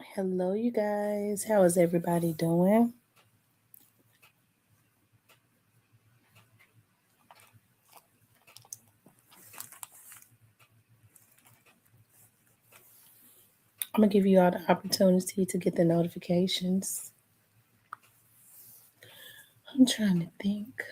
Hello, you guys. How is everybody doing? I'm going to give you all the opportunity to get the notifications. I'm trying to think.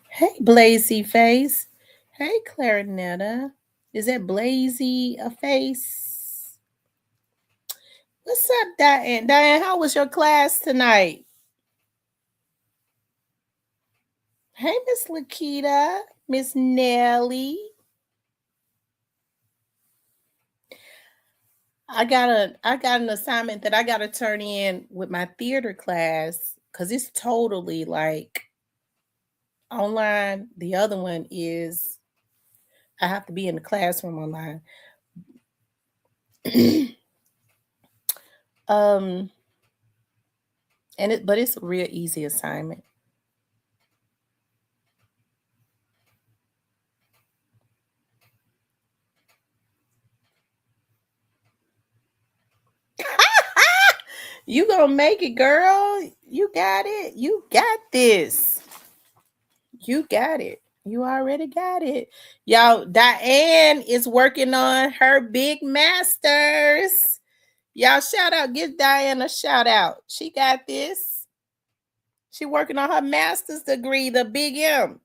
Hey, Blazy Face. Hey, Clarinetta. Is that Blazy a face? What's up, Diane? Diane, how was your class tonight? Hey, Miss Lakita. Miss Nellie. I got an assignment that I gotta turn in with my theater class because it's totally like online. The other one is I have to be in the classroom online. um but it's a real easy assignment. You gonna make it, girl. You got it. You got this. You got it. You already got it. Y'all, Diane is working on her big masters. Y'all shout out. Give Diane a shout out. She got this. She working on her master's degree, the big M.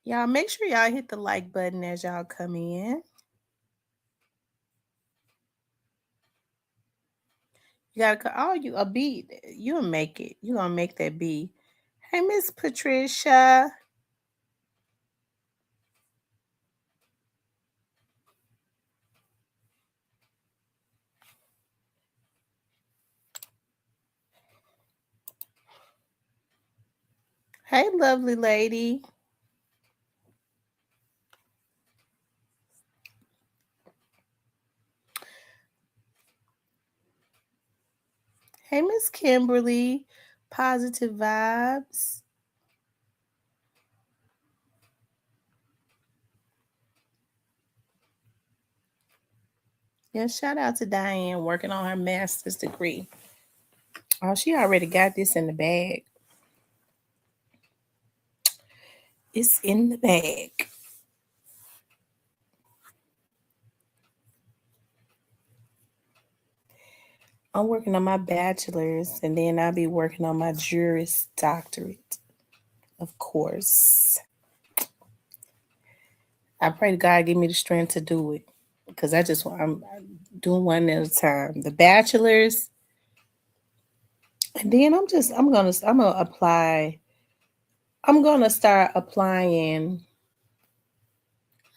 Y'all make sure y'all hit the like button as y'all come in. You gotta oh you a B. You'll make it. You gonna make that B. Hey, Miss Patricia. Hey, lovely lady. Hey, Miss Kimberly. Positive vibes. Yeah, shout out to Diane working on her master's degree. Oh, she already got this in the bag. It's in the bag. I'm working on my bachelor's and then I'll be working on my Juris Doctorate, of course. I pray to God give me the strength to do it because I'm doing one at a time. The bachelor's, and then I'm gonna apply. I'm gonna start applying.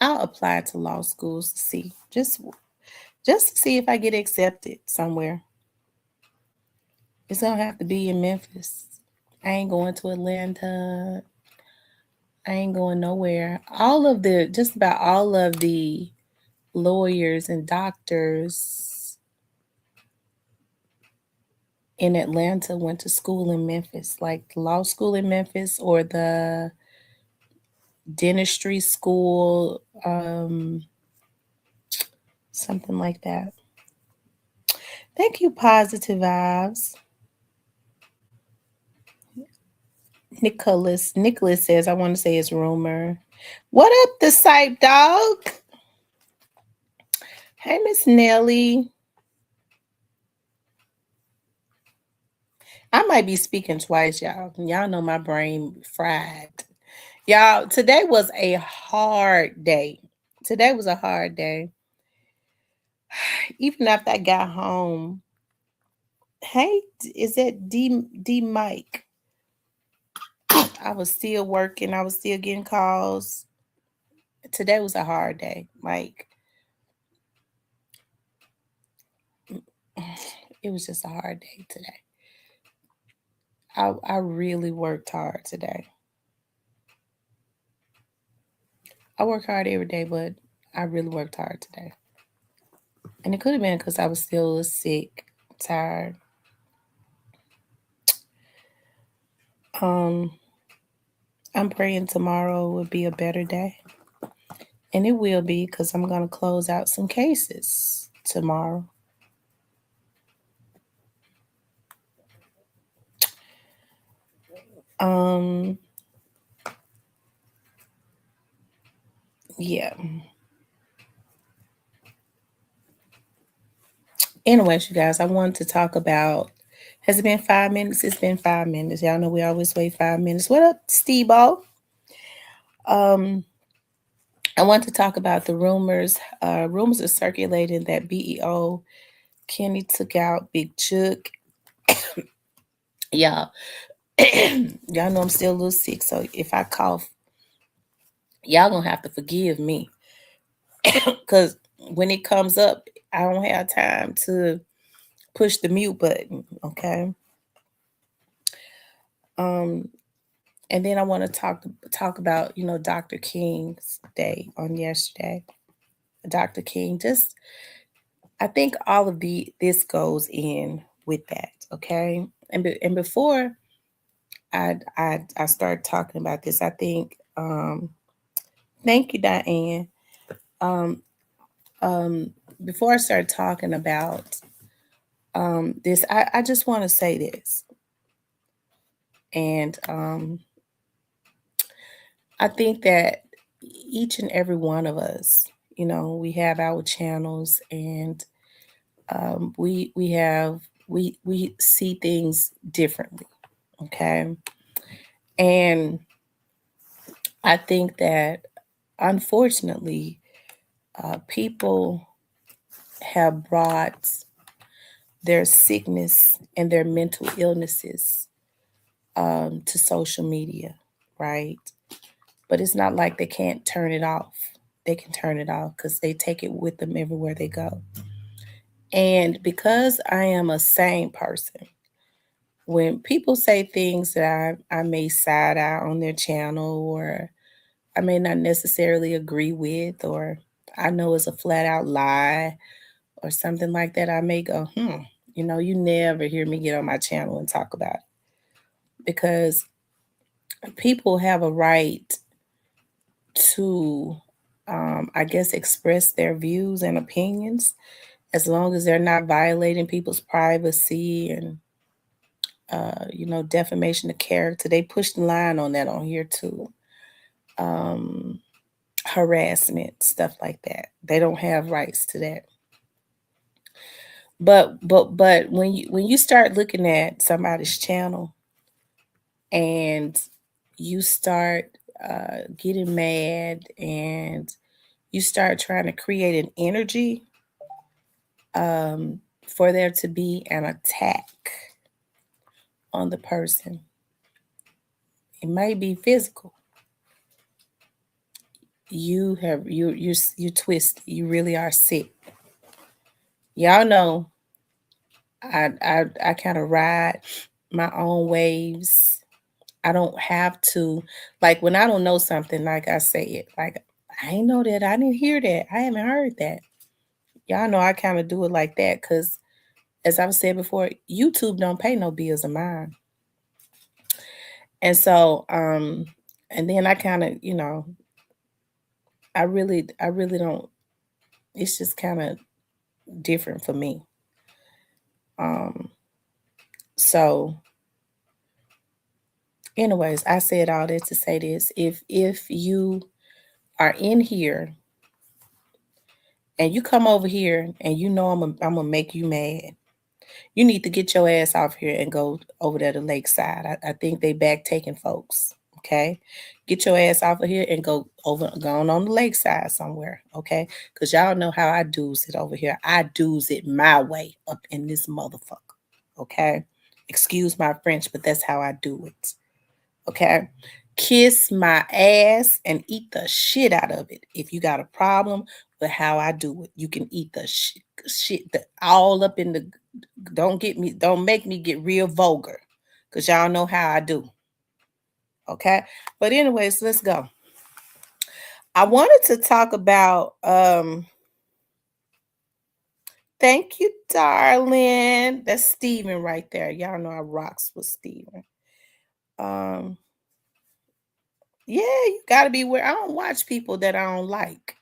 I'll apply to law schools to see just to see if I get accepted somewhere. It's gonna have to be in Memphis. I ain't going to Atlanta. I ain't going nowhere. Just about all of the lawyers and doctors in Atlanta went to school in Memphis, like the law school in Memphis or the dentistry school, something like that. Thank you, Positive Vibes. Nicholas says, I want to say it's rumor. What up, the Sipe Dog? Hey, Miss Nelly. I might be speaking twice, y'all. Y'all know my brain fried. Y'all, today was a hard day. Today was a hard day. Even after I got home. Hey, is that D Mike? I was still working. I was still getting calls. Today was a hard day. Like it was just a hard day today. I really worked hard today. I work hard every day, but I really worked hard today. And it could have been because I was still sick, tired. Um, I'm praying tomorrow will be a better day. And it will be because I'm going to close out some cases tomorrow. Um, yeah. Anyways, you guys, I wanted to talk about. Has it been 5 minutes? It's been 5 minutes. Y'all know we always wait 5 minutes. What up, Steve-O? Um, I want to talk about the rumors. Rumors are circulating that BEO Kenny took out Big Chook. Y'all, y'all know I'm still a little sick, so if I cough, y'all gonna have to forgive me, because when it comes up, I don't have time to push the mute button. Okay. Um, and then I want to talk about Dr. King's day on yesterday. Dr. King, just I think all of this goes in with that. Okay, and before I start talking about this, I think thank you, Diane. Um, um, before I start talking about this, I just want to say this, and I think that each and every one of us, we have our channels, and we have we see things differently. Okay, and I think that unfortunately, people have brought their sickness and their mental illnesses to social media, right? But it's not like they can't turn it off. They can turn it off because they take it with them everywhere they go. And because I am a sane person, when people say things that I may side eye on their channel, or I may not necessarily agree with, or I know it's a flat out lie or something like that, I may go, you never hear me get on my channel and talk about it. Because people have a right to, I guess, express their views and opinions as long as they're not violating people's privacy and, defamation of character. They push the line on that on here too. Um, Harassment, stuff like that. They don't have rights to that. But when you start looking at somebody's channel and you start getting mad, and you start trying to create an energy um, for there to be an attack on the person, it might be physical. You twist. You really are sick. Y'all know I kind of ride my own waves. I don't have to, like, when I don't know something, like I say it, like, I ain't know that, I didn't hear that, I haven't heard that. Y'all know I kind of do it like that because, as I've said before, YouTube don't pay no bills of mine. And so, and then I kind of, I really don't. It's just kind of different for me. Um, so, anyways, I said all that to say this: if you are in here and you come over here and I'm gonna make you mad, you need to get your ass off here and go over there to Lakeside. I think they back taking folks. Okay. Get your ass off of here and go on the lakeside somewhere. Okay. Because y'all know how I do's it over here. I do's it my way up in this motherfucker. Okay. Excuse my French, but that's how I do it. Okay. Kiss my ass and eat the shit out of it. If you got a problem with how I do it, you can eat the shit all up in the. Don't make me get real vulgar, because y'all know how I do. Okay. But anyways, let's go. I wanted to talk about thank you, darling. That's Steven right there. Y'all know I rocks with Steven. Um yeah, you gotta be where I don't watch people that I don't like.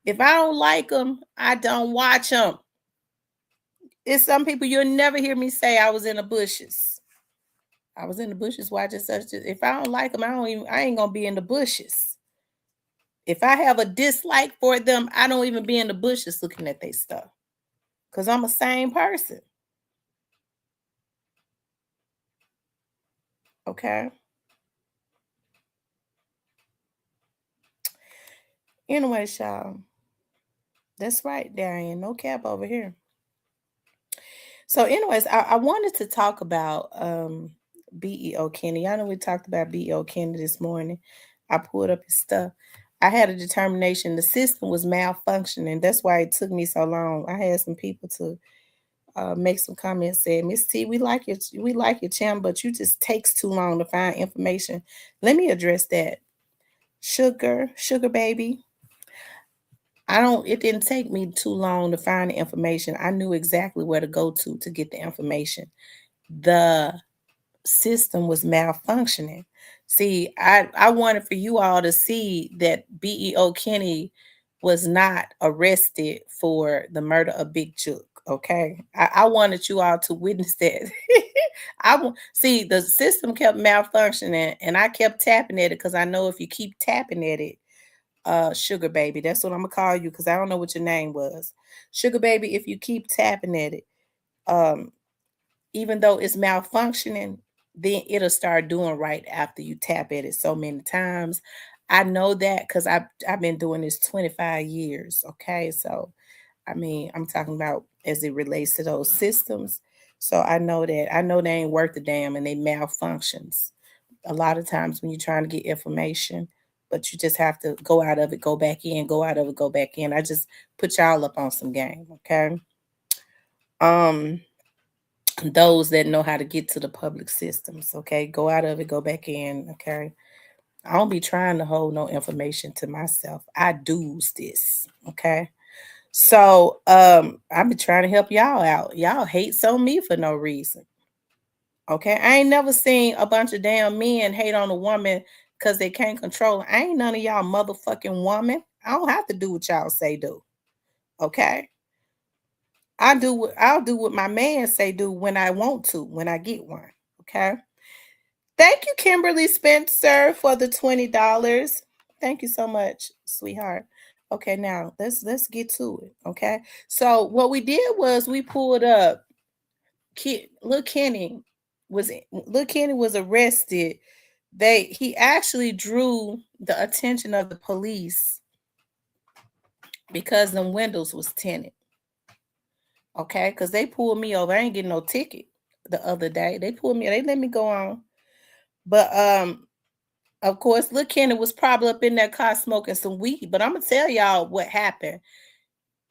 If I don't like them, I don't watch them. It's some people you'll never hear me say I was in the bushes. I was in the bushes watching such. If I don't like them, I ain't gonna be in the bushes. If I have a dislike for them, I don't even be in the bushes looking at their stuff. Cause I'm a sane person. Okay. Anyway, y'all. That's right, Darian. No cap over here. So, anyways, I wanted to talk about BEO Kenny. I know we talked about BEO Kenny this morning. I pulled up his stuff. I had a determination the system was malfunctioning. That's why it took me so long. I had some people to make some comments saying, Miss T, we like your channel, but you just takes too long to find information. Let me address that. Sugar baby. It didn't take me too long to find the information. I knew exactly where to go to get the information. The system was malfunctioning. See, I wanted for you all to see that BEO Kenny was not arrested for the murder of Big Chook. Okay, I wanted you all to witness that. See the system kept malfunctioning, and I kept tapping at it because I know if you keep tapping at it, Sugar Baby, that's what I'm gonna call you because I don't know what your name was, Sugar Baby. If you keep tapping at it, um, even though it's malfunctioning, then it'll start doing right after you tap at it so many times. I know that because I've been doing this 25 years. Okay, so I mean I'm talking about as it relates to those systems. So I know that they ain't worth a damn and they malfunctions a lot of times when you're trying to get information, but you just have to go out of it, go back in, go out of it, go back in. I just put y'all up on some game, okay? Um those that know how to get to the public systems, okay? Go out of it, go back in, okay? I don't be trying to hold no information to myself. I do's this, okay? So I've been trying to help y'all out. Y'all hate on me for no reason. Okay. I ain't never seen a bunch of damn men hate on a woman because they can't control her. I ain't none of y'all motherfucking woman. I don't have to do what y'all say do. Okay. I'll do what my man say do when I want to, when I get one. Okay. Thank you, Kimberly Spencer, for the $20. Thank you so much, sweetheart. Okay, now let's get to it. Okay. So what we did was we pulled up Lil Kenny was arrested. He actually drew the attention of the police because the windows was tinted. Okay, because they pulled me over. I ain't getting no ticket the other day. They let me go on. But of course, Lil Kenny was probably up in that car smoking some weed. But I'm gonna tell y'all what happened.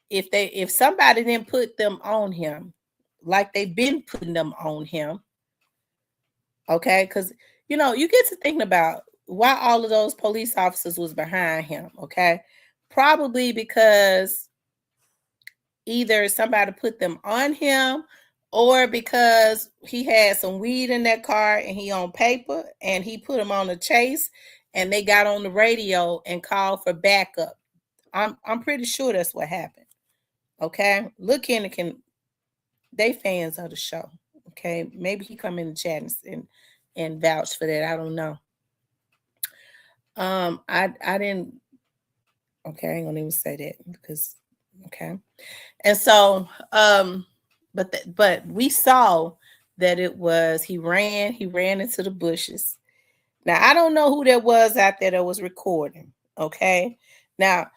If somebody didn't put them on him, like they've been putting them on him, okay, because you get to thinking about why all of those police officers was behind him, okay? Probably because either somebody put them on him or because he had some weed in that car and he on paper and he put them on a chase and they got on the radio and called for backup. I'm pretty sure that's what happened. Okay, look in they fans of the show. Okay, maybe he come in the chat and vouch for that. I don't know. I didn't. Okay, I ain't gonna even say that because okay. And so, but we saw that it was he ran into the bushes. Now I don't know who that was out there that was recording. Okay, now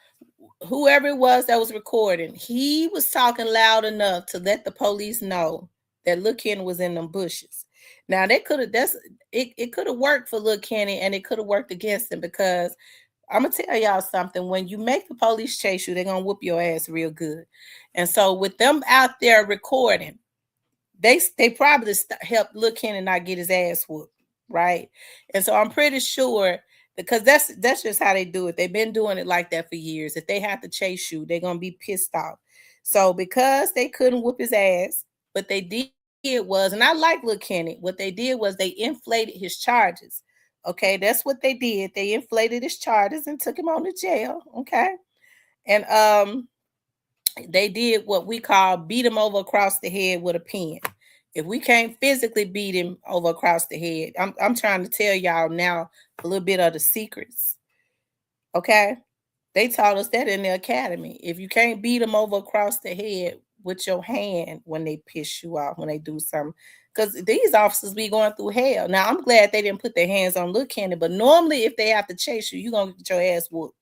whoever it was that was recording, he was talking loud enough to let the police know that Lil Kenny was in them bushes. Now they could have it could have worked for Lil Kenny and it could have worked against him because I'm gonna tell y'all something. When you make the police chase you, they're gonna whoop your ass real good. And so with them out there recording, they probably helped Lil Kenny not get his ass whooped, right? And so I'm pretty sure because that's just how they do it. They've been doing it like that for years. If they have to chase you, they're gonna be pissed off. So because they couldn't whoop his ass, what they did was, and I like Lil Kenny, what they did was they inflated his charges. Okay, that's what they did. They inflated his charges and took him on to jail. Okay, and they did what we call beat him over across the head with a pen. If we can't physically beat him over across the head, I'm trying to tell y'all now a little bit of the secrets. Okay? They taught us that in the academy. If you can't beat them over across the head with your hand when they piss you off, when they do something, because these officers be going through hell. Now, I'm glad they didn't put their hands on Lil Kenny, but normally if they have to chase you, you're going to get your ass whooped.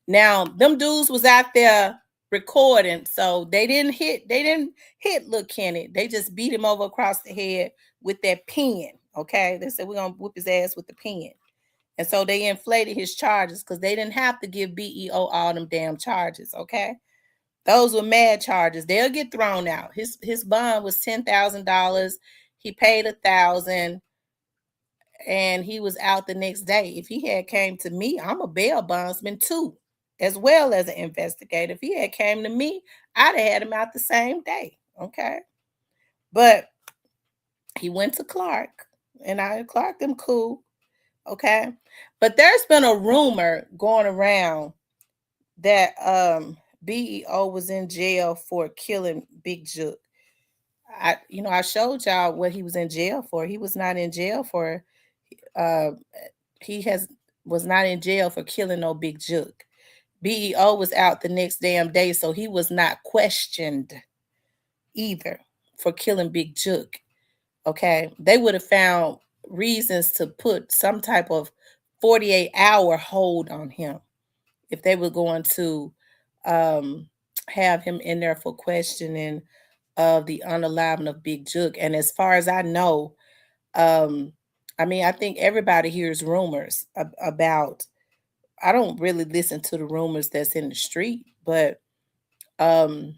Now, them dudes was out there recording, so they didn't hit Lil Kenny. They just beat him over across the head with that pen. Okay, they said we're gonna whip his ass with the pen, and so they inflated his charges because they didn't have to give BEO all them damn charges. Okay, those were mad charges. They'll get thrown out. His bond was $10,000. He paid 1,000 and he was out the next day. If he had came to me, I'm a bail bondsman too, as well as an investigator. If he had came to me, I'd have had him out the same day. Okay. But he went to Clark, and Clark them cool. Okay. But there's been a rumor going around that BEO was in jail for killing Big Jook. I showed y'all what he was in jail for. He was not in jail for uh was not in jail for killing no Big Jook. BEO was out the next damn day, so he was not questioned either for killing Big Jook. Okay, they would have found reasons to put some type of 48-hour hold on him if they were going to have him in there for questioning of the unaliving of Big Jook. And as far as I know, I think everybody hears rumors about. I don't really listen to the rumors that's in the street, but um,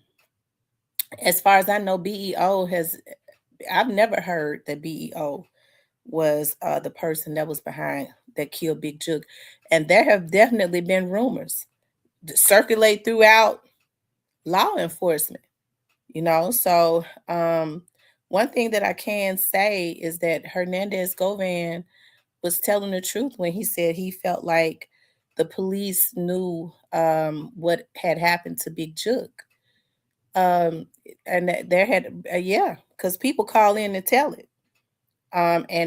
as far as I know, BEO has. I've never heard that BEO was the person that was behind that killed Big Jook, and there have definitely been rumors circulate throughout law enforcement. So one thing that I can say is that Hernandez Govan was telling the truth when he said he felt like the police knew what had happened to Big Jook. Um, and that there had, yeah, because people call in to tell it. And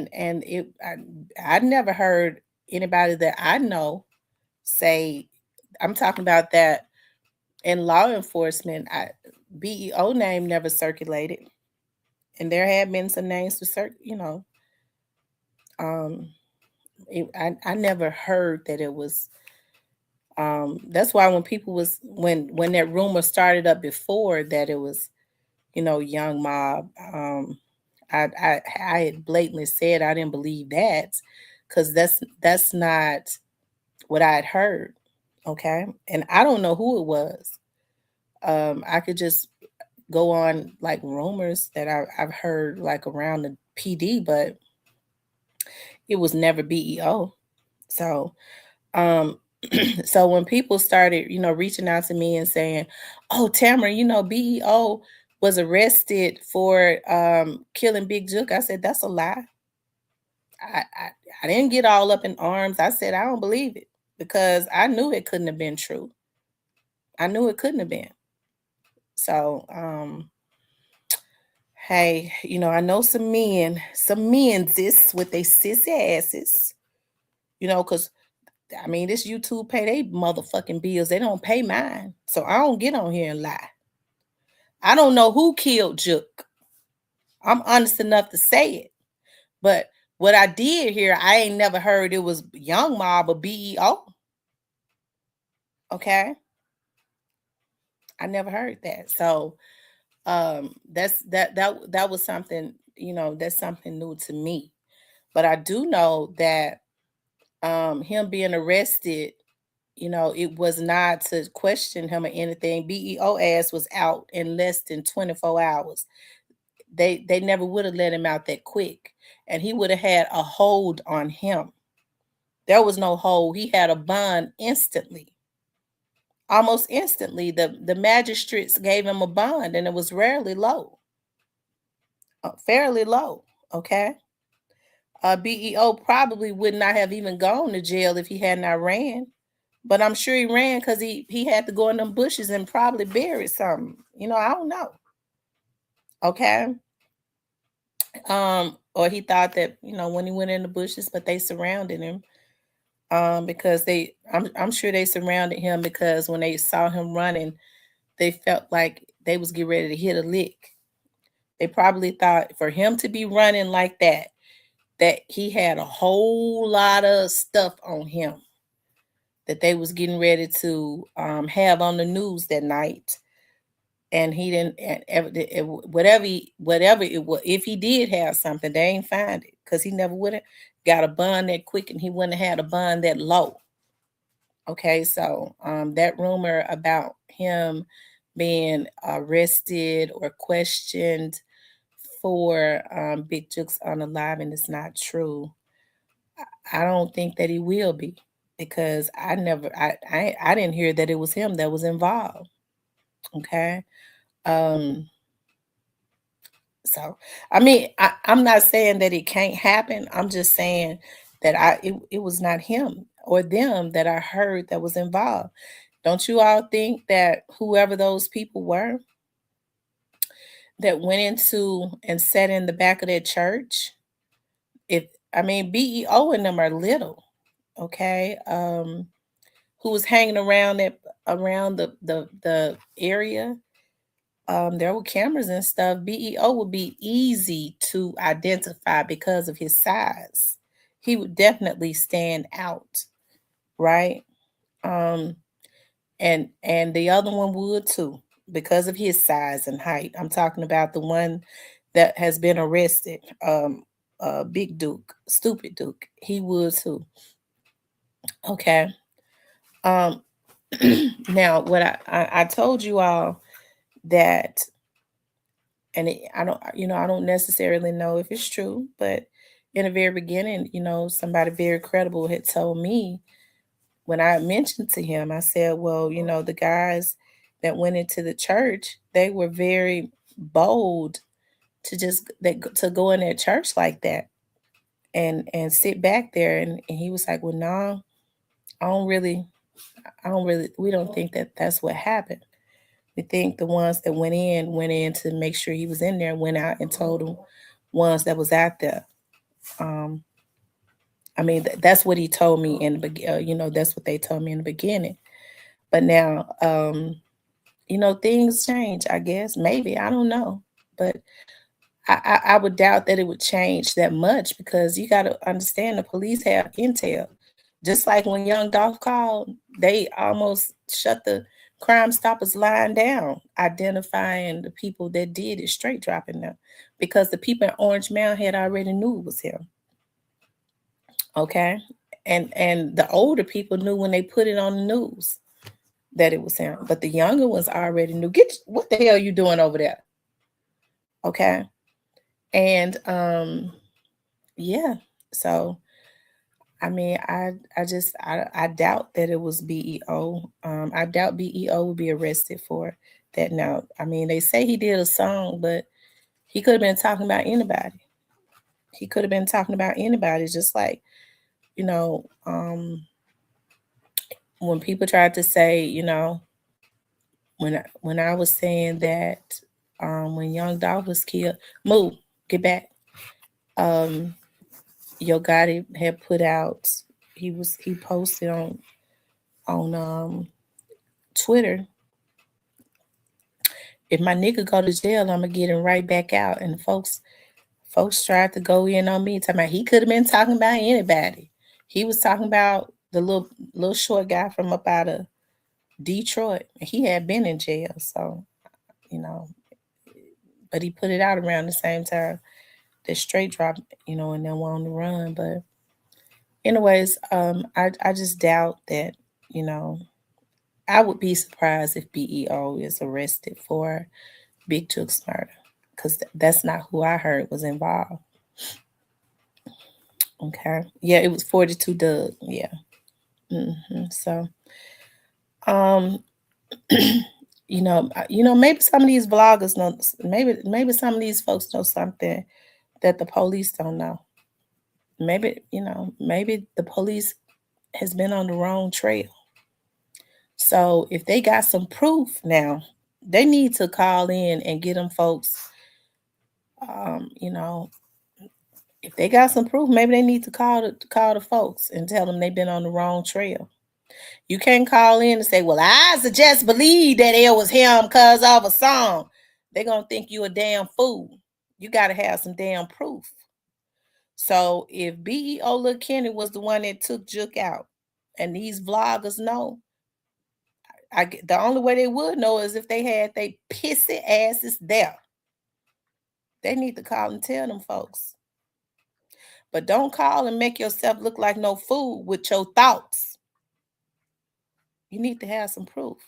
I never heard anybody that I know say, I'm talking about that in law enforcement, BEO name never circulated. And there had been some names to um, I never heard that it was. That's why when people was when that rumor started up before that it was, Young Mob. I had blatantly said I didn't believe that because that's not what I had heard. Okay, and I don't know who it was. I could just go on like rumors that I've heard like around the PD, but it was never BEO. So um so when people started, reaching out to me and saying, "Oh, Tamara, BEO was arrested for killing Big Jook," I said, "That's a lie. I didn't get all up in arms. I said I don't believe it because I knew it couldn't have been true. I knew it couldn't have been. So hey, I know some men sis with they sissy asses, because this YouTube pay they motherfucking bills. They don't pay mine. So I don't get on here and lie. I don't know who killed Jook. I'm honest enough to say it. But what I did hear, I ain't never heard it was Young Mob or BEO. Okay. I never heard that. So that was something, that's something new to me. But I do know that him being arrested, it was not to question him or anything. BEO ass was out in less than 24 hours. They never would have let him out that quick. And he would have had a hold on him. There was no hold. He had a bond instantly, almost instantly. The magistrates gave him a bond, and it was rarely low, fairly low. Okay. BEO probably would not have even gone to jail if he had not ran. But I'm sure he ran because he had to go in them bushes and probably buried something. I don't know. Okay. Or he thought that, when he went in the bushes, but they surrounded him. Because I'm sure they surrounded him because when they saw him running, they felt like they was getting ready to hit a lick. They probably thought for him to be running like that he had a whole lot of stuff on him that they was getting ready to have on the news that night. And he didn't, whatever it was, if he did have something, they ain't find it because he never would have got a bond that quick, and he wouldn't have had a bond that low. Okay, so that rumor about him being arrested or questioned for Big Juke's unaliving is not true. I don't think that he will be because I didn't hear that it was him that was involved. Okay. Um, so I mean, I'm not saying that it can't happen. I'm just saying that it was not him or them that I heard that was involved. Don't you all think that whoever those people were that went into and sat in the back of that church, if I mean BEO and them are little, okay? Who was hanging around the area. There were cameras and stuff. BEO would be easy to identify because of his size. He would definitely stand out, right? Um, and the other one would too because of his size and height. I'm talking about the one that has been arrested. Big Duke, stupid Duke. He would too. Okay. Um, now what I told you all that, and I don't necessarily know if it's true, but in the very beginning, somebody very credible had told me when I mentioned to him, I said, well, the guys that went into the church, they were very bold to go in their church like that and sit back there. And he was like, well, no, I don't really, we don't think that that's what happened. We think the ones that went in to make sure he was in there, went out and told them ones that was out there. Um, I mean, that's what he told me in the that's what they told me in the beginning. But now, things change, I guess. Maybe, I don't know. But I would doubt that it would change that much because you got to understand the police have intel. Just like when Young Dolph called, they almost shut the Crime Stoppers line down, identifying the people that did it, straight dropping them, because the people in Orange Mound had already knew it was him. Okay, and the older people knew when they put it on the news that it was him, but the younger ones already knew. What the hell you doing over there? Okay, and yeah, so I mean, I doubt that it was BEO. I doubt BEO would be arrested for that. Now, I mean, they say he did a song, but he could have been talking about anybody. He could have been talking about anybody, just like you know, when people tried to say, when I was saying that when Young Dolph was killed, move, get back. Um, Yo Gotti had put out. He posted on Twitter. If my nigga go to jail, I'm gonna get him right back out. And folks tried to go in on me, talking about he could have been talking about anybody. He was talking about the little short guy from up out of Detroit. He had been in jail, so you know, but he put it out around the same time that straight drop, and then were on the run. But anyways, I just doubt that, you know, I would be surprised if BEO is arrested for Big Took's murder because that's not who I heard was involved. Okay. Yeah, it was 42 Doug. Yeah. So, um, maybe some of these vloggers know. Maybe some of these folks know something that the police don't know. Maybe the police has been on the wrong trail. So if they got some proof now, they need to call in and get them folks. Um, you know, if they got some proof, maybe they need to call the folks and tell them they've been on the wrong trail. You can't call in and say, "Well, I suggest believe that it was him because of a song." They're gonna think you a damn fool. You got to have some damn proof. So if BEO Lil Kenny was the one that took Jook out, and these vloggers know, the only way they would know is if they had they pissy asses there. They need to call and tell them folks. But don't call and make yourself look like no fool with your thoughts. You need to have some proof.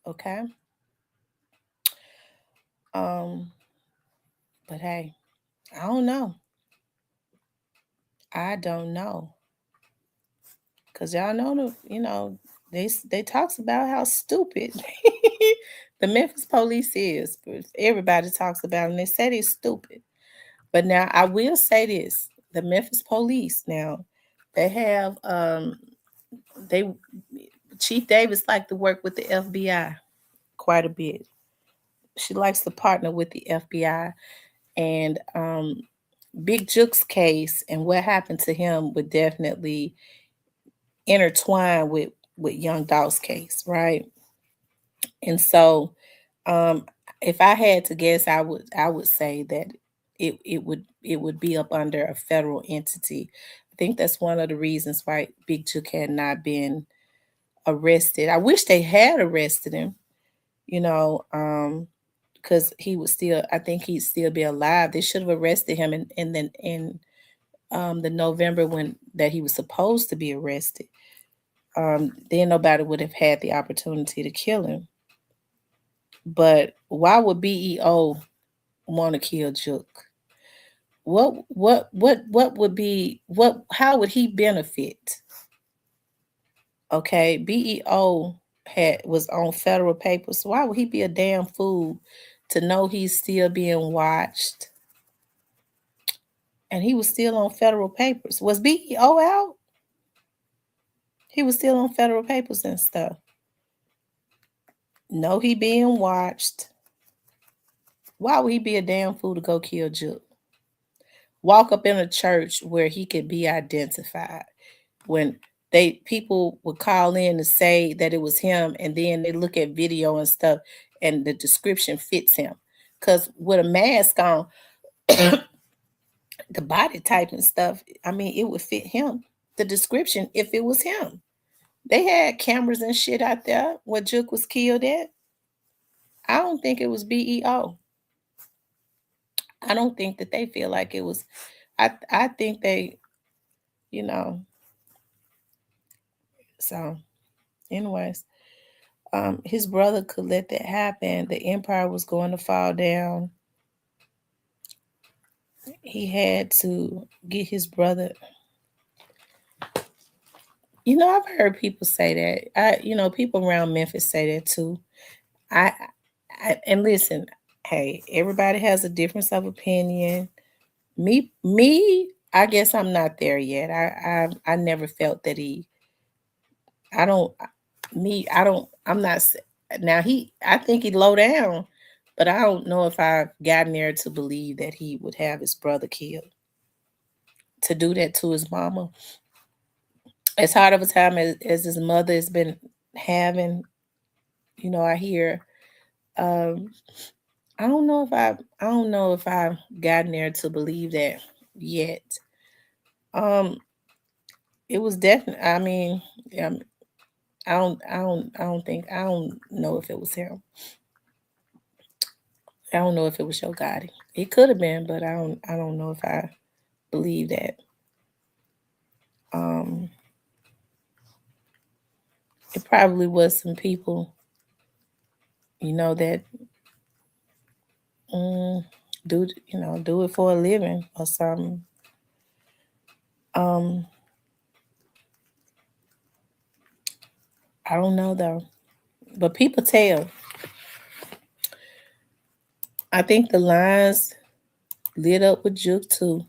Okay? Um, but hey, I don't know. I don't know. Cause y'all know they talks about how stupid the Memphis police is. Everybody talks about them. They say they're stupid. But now I will say this: the Memphis police now they have they Chief Davis like to work with the FBI quite a bit. She likes to partner with the FBI, and Big Jook's case and what happened to him would definitely intertwine with Young Dolph's case, right? And so, um, if I had to guess, I would say that it would be up under a federal entity. I think that's one of the reasons why Big Jook had not been arrested. I wish they had arrested him, you know, because he would still. I think he'd still be alive. They should have arrested him in the November when that he was supposed to be arrested. Then nobody would have had the opportunity to kill him. But why would BEO want to kill Jook? What would be what? How would he benefit? Okay, BEO was on federal papers. So why would he be a damn fool to know he's still being watched? And he was still on federal papers. Was BEO out? He was still on federal papers and stuff. No, he being watched. Why would he be a damn fool to go kill Jook? Walk up in a church where he could be identified. When people would call in to say that it was him, and then they look at video and stuff, and the description fits him. Because with a mask on, the body type and stuff, I mean, it would fit him. The description, if it was him. They had cameras and shit out there where Jook was killed at. I don't think it was BEO. I don't think that they feel like it was. I think they, you know. So, anyways, his brother could let that happen. The empire was going to fall down. He had to get his brother. I've heard people say that. People around Memphis say that too. I, and listen, hey, everybody has a difference of opinion. Me, I guess I'm not there yet. I never felt that he. I don't. Me, I don't. I'm not. Now I think he'd low down, but I don't know if I've gotten there to believe that he would have his brother killed. To do that to his mama, as hard of a time as his mother has been having, I hear. Um, I don't know if I've gotten there to believe that yet. Um, it was definitely. I mean, yeah, I don't know if it was him. I don't know if it was Yo Gotti. It could have been, but I don't know if I believe that. Um, it probably was some people, that mm, do it for a living or something. Um, I don't know though, but people tell. I think the lines lit up with Juke too.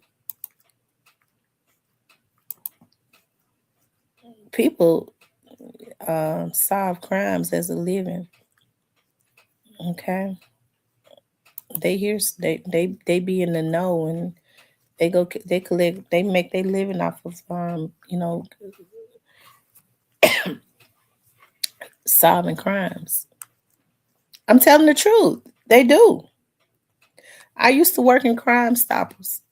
People solve crimes as a living. Okay, they hear they be in the know, and they collect, they make their living off of solving crimes. I'm telling the truth. They do. I used to work in Crime Stoppers.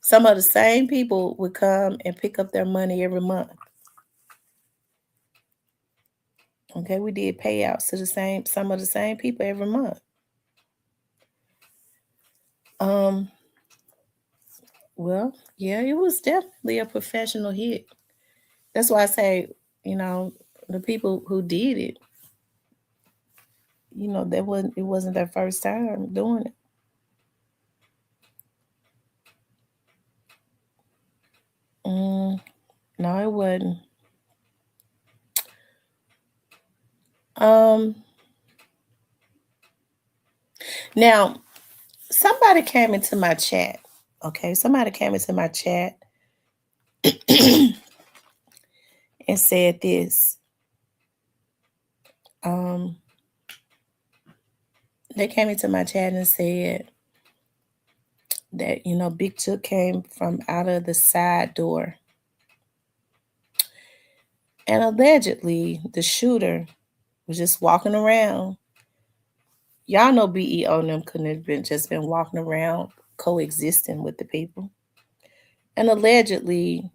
Some of the same people would come and pick up their money every month. Okay, we did payouts to some of the same people every month. Um, well, yeah, it was definitely a professional hit. That's why I say, you know, the people who did it, it wasn't their first time doing it. Mm, no, it wasn't. Um, Now somebody came into my chat. Okay, somebody came into my chat and said this. Um, they came into my chat and said that Big Took came from out of the side door, and allegedly the shooter was just walking around. Y'all know BEO and them couldn't have been walking around coexisting with the people. And allegedly,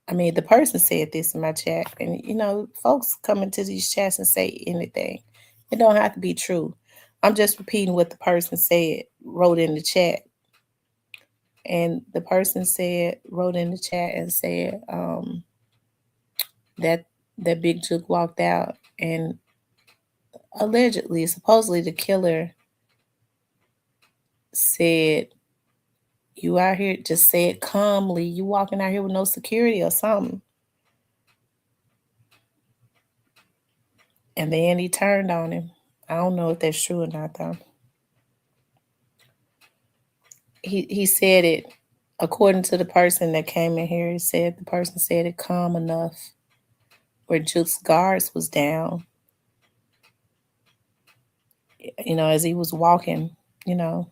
I mean, the person said this in my chat, and folks come into these chats and say anything. It don't have to be true. I'm just repeating what the person said, wrote in the chat. And the person wrote in the chat and said that Big Juke walked out, and allegedly, supposedly, the killer said, "You out here," just said calmly, "You walking out here with no security or something." And then he turned on him. I don't know if that's true or not, though. He said it according to the person that came in here. He said the person said it calm enough where Juke's guards was down, as he was walking, you know,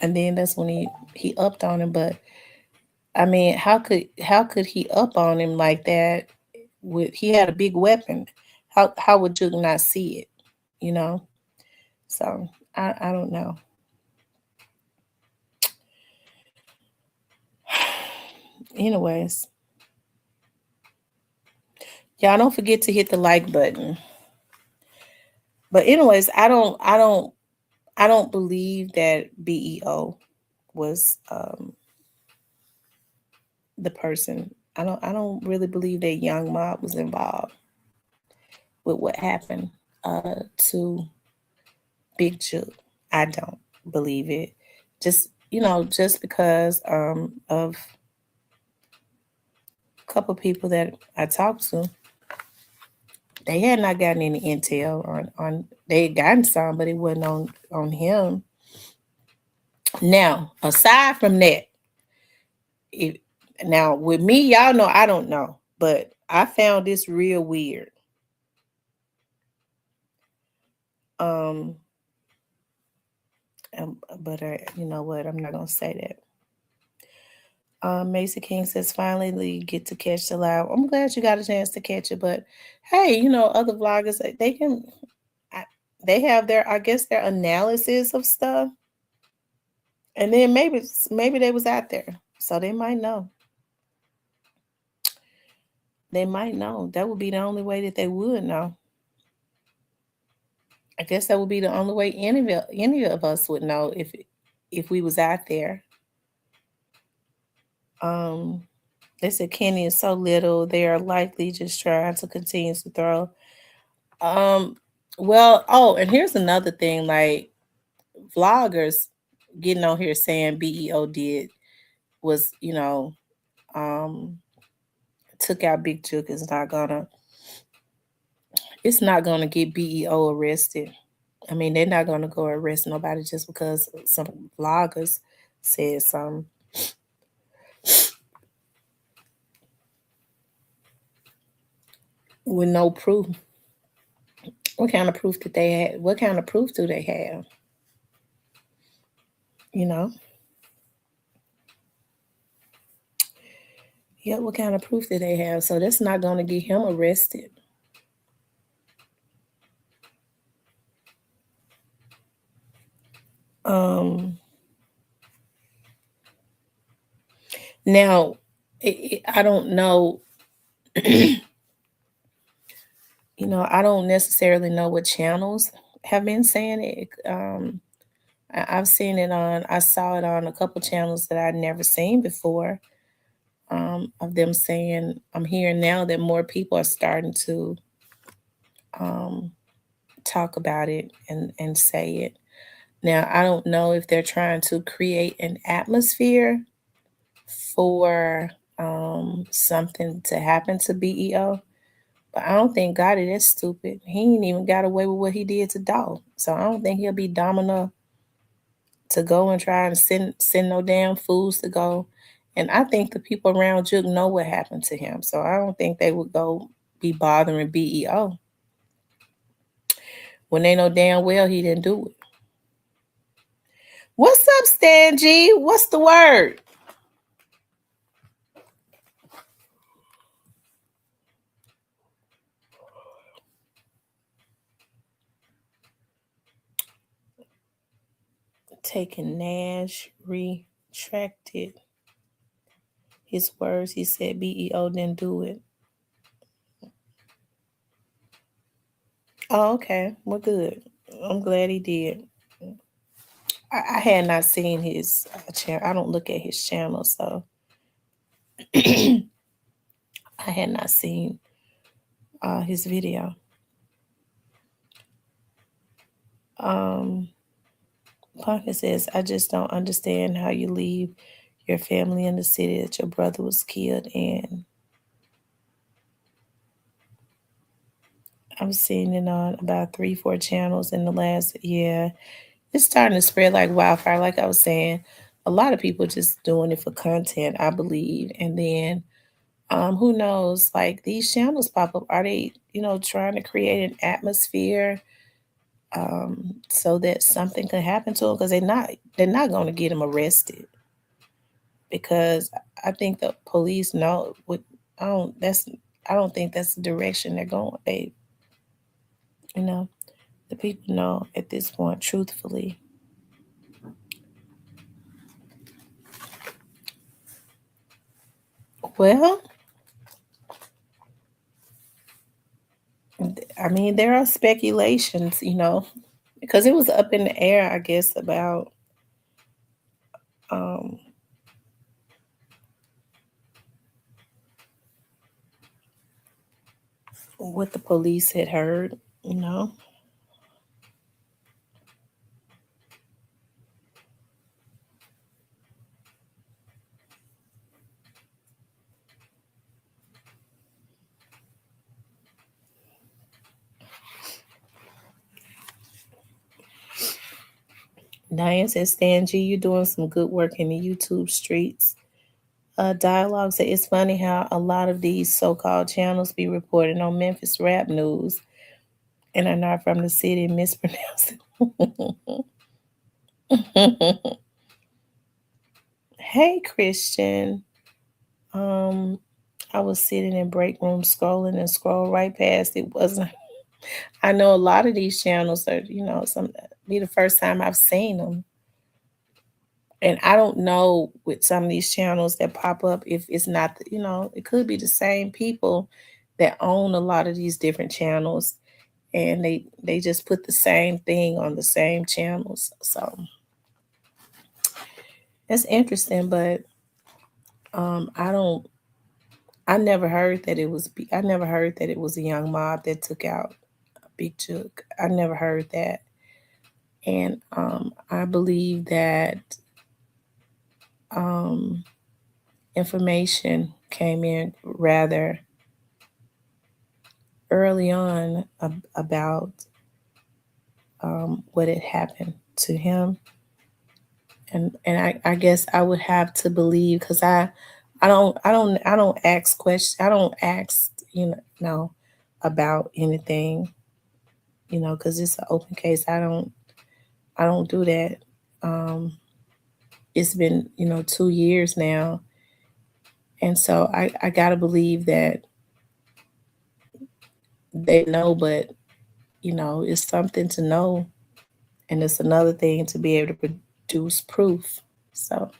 and then that's when he upped on him. But I mean, how could he up on him like that? He had a big weapon. How would Juke not see it? You know. So I don't know. Anyways, y'all don't forget to hit the like button. But anyways, I don't believe that BEO was the person. I don't really believe that Young Mob was involved with what happened to Big Juke. I don't believe it. Just because of a couple people that I talked to, they had not gotten any intel on they had gotten some, but it wasn't on him. Now, aside from that, if now with me, y'all know I don't know, but I found this real weird. Um, but you know what? I'm not gonna say that. Macy King says finally get to catch the live. I'm glad you got a chance to catch it, but hey, other vloggers they have their, I guess, their analysis of stuff, and then maybe they was out there, so they might know. They might know. That would be the only way that they would know. I guess that would be the only way any of us would know if we was out there. Um, they said Kenny is so little; they are likely just trying to continue to throw. Well, oh, and here's another thing: like vloggers getting on here saying BEO did was, took out Big Juke it's not gonna get BEO arrested. I mean, they're not gonna go arrest nobody just because some vloggers said something with no proof. What kind of proof did they have? What kind of proof do they have? You know? Yeah, what kind of proof did they have? So that's not gonna get him arrested. Um Now, I don't know. I don't necessarily know what channels have been saying it. I've seen it on. I saw it on a couple channels that I'd never seen before. Of them saying, I'm hearing now that more people are starting to um, talk about it and say it. Now, I don't know if they're trying to create an atmosphere for something to happen to BEO. But I don't think Gotti that's stupid. He ain't even got away with what he did to Dog. So I don't think he'll be dumb enough to go and try and send no damn fools to go. And I think the people around Juke know what happened to him. So I don't think they would go be bothering BEO when they know damn well he didn't do it. What's up, Stan G? What's the word? Taking Nash retracted his words. He said BEO didn't do it. Oh, okay. Well, good. I'm glad he did. I had not seen his channel. I don't look at his channel, so I had not seen his video. Pumpkin says, I just don't understand how you leave your family in the city that your brother was killed in. I've seen it on about 3-4 channels in the last year. It's starting to spread like wildfire. Like I was saying, a lot of people just doing it for content, I believe. And then who knows, like these channels pop up. Are they, trying to create an atmosphere so that something could happen to them? Because they're not going to get them arrested. Because I think the police know what I don't think that's the direction they're going. You know, the people know at this point, truthfully. Well, I mean, there are speculations, because it was up in the air, I guess, about um, what the police had heard. Diane says, Stan G, you're doing some good work in the YouTube streets. Dialogue said, it's funny how a lot of these so-called channels be reporting on Memphis rap news and are not from the city and mispronounce it. Hey, Christian. I was sitting in break room scrolling and scroll right past. It wasn't. I know a lot of these channels are, some be the first time I've seen them. And I don't know with some of these channels that pop up if it's not, it could be the same people that own a lot of these different channels, and they just put the same thing on the same channels. So that's interesting, but I don't. I never heard that it was a young mob that took out Big Chook. I never heard that, and I believe that um, information came in rather early on about what had happened to him, and I guess I would have to believe because I don't ask questions. I don't ask no about anything, because it's an open case. I don't do that. Um, it's been 2 years now, and so I gotta believe that they know, but it's something to know, and it's another thing to be able to produce proof. So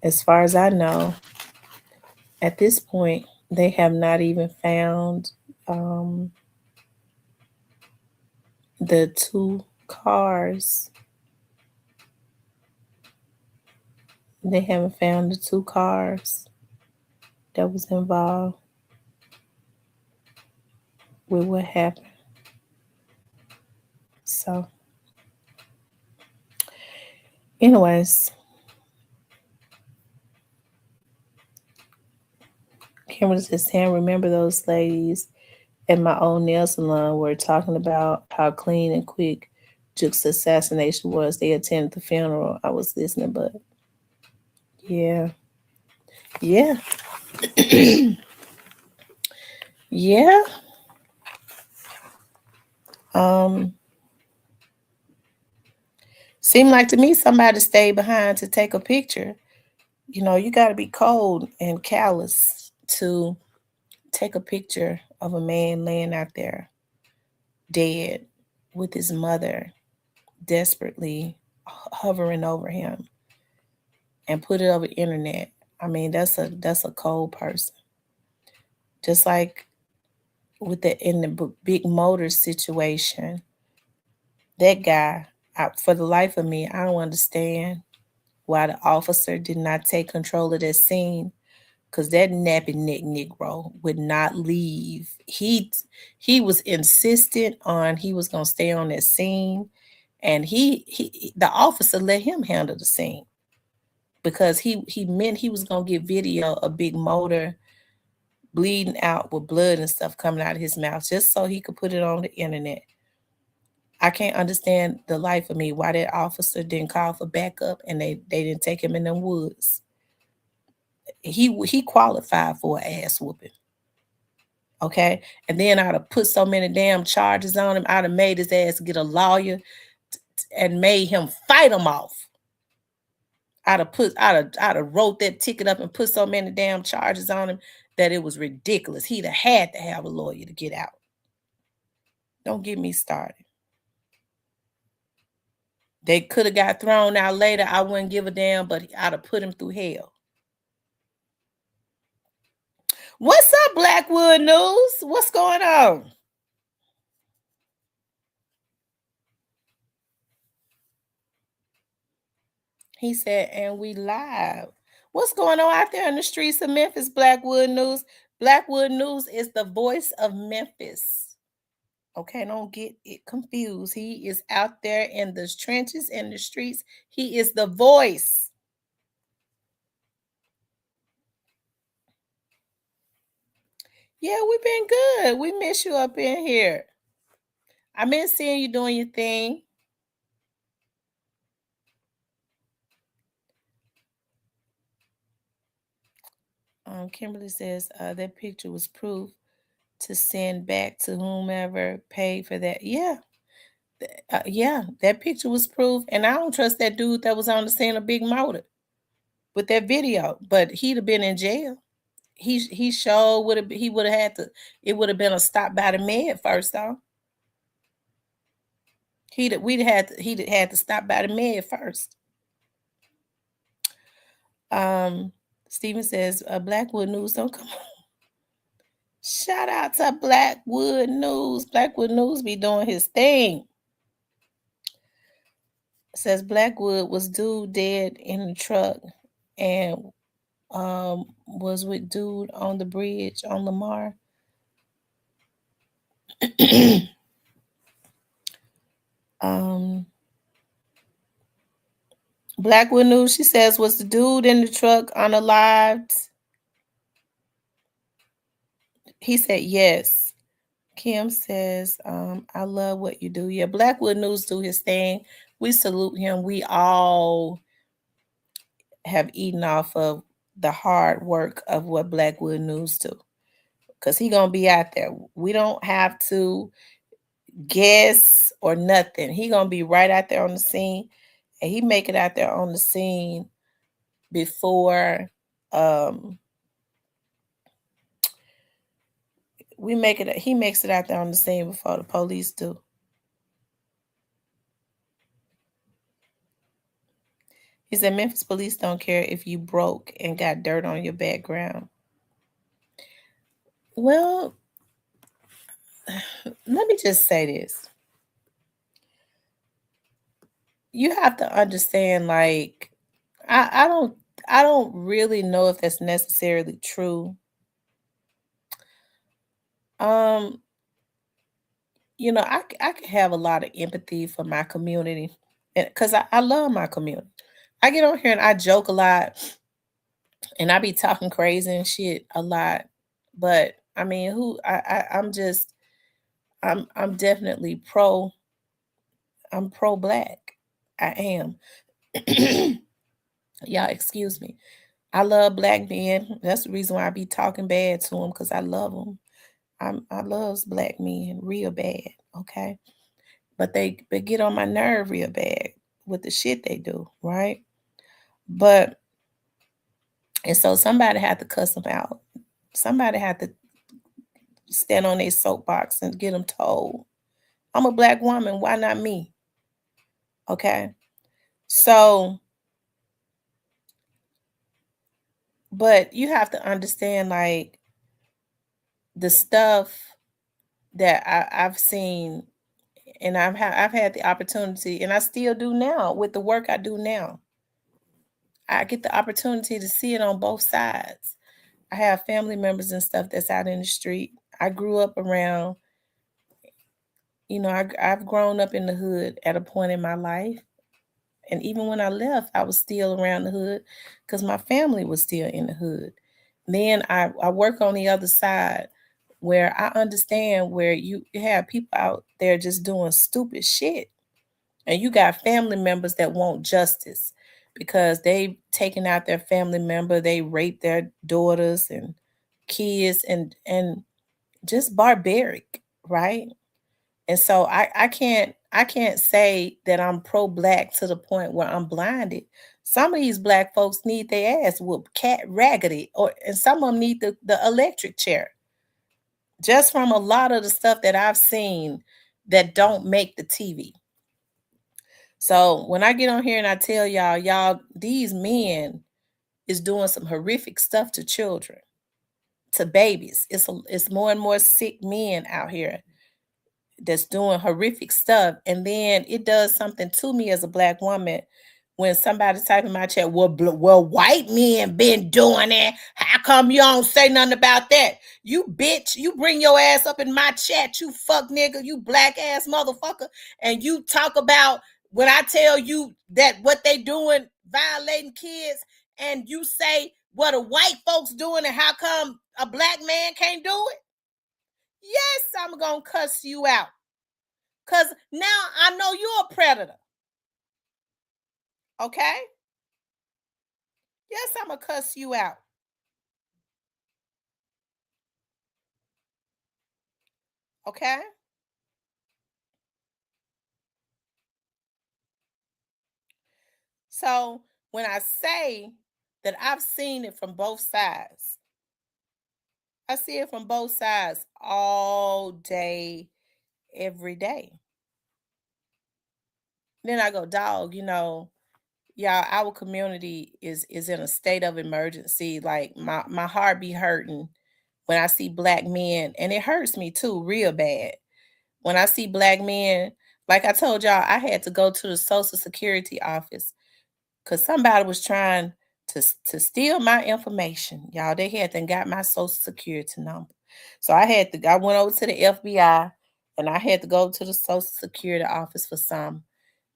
as far as I know, at this point, they have not even found um, the two cars. They haven't found the two cars that was involved with what happened. So, anyways, Kimberly says, Sam, remember those ladies at my old nail salon were talking about how clean and quick Duke's assassination was. They attended the funeral. I was listening, but yeah, yeah, yeah. Um, Seemed like to me somebody stayed behind to take a picture. You got to be cold and callous to take a picture of a man laying out there dead with his mother desperately hovering over him and put it over the internet. I mean, that's a cold person. Just like with the in the big motor situation, that guy. For the life of me, I don't understand why the officer did not take control of that scene, because that nappy neck Negro would not leave. He was insistent on he was gonna stay on that scene, and the officer let him handle the scene because he meant he was gonna get video of Big Motor bleeding out with blood and stuff coming out of his mouth just so he could put it on the internet. I can't understand the life of me why that officer didn't call for backup and they didn't take him in the woods. He qualified for an ass whooping. Okay. And then I'd have put so many damn charges on him. I'd have made his ass get a lawyer and made him fight him off. I'd have wrote that ticket up and put so many damn charges on him that it was ridiculous. He'd have had to have a lawyer to get out. Don't get me started. They could have got thrown out later. I wouldn't give a damn, but I'd have put him through hell. What's up, Blackwood News? What's going on? He said, and we live. What's going on out there in the streets of Memphis, Blackwood News? Blackwood News is the voice of Memphis. Okay, don't get it confused. He is out there in the trenches, in the streets. He is the voice. Yeah, we've been good. We miss you up in here. I've been seeing you doing your thing. Kimberly says that picture was proof to send back to whomever paid for that. Yeah, yeah, that picture was proof, and I don't trust that dude that was on the scene of Big Motor with that video. But he'd have been in jail. He sure would have. He would have had to. It would have been a stop by the med first, though. He'd had to stop by the med first. Um, Steven says, Blackwood News, don't come on. Shout out to Blackwood News. Blackwood News be doing his thing. Says Blackwood was dude dead in the truck and was with dude on the bridge on Lamar. um Blackwood News, she says, was the dude in the truck unalived? He said yes. Kim says, I love what you do. Yeah, Blackwood News do his thing. We salute him. We all have eaten off of the hard work of what Blackwood News do. Because he gonna be out there. We don't have to guess or nothing. He gonna be right out there on the scene. And he make it out there on the scene before he makes it out there on the scene before the police do. He said Memphis police don't care if you broke and got dirt on your background. Well, let me just say this. You have to understand, like, I don't really know if that's necessarily true. Um, I can have a lot of empathy for my community, because I love my community. I get on here and I joke a lot, and I be talking crazy and shit a lot. But I mean, I'm definitely I'm pro black. I am. Y'all excuse me. I love black men. That's the reason why I be talking bad to them, because I love them. I loves black men real bad. Okay. But they get on my nerve real bad with the shit they do, right? But and so somebody had to cuss them out. Somebody had to stand on their soapbox and get them told, I'm a black woman. Why not me? Okay. So, but you have to understand, like, the stuff that I've seen, and I've had the opportunity, and I still do now with the work I do now. I get the opportunity to see it on both sides. I have family members and stuff that's out in the street. I grew up around, I've grown up in the hood at a point in my life. And even when I left, I was still around the hood because my family was still in the hood. Then I work on the other side where I understand where you have people out there just doing stupid shit. And you got family members that want justice because they taken out their family member, they raped their daughters and kids, and just barbaric, right? And so I can't say that I'm pro black to the point where I'm blinded. Some of these black folks need their ass whooped cat raggedy, and some of them need the electric chair. Just from a lot of the stuff that I've seen that don't make the TV. So when I get on here and I tell y'all, these men is doing some horrific stuff to children, to babies. It's more and more sick men out here that's doing horrific stuff. And then it does something to me as a black woman when somebody type in my chat, well, white men been doing it. How come you don't say nothing about that? You bitch, you bring your ass up in my chat, you fuck nigga, you black ass motherfucker, and you talk about when I tell you that what they doing, violating kids, and you say what a white folks doing and how come a black man can't do it? Yes, I'm gonna cuss you out. Because now I know you're a predator. Okay? Yes, I'm going to cuss you out. Okay? So when I say that I've seen it from both sides, I see it from both sides all day, every day. Then I go, dog, y'all, our community is in a state of emergency. Like my heart be hurting when I see black men, and it hurts me too, real bad. When I see black men, like I told y'all, I had to go to the Social Security office because somebody was trying to steal my information. Y'all, they had then got my Social Security number. So I went over to the FBI and I had to go to the Social Security office for some.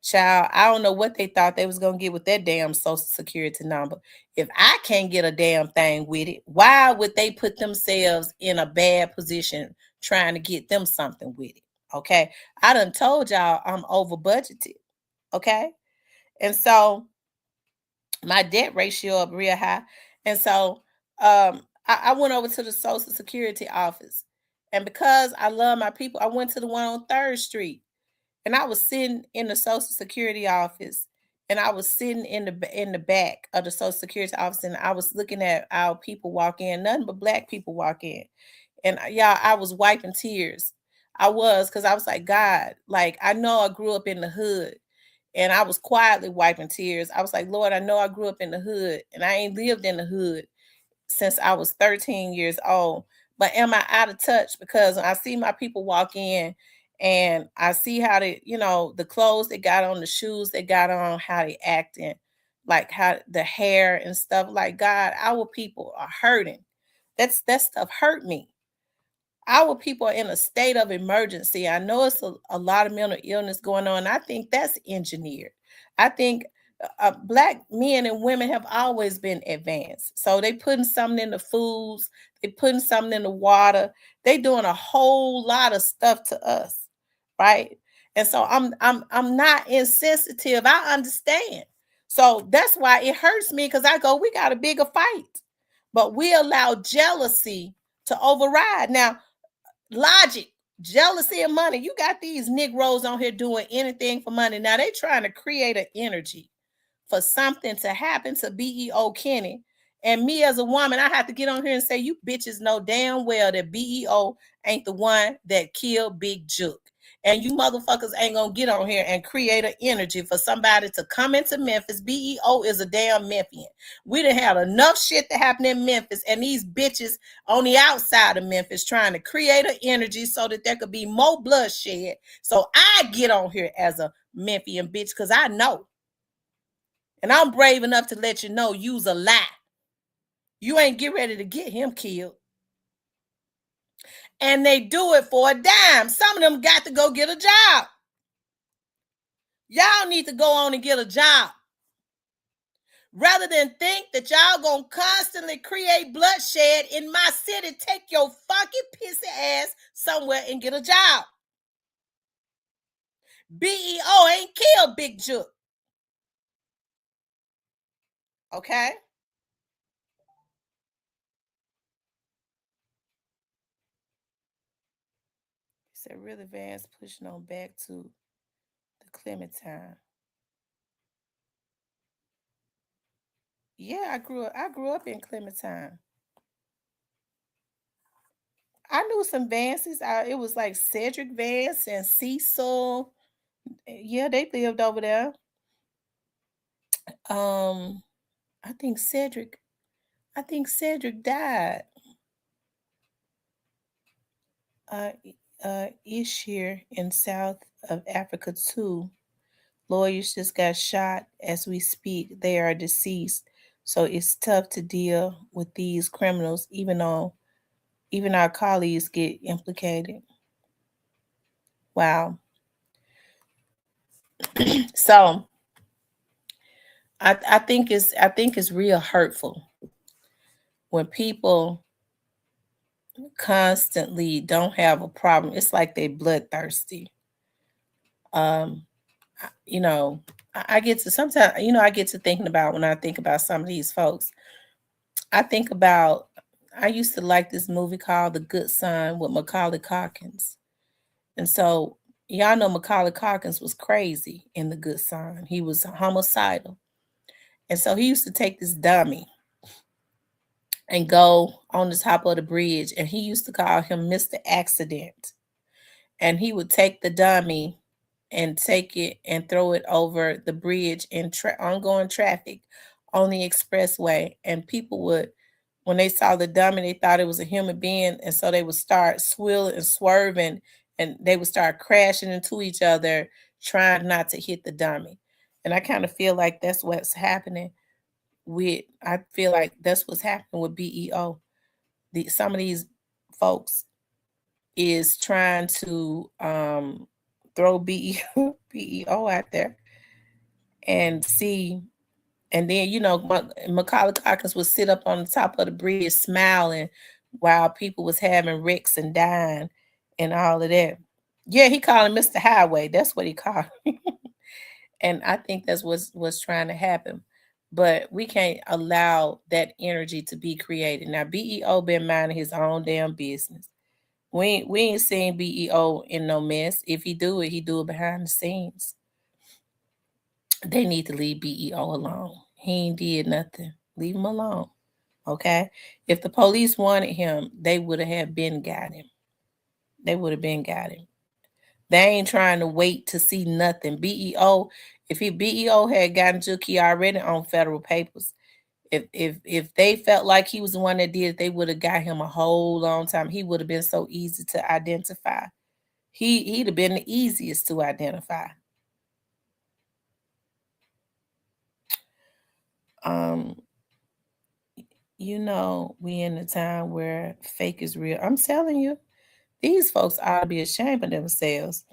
Child, I don't know what they thought they was gonna get with that damn social security number. If I can't get a damn thing with it, why would they put themselves in a bad position trying to get them something with it? Okay. I done told y'all I'm over budgeted. Okay. And so my debt ratio up real high. And so I went over to the Social Security office. And because I love my people, I went to the one on 3rd Street. And I was sitting in the Social Security office, and I was sitting in the back of the Social Security office, and I was looking at our people walk in, nothing but black people walk in. And y'all, I was wiping tears. I was, because I was like, God, like, I know I grew up in the hood, and I was quietly wiping tears. I was like, Lord, I know I grew up in the hood, and I ain't lived in the hood since I was 13 years old. But am I out of touch? Because when I see my people walk in and I see how they, the clothes they got on, the shoes they got on, how they acting, like how the hair and stuff, like, God, our people are hurting. That stuff hurt me. Our people are in a state of emergency. I know it's a lot of mental illness going on. I think that's engineered. I think black men and women have always been advanced. So they putting something in the foods, they putting something in the water. They doing a whole lot of stuff to us, right? And so I'm not insensitive. I understand. So that's why it hurts me, because I go, we got a bigger fight, but we allow jealousy to override. Now, logic, jealousy, and money. You got these Negroes on here doing anything for money. Now they trying to create an energy for something to happen to BEO Kenny. And me as a woman, I have to get on here and say, you bitches know damn well that BEO ain't the one that killed Big Juke. And you motherfuckers ain't gonna get on here and create an energy for somebody to come into Memphis. BEO is a damn Memphian. We done had enough shit to happen in Memphis, and these bitches on the outside of Memphis trying to create an energy so that there could be more bloodshed. So I get on here as a Memphian bitch, because I know. And I'm brave enough to let you know you's a lie. You ain't get ready to get him killed. And they do it for a dime. Some of them got to go get a job. Y'all need to go on and get a job. Rather than think that y'all gonna constantly create bloodshed in my city, take your fucking pissy ass somewhere and get a job. BEO ain't killed Big Juke. Okay? It's a real advance pushing on back to the Clementine. Yeah, I grew up in Clementine. I knew some Vances. It was like Cedric Vance and Cecil. Yeah, they lived over there. Um, I think Cedric. I think Cedric died. Uh, Ish here in South of Africa too. Lawyers just got shot as we speak. They are deceased. So it's tough to deal with these criminals, even our colleagues get implicated. Wow. So I think it's real hurtful when people constantly don't have a problem. It's like they bloodthirsty. Um, I get to sometimes, I get to thinking about, when I think about some of these folks, I think about, I used to like this movie called The Good Son with Macaulay Culkin. And so y'all know Macaulay Culkin was crazy in The Good Son. He was homicidal. And so he used to take this dummy and go on the top of the bridge, and he used to call him Mr. Accident. And he would take the dummy and take it and throw it over the bridge in ongoing traffic on the expressway. And people would, when they saw the dummy, they thought it was a human being. And so they would start swirling and swerving, and they would start crashing into each other, trying not to hit the dummy. And I kind of feel like that's what's happening I feel like that's what's happening with BEO. Some of these folks is trying to throw BEO out there. and see. And then, Macaulay Culkin would sit up on the top of the bridge smiling while people was having wrecks and dying and all of that. Yeah, he called him Mr. Highway. That's what he called him. And I think that's what's trying to happen. But we can't allow that energy to be created. Now, BEO been minding his own damn business. We ain't seen BEO in no mess. If he do it behind the scenes. They need to leave BEO alone. He ain't did nothing. Leave him alone. Okay? If the police wanted him, they would have been got him. They would have been got him. They ain't trying to wait to see nothing. If BEO had gotten Juki already on federal papers, if they felt like he was the one that did it, they would have got him a whole long time. He would have been so easy to identify. He'd have been the easiest to identify. We in a time where fake is real. I'm telling you, these folks ought to be ashamed of themselves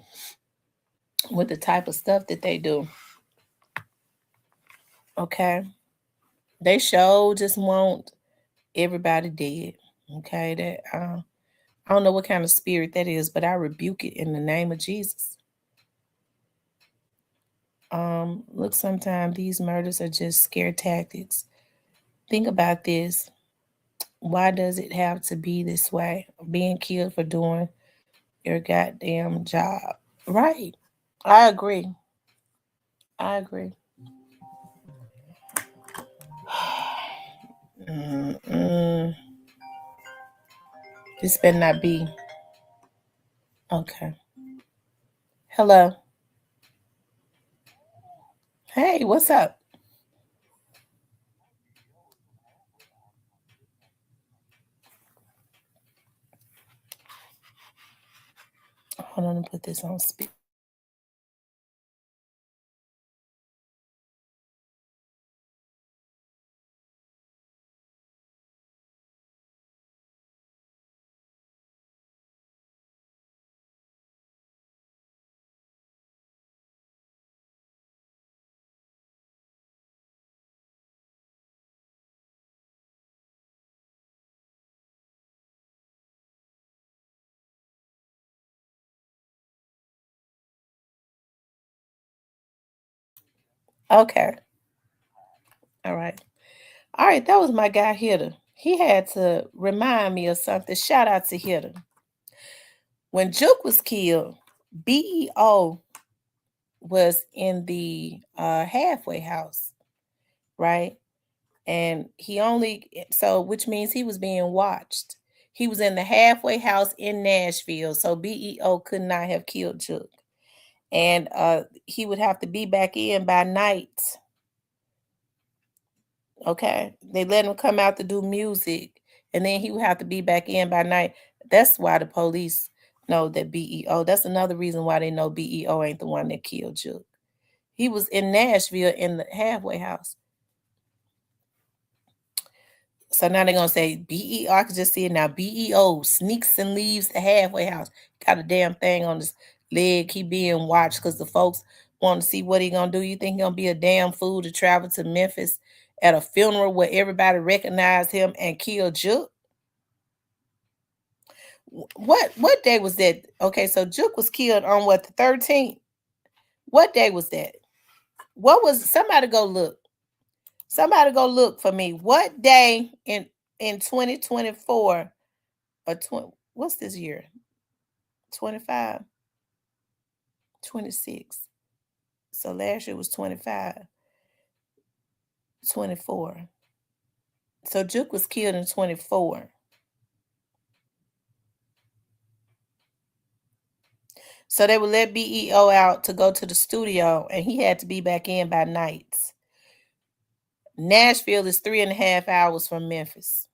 with the type of stuff that they do. Okay? They just want everybody dead. Okay? That I don't know what kind of spirit that is, but I rebuke it in the name of Jesus. Look, sometimes these murders are just scare tactics. Think about this. Why does it have to be this way? Being killed for doing your goddamn job. Right. I agree. I agree. Mm-mm. This better not be. Okay. Hello. Hey, what's up? Hold on, put this on speed. Okay. All right. All right. That was my guy Hitter. He had to remind me of something. Shout out to Hitter. When Juke was killed, BEO was in the halfway house, right? And which means he was being watched. He was in the halfway house in Nashville, so BEO could not have killed Juke. And he would have to be back in by night. Okay. They let him come out to do music, and then he would have to be back in by night. That's why the police know that BEO. That's another reason why they know BEO ain't the one that killed Juke. He was in Nashville in the halfway house. So now they're gonna say BEO. I can just see it now. BEO sneaks and leaves the halfway house. Got a damn thing on his leg. He being watched because the folks want to see what he gonna do. You think he gonna be a damn fool to travel to Memphis at a funeral where everybody recognized him and killed Juke? What day was that? Okay, so Juke was killed on what, the 13th? What day was that? What was somebody go look? Somebody go look for me. What day in 2024 or 20, what's this year? 25, 26. So last year was 25, 24. So Juke was killed in 24. So they would let BEO out to go to the studio, and he had to be back in by nights. Nashville is 3.5 hours from Memphis.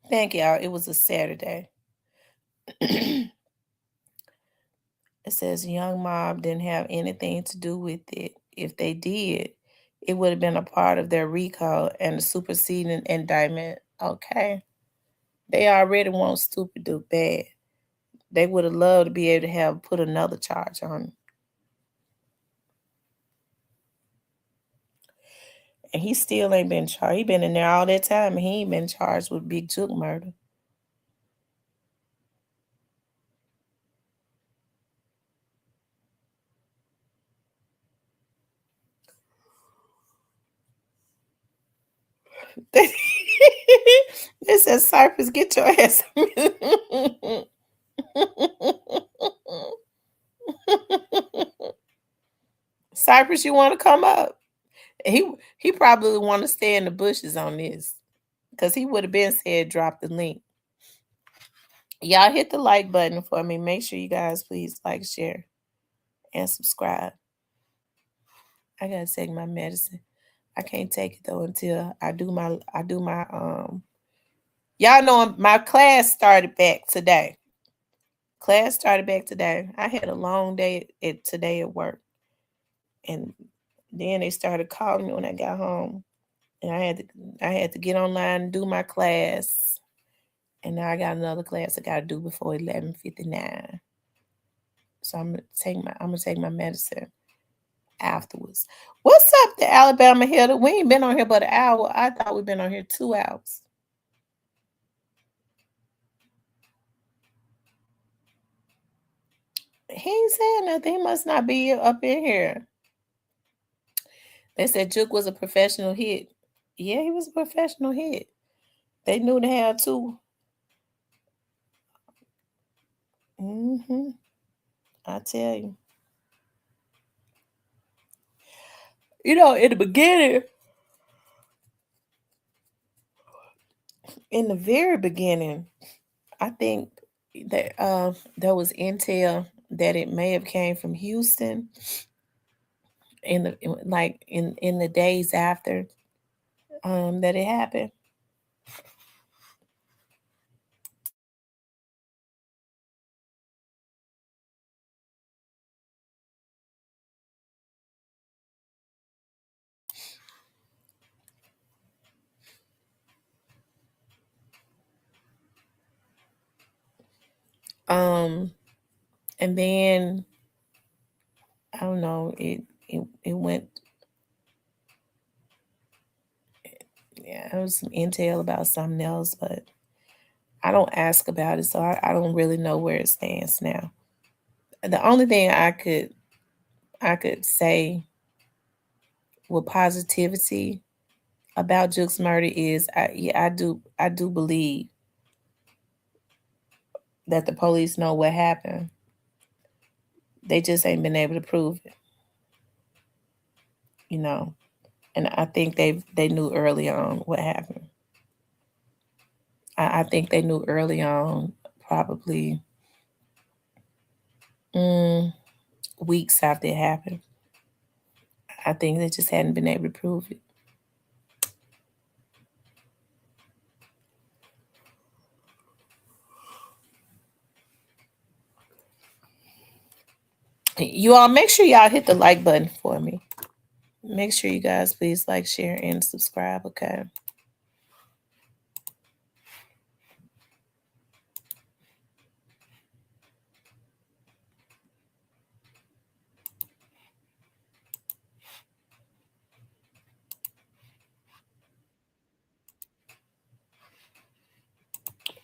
Thank y'all. It was a Saturday. It says Young Mob didn't have anything to do with it. If they did, it would have been a part of their recall and the superseding indictment. Okay. They already want stupid do bad. They would have loved to be able to have put another charge on him. And he still ain't been charged. He been in there all that time and he ain't been charged with Big Jook murder. They said, Cypress, get your ass. Cypress, you want to come up? He probably want to stay in the bushes on this because he would have been said drop the link. Y'all hit the like button for me. Make sure you guys please like, share, and subscribe. I gotta take my medicine. I can't take it though until I do my y'all know my class started back today. Class started back today. I had a long day today at work. And then they started calling me when I got home. And I had to get online and do my class. And now I got another class I gotta do before 11:59. So I'm gonna take my medicine afterwards. What's up to Alabama Hill? We ain't been on here but an hour. I thought we'd been on here 2 hours. He ain't saying nothing. He must not be up in here. They said Juke was a professional hit. Yeah, he was a professional hit. They knew to have two. I tell you. You know, in the beginning, in the very beginning, I think that there was intel that it may have came from Houston in the days after that it happened. And then I don't know, it went. Yeah, it was some intel about something else, but I don't ask about it, so I don't really know where it stands now. The only thing I could say with positivity about Juke's murder is I do believe that the police know what happened. They just ain't been able to prove it, you know. And I think they knew early on what happened. I think they knew early on, probably weeks after it happened. I think they just hadn't been able to prove it. You all make sure y'all hit the like button for me. Make sure you guys please like, share, and subscribe, okay?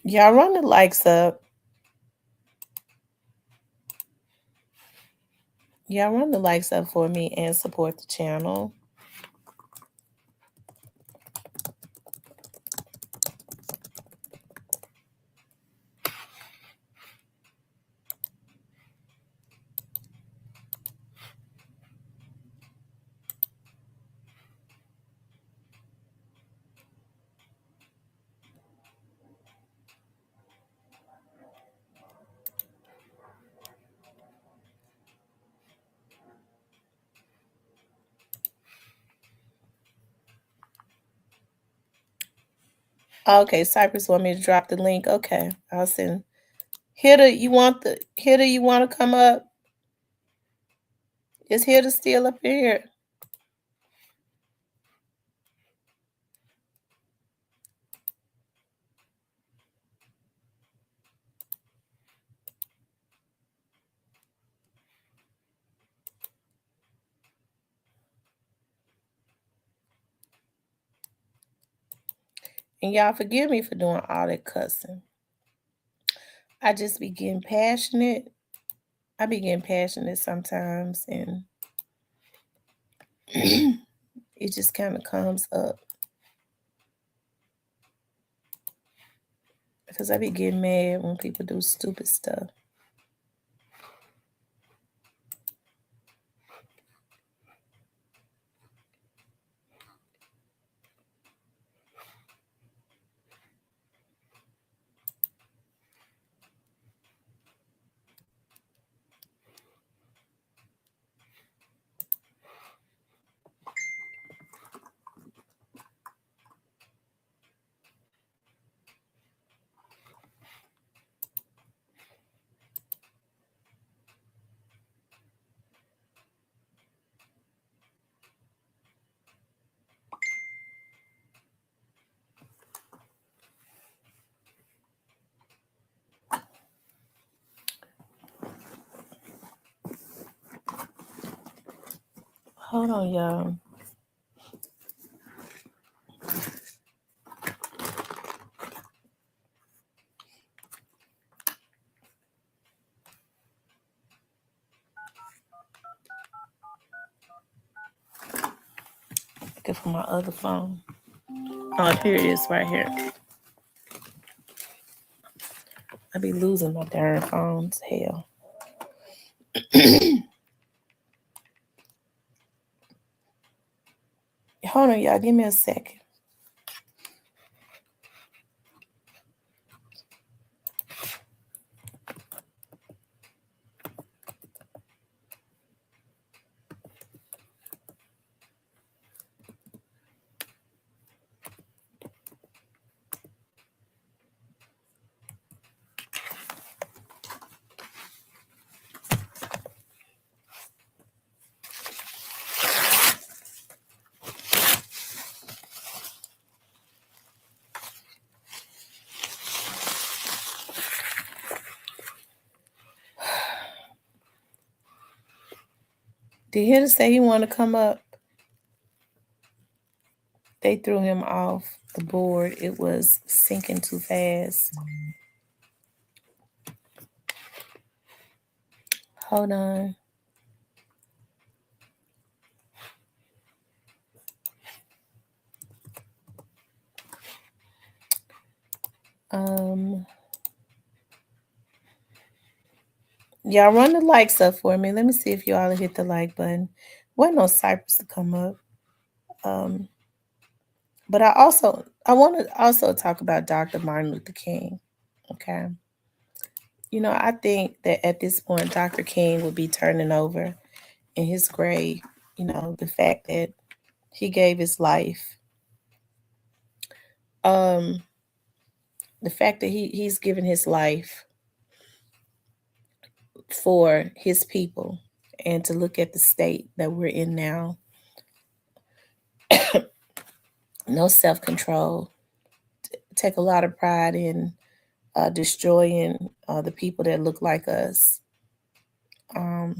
Y'all run the likes up. Y'all run the likes up for me and support the channel. Okay, Cypress want me to drop the link. Okay, I'll send. Hitter, you want to come up? Is Hitter still up in here? And y'all forgive me for doing all that cussing. I just be getting passionate. I be getting passionate sometimes, and it just kind of comes up because I be getting mad when people do stupid stuff. Hold on, y'all. Looking for my other phone. Oh, here it is right here. I be losing my darn phones. Hell. Hold on, y'all. Give me a second. Did he say he want to come up? They threw him off the board. It was sinking too fast. Hold on. Y'all run the likes up for me. Let me see if y'all hit the like button. Wasn't no Cypress to come up. But I want to also talk about Dr. Martin Luther King. Okay. You know, I think that at this point, Dr. King would be turning over in his grave. You know, the fact that he gave his life. The fact that he's given his life for his people, and to look at the state that we're in now. No self-control. Take a lot of pride in destroying the people that look like us. You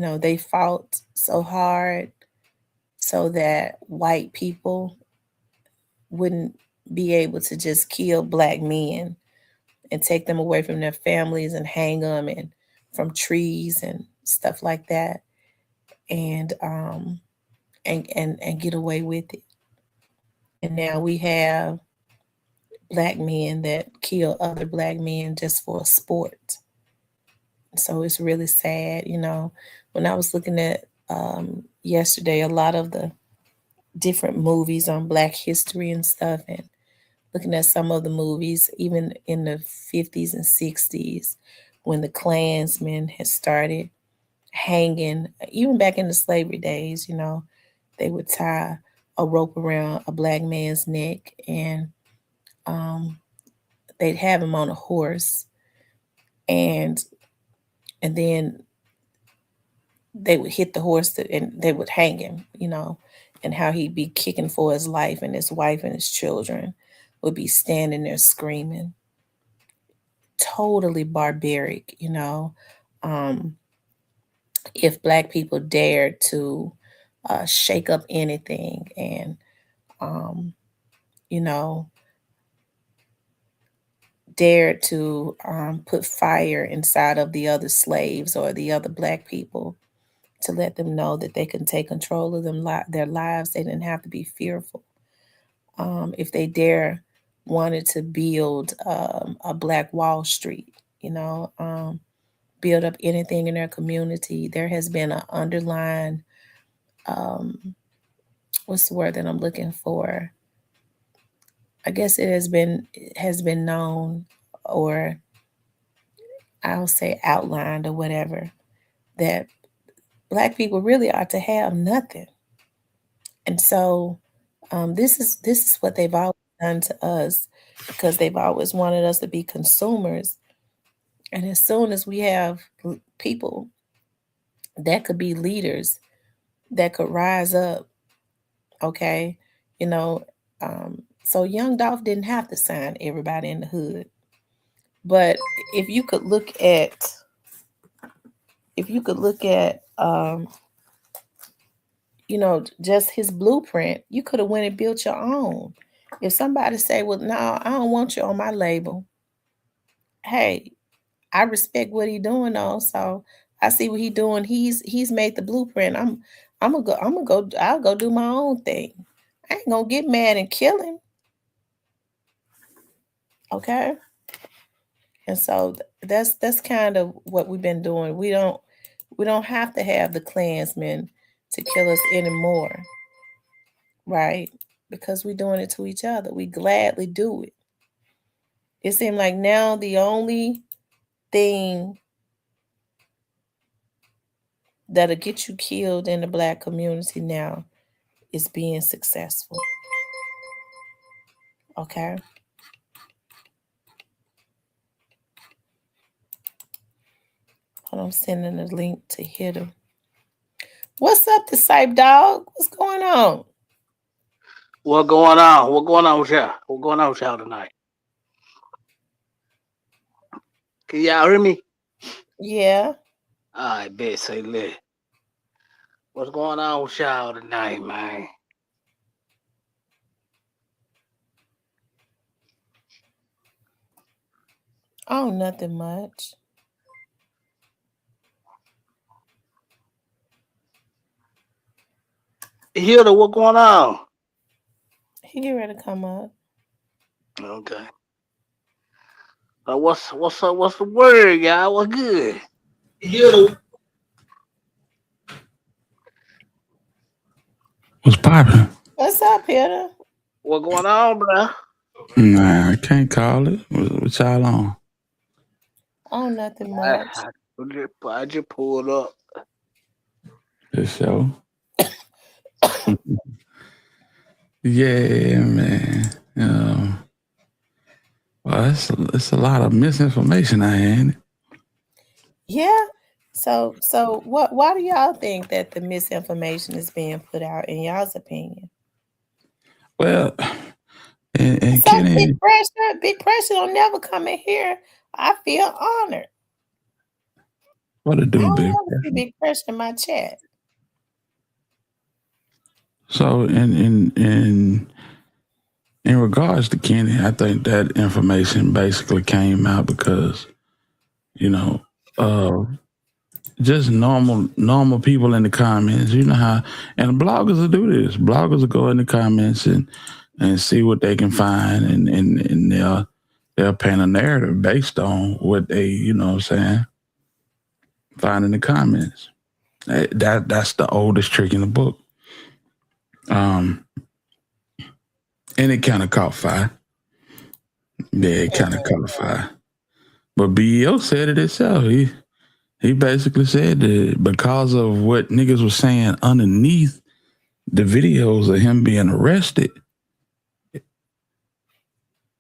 know, they fought so hard so that white people wouldn't be able to just kill black men and take them away from their families and hang them and from trees and stuff like that, and and get away with it. And now we have black men that kill other black men just for a sport. So it's really sad, you know. When I was looking at yesterday a lot of the different movies on Black history and stuff, and looking at some of the movies, even in the 50s and 60s, when the Klansmen had started hanging, even back in the slavery days, you know, they would tie a rope around a black man's neck, and they'd have him on a horse, and then they would hit the horse and they would hang him, you know, and how he'd be kicking for his life, and his wife and his children would be standing there screaming. Totally barbaric, you know. If black people dared to shake up anything and, you know, dared to put fire inside of the other slaves or the other black people to let them know that they can take control of their lives. They didn't have to be fearful. If they dare wanted to build a Black Wall Street, you know, build up anything in their community, there has been an underlying, um, what's the word that I'm looking for? I guess it has been known, or I'll say outlined or whatever, that black people really ought to have nothing. And so this is what they've always done to us, because they've always wanted us to be consumers. And as soon as we have people that could be leaders, that could rise up, okay, you know, so Young Dolph didn't have to sign everybody in the hood. But if you could look at if you could look at just his blueprint, you could have went and built your own. If somebody say, well, no, I don't want you on my label, hey, I respect what he doing though. So I see what he doing. He's made the blueprint. I'll go do my own thing. I ain't gonna get mad and kill him. Okay. And so that's kind of what we've been doing. We don't have to have the Klansmen to kill us anymore, right? Because we're doing it to each other. We gladly do it. It seems like now the only thing that'll get you killed in the black community now is being successful. Okay. Hold on, I'm sending a link to hit him. What's up, Disciple Dog? What's going on? What going on? What going on with y'all? What going on with y'all tonight? Can y'all hear me? Yeah. I bet say let. What's going on with y'all tonight, man? Oh, nothing much. Hilda, what going on? He get ready to come up. Okay. What's up? What's the word, y'all? What's good? Hilda, what's poppin'? What's up, Peter? What going on, bro? Nah, I can't call it. What y'all on? Oh, nothing I, much. I just pulled up. This show? Yeah, man. Well, it's a lot of misinformation out here, ain't it? Yeah. So what? Why do y'all think that the misinformation is being put out? In y'all's opinion, Well, and so big Kenny, pressure. Big pressure don't never come in here. I feel honored. what to I do, don't big want to see person? big pressure in my chat. So, in regards to Kenny, I think that information basically came out because you know, uh, just normal people in the comments. You know how, and bloggers will do this. Bloggers will go in the comments and see what they can find, and they'll paint a narrative based on what they what I'm saying, find in the comments. That's the oldest trick in the book. Um, and it kind of caught fire. Yeah, it kind of caught fire. But BEO said it itself. He basically said that because of what niggas was saying underneath the videos of him being arrested,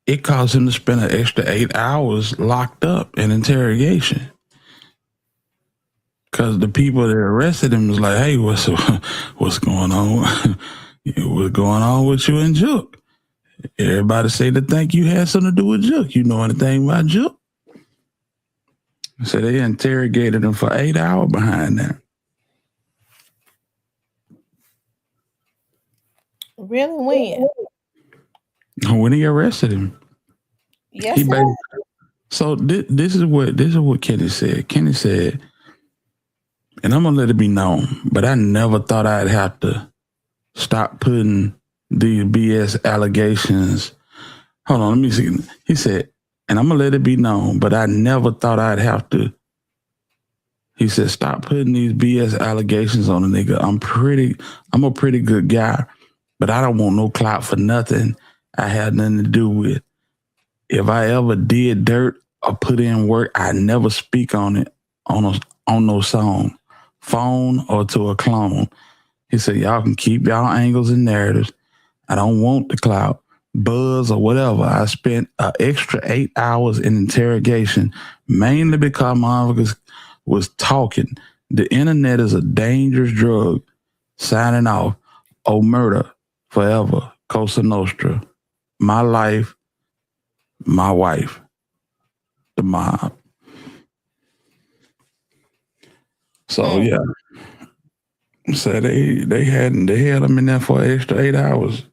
it caused him to spend an extra 8 hours locked up in interrogation. Because the people that arrested him was like, "Hey, what's going on? What's going on with you and Jook?" Everybody say they think you had something to do with Jook. You know anything about Jook? So they interrogated him for 8 hours behind that. Really? When? When he arrested him, he Yesterday? So this is what Kenny said. Kenny said, and I'm gonna let it be known, but I never thought I'd have to stop putting these BS allegations. Hold on, let me see. He said, and I'm gonna let it be known, but I never thought I'd have to. He said, stop putting these BS allegations on a nigga. I'm a pretty good guy, but I don't want no clout for nothing I had nothing to do with. If I ever did dirt or put in work, I never speak on it on no song, phone or to a clone. He said, y'all can keep y'all angles and narratives. I don't want the clout, buzz, or whatever. I spent an extra 8 hours in interrogation, mainly because my uncles was talking. The internet is a dangerous drug. Signing off. Oh, murder forever. Cosa Nostra. My life, my wife, the mob. So yeah, so they had them in there for an extra 8 hours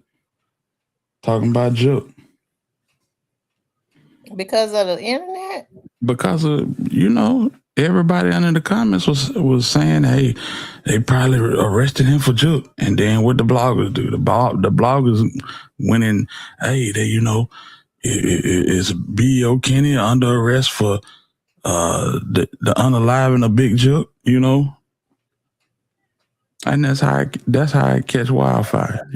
talking about Juke Because of the internet? because of everybody under the comments was saying, hey, they probably arrested him for Juke, and then what the bloggers do? The bloggers went in, hey, is B.O. Kenny under arrest for the unaliving of Big Juke, and that's how I catch wildfire,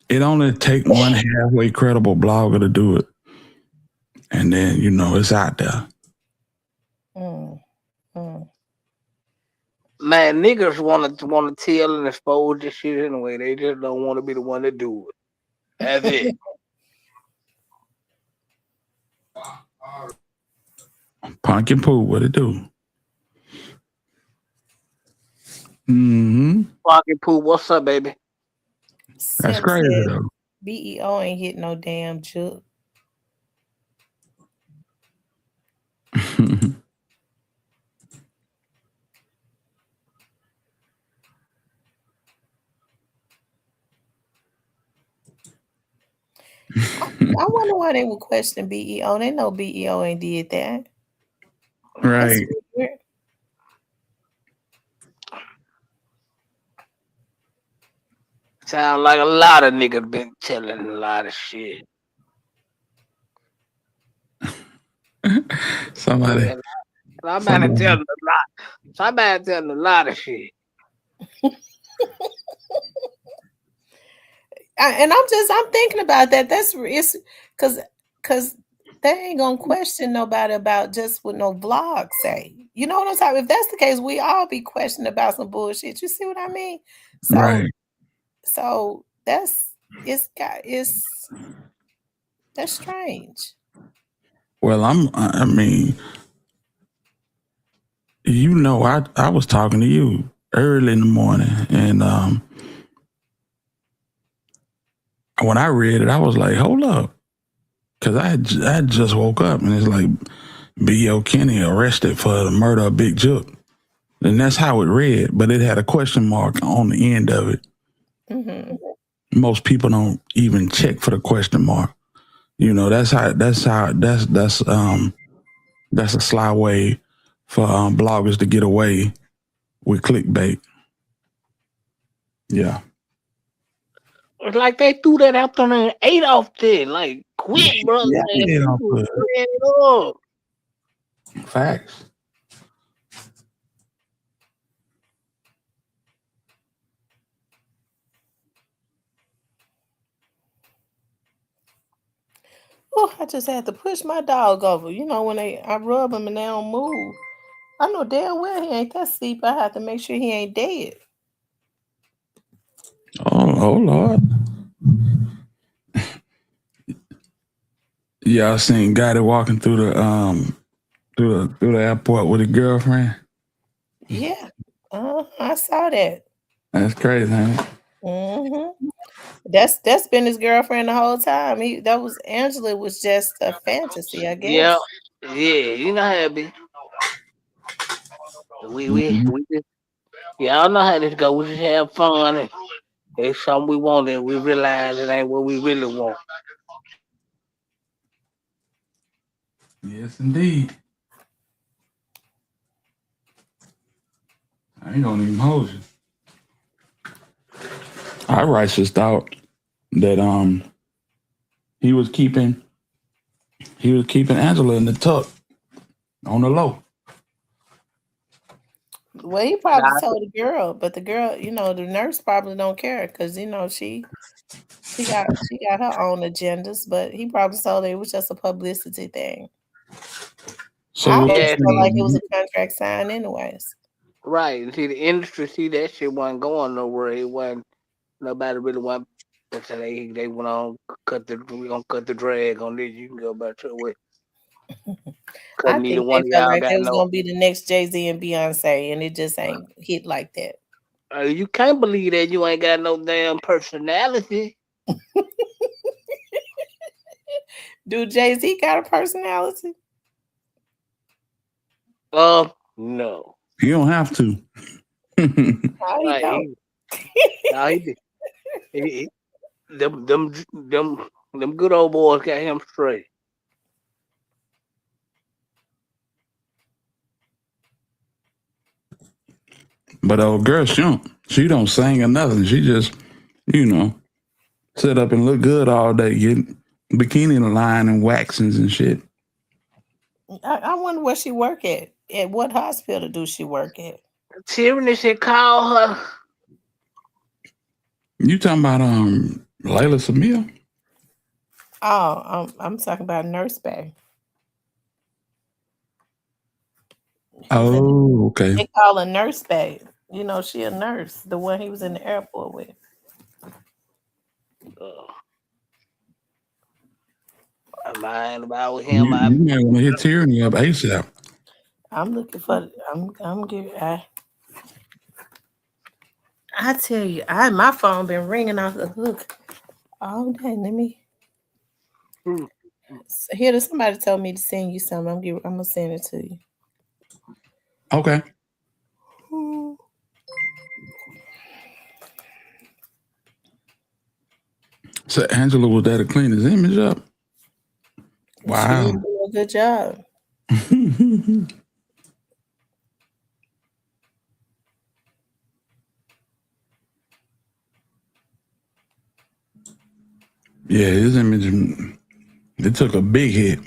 It only take one halfway credible blogger to do it, and then it's out there. Mm, mm. Man, niggas want to tell and expose this shit anyway. They just don't want to be the one to do it. That's it. Pumpkin poo, what it do? Mm-hmm. Pocket Pooh, what's up, baby? That's Sim crazy said though. BEO ain't hit no damn Juke. I wonder why they would question BEO. They know BEO ain't did that. That's Right. weird. Sound like a lot of niggas been telling a lot of shit. Somebody, And somebody somebody. telling a lot. Somebody telling a lot of shit. And I'm thinking about that. It's because they ain't gonna question nobody about just what no vlog say. You know what I'm saying? If that's the case, we all be questioning about some bullshit. You see what I mean? So Right. so that's strange. Well, I mean, I was talking to you early in the morning, and when I read it, I was like, hold up, because I just woke up, and it's like B.O. Kenny arrested for the murder of Big Juke. And that's how it read, but it had a question mark on the end of it. Mm-hmm. Most people don't even check for the question mark. That's a sly way for bloggers to get away with clickbait. Yeah. It's like they threw that afternoon 8 off there. Like, quick, bro. Yeah, Like, you know, people ran it up. facts. Oh, I just had to push my dog over. When I rub him and they don't move. I know damn well he ain't that sleep. I have to make sure he ain't dead. Oh Lord. Yeah, I seen Gotti walking through the airport with a girlfriend. Yeah. I saw that. That's crazy, huh? Mm-hmm. That's been his girlfriend the whole time. That was Angela was just a fantasy, I Yeah. guess. Yeah, you know how it be. Mm-hmm. We just, y'all know how this go. We just have fun. And it's something we want and we realize it ain't what we really want. Yes, indeed. I ain't gonna even hold you. I righteous thought that he was keeping Angela in the tuck on the low. Well, he probably Nah, told the girl, but the girl, the nurse probably don't care because she got her own agendas. But he probably told her it was just a publicity thing. So I what you always yeah, felt like it was saying? a contract sign, anyways. right. See, the industry, see that shit wasn't going nowhere. It wasn't nobody really want. So they went on we gonna cut the drag on this. You can go back to it. Cause I neither think one they of felt y'all like they got was no. gonna be the next Jay-Z and Beyonce, and it just ain't hit like that. You can't believe that you ain't got no damn personality. Do Jay-Z got a personality? No. You don't have to. No, he Right. don't. Nah, he, them good old boys got him straight. But old girl, she don't sing or nothing. She just, you know, sit up and look good all day, get bikini line and waxings and shit. I wonder where she work at. At what hospital do she work at? Tyranny should call her. You talking about Layla Samia? Oh, I'm talking about Nurse Bay. He's in. Oh, okay. They call her Nurse Bay. She a nurse. The one he was in the airport with. Uh, I'm lying about him. You might want to hit Tyranny up ASAP. I'm looking for. I'm giving. I tell you, my phone been ringing off the hook all day. Let me. Hmm. Here, somebody told me to send you something. I'm gonna send it to you. Okay. Hmm. So Angela was there to clean his image up. She was Wow. doing a good job. Yeah, his image, it took a big hit.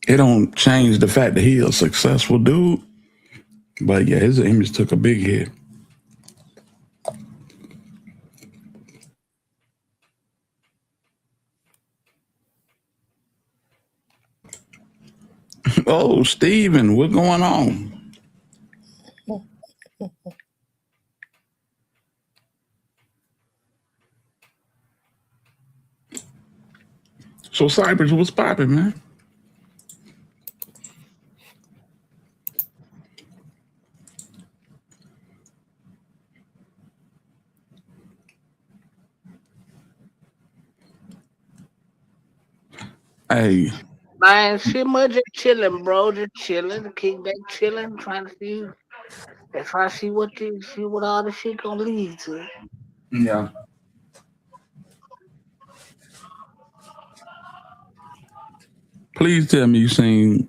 It don't change the fact that he a successful dude, but yeah, his image took a big hit. Oh, Steven, what's going on? So Cypress, what's popping, man? Hey, Man, shit much just chilling, bro. Just chilling, kick back, chilling, trying to see what all this shit gonna lead to. yeah. Please tell me you seen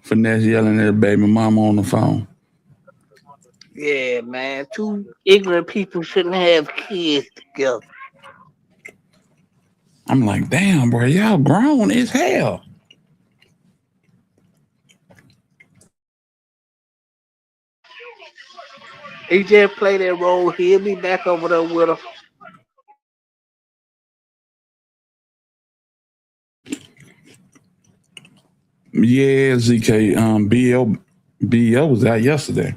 Finesse yelling at baby mama on the phone. Yeah, man. Two ignorant people shouldn't have kids together. I'm like, damn, bro, y'all grown as hell. He just play that role. He'll be back over there with her. Yeah, ZK, BL was out yesterday.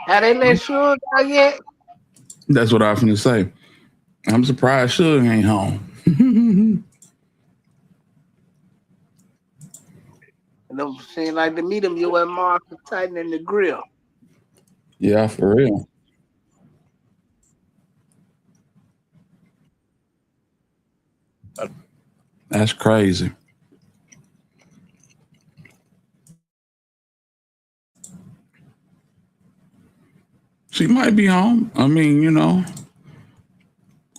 Have they let Suge out yet? That's what I was finna say. I'm surprised Suge ain't home. And them seem like to meet him, you and Mark tightening the grill. Yeah, for real. That's crazy. She might be home. I mean, of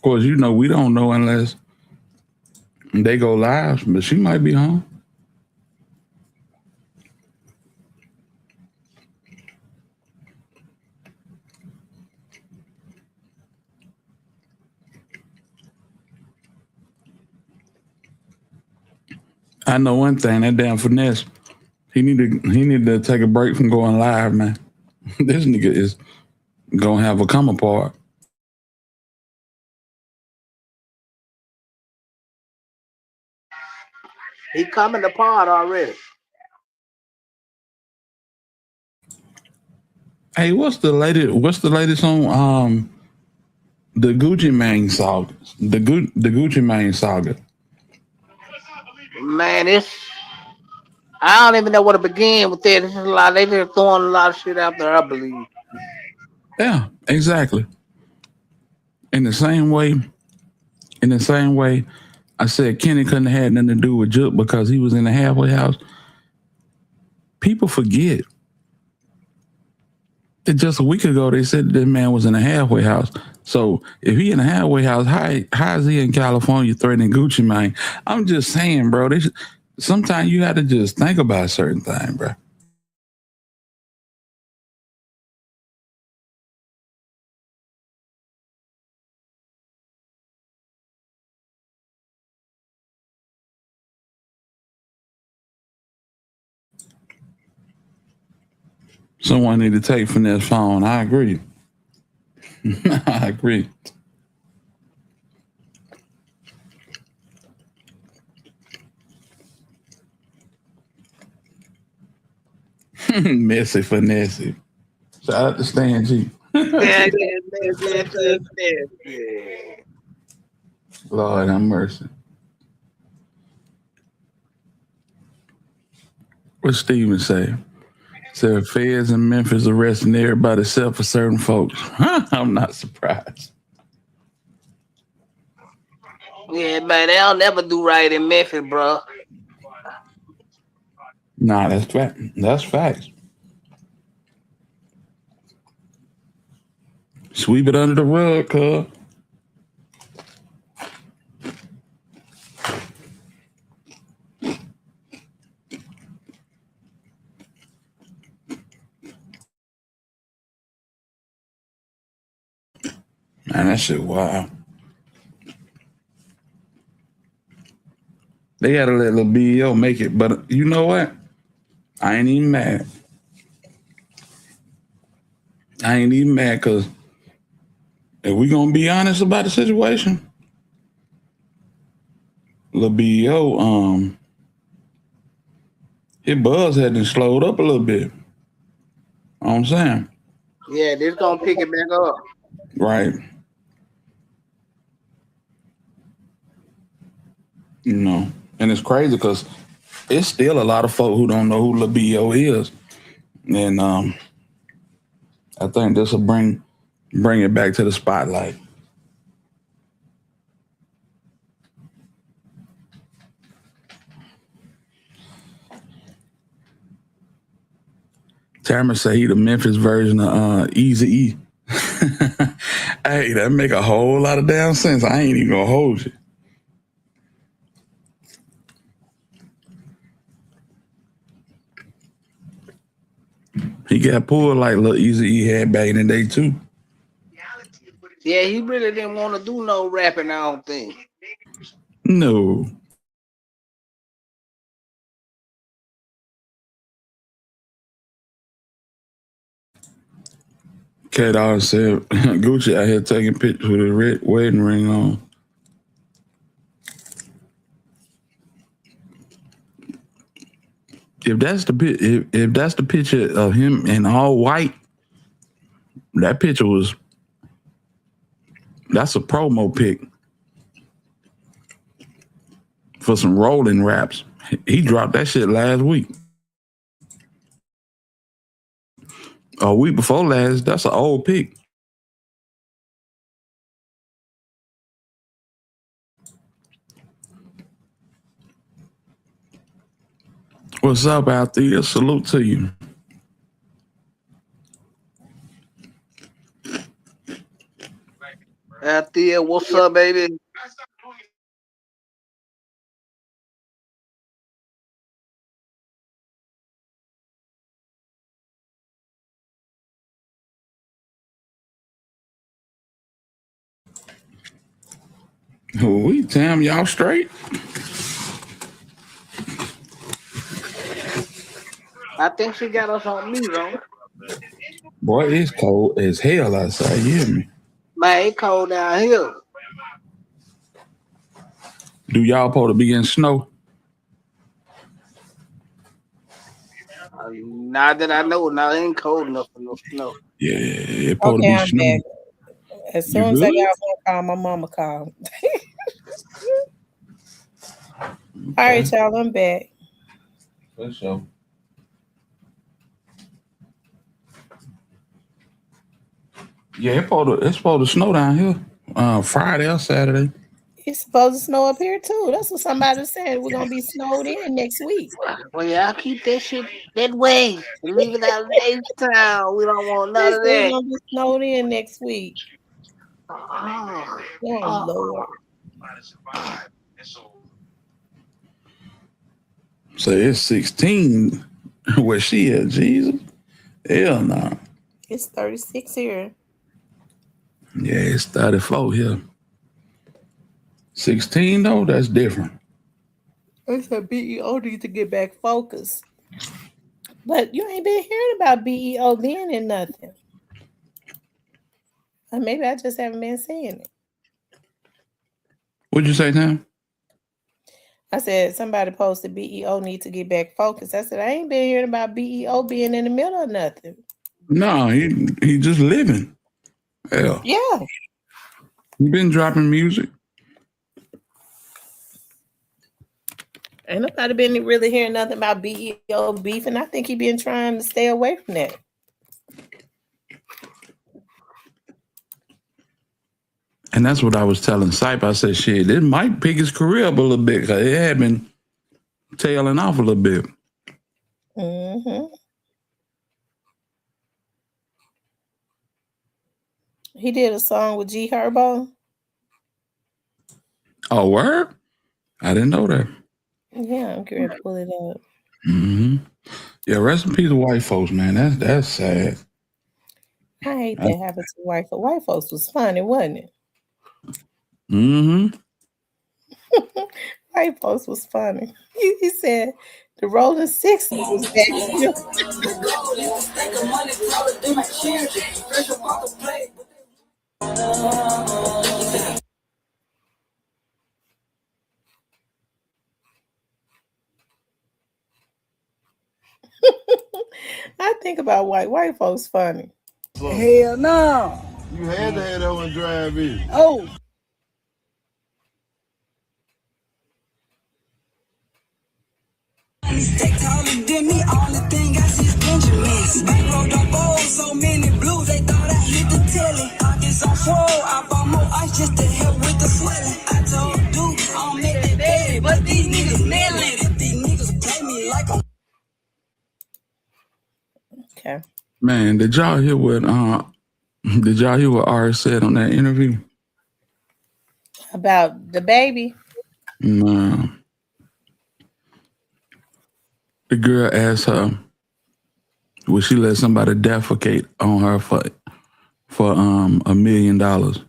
course, we don't know unless they go live, but she might be home. I know one thing, that damn finesse, he need to take a break from going live, man. This nigga is gonna have a come apart. He coming apart already. Hey, what's the latest on the Gucci Mane saga? The Gucci Mane saga. Man, I don't even know where to begin with that. This is a lot. They just throwing a lot of shit out there, I believe. Yeah, exactly. In the same way, in the same way, I said Kenny couldn't have had nothing to do with Juke because he was in the halfway house. People forget that just a week ago they said that man was in a halfway house. So if he in a halfway house, how is he in California threatening Gucci Mane? I'm just saying, bro. Sometimes you have to just think about certain things, bro. Someone need to take finesse phone. I agree. I agree. Messy finesse. Shout out to Stan G. Yeah. Lord have mercy. What Steven say? Said feds in Memphis arresting everybody except for certain folks. I'm not surprised. Yeah, man, they'll never do right in Memphis, bro. Nah, that's fact. That's facts. Sweep it under the rug, cuz. Man, that shit wild. They gotta let little BEO make it, but you know what? I ain't even mad. I ain't even mad because if we gonna be honest about the situation, little BEO, his buzz had been slowed up a little bit. You know what I'm saying? Yeah, this gonna pick it back up. Right. And it's crazy because it's still a lot of folk who don't know who Lil B.O. is. And I think this will bring it back to the spotlight. Tamara say he the Memphis version of Easy E. Hey, that make a whole lot of damn sense. I ain't even gonna hold you. He got pulled like Lil Easy E had back in the day too. Yeah, he really didn't want to do no rapping, I don't think. No. Kat always said Gucci out here taking pictures with a red wedding ring on. If that's the picture of him in all white, that's a promo pic for some rolling raps. He dropped that shit last week. A week before last, that's an old pic. What's up out there? Salute to you. Thea, what's up, baby? We Tam, y'all straight? I think she got us on mute, on. Boy, it's cold as hell outside. You hear me? Man, it cold down here. Do y'all supposed to be getting snow? Now that I know, now it ain't cold enough for no snow. Yeah, it's supposed to Okay, be I'm back. snowing. As You soon as I got good? one call, my mama called. All Okay. right, y'all, I'm back. For sure. Yeah, it's supposed to snow down here. Friday or Saturday. It's supposed to snow up here too. That's what somebody said. We're gonna be snowed in next week. Well, y'all keep that shit that way. Leave it out of H-Town. We don't want none Listen, of we're that. gonna be snowed in next week. Oh, Oh Lord. So it's 16 where she at, Jesus. Hell no. Nah. It's 36 here. Yeah, it's 34 here. 16 though, that's different. I said BEO needs to get back focused. But you ain't been hearing about BEO then and nothing. Or maybe I just haven't been seeing it. What'd you say, Tam? I said somebody posted BEO need to get back focused. I said I ain't been hearing about BEO being in the middle of nothing. No, he just living. Hell, Yeah. he been dropping music. Ain't nobody been really hearing nothing about BEO beef, and I think he been trying to stay away from that. And that's what I was telling Sype. I said, shit, it might pick his career up a little bit because it had been tailing off a little bit. Mm-hmm. He did a song with G Herbo. Oh, word? I didn't know that. Yeah, I'm going to pull it up. Mm-hmm. Yeah, rest in peace to white folks, man. That's sad. I hate that happened to white folks. White folks was funny, wasn't it? Mm-hmm. White folks was funny. He said the Rolling Sixties was back still. I think about white folks funny. Hell no. You had to have that one drive in. Oh. They taller than me, only thing I see is Benjamins. Bankroll don't bowl, so many blues, they thought I hit the telly. Pockets on swole, I bought more ice just to help with the swelling. I told dude, I don't make that baby, but these niggas nailing it. These niggas play me like a... Okay. Man, did y'all hear what R said on that interview? About the baby. Nah. The girl asked her, would she let somebody defecate on her for $1 million? Well,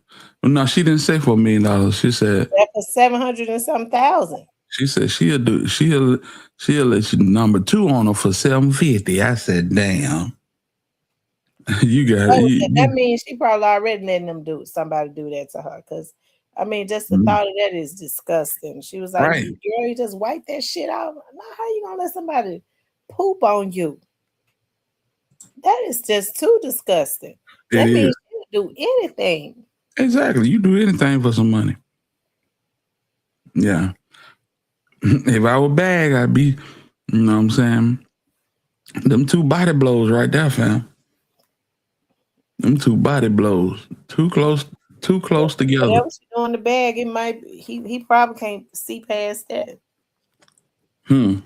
no, she didn't say for $1 million. She said That for 700 and some thousand. She said she'll let you number two on her for $750. I said, damn. You got That you, means she probably already letting somebody do that to her. Because I mean, just the you thought of that is disgusting. She was like, right. girl, you just wipe that shit out. Now, how you gonna let somebody poop on you? That is just too disgusting. It That is. means she'll do anything. Exactly. You do anything for some money. Yeah. If I were bag, I'd be, you know what I'm saying? Them two body blows right there, fam. Them two body blows. Too close together. Whatever she do in the bag, it might be, he probably can't see past that. Hmm.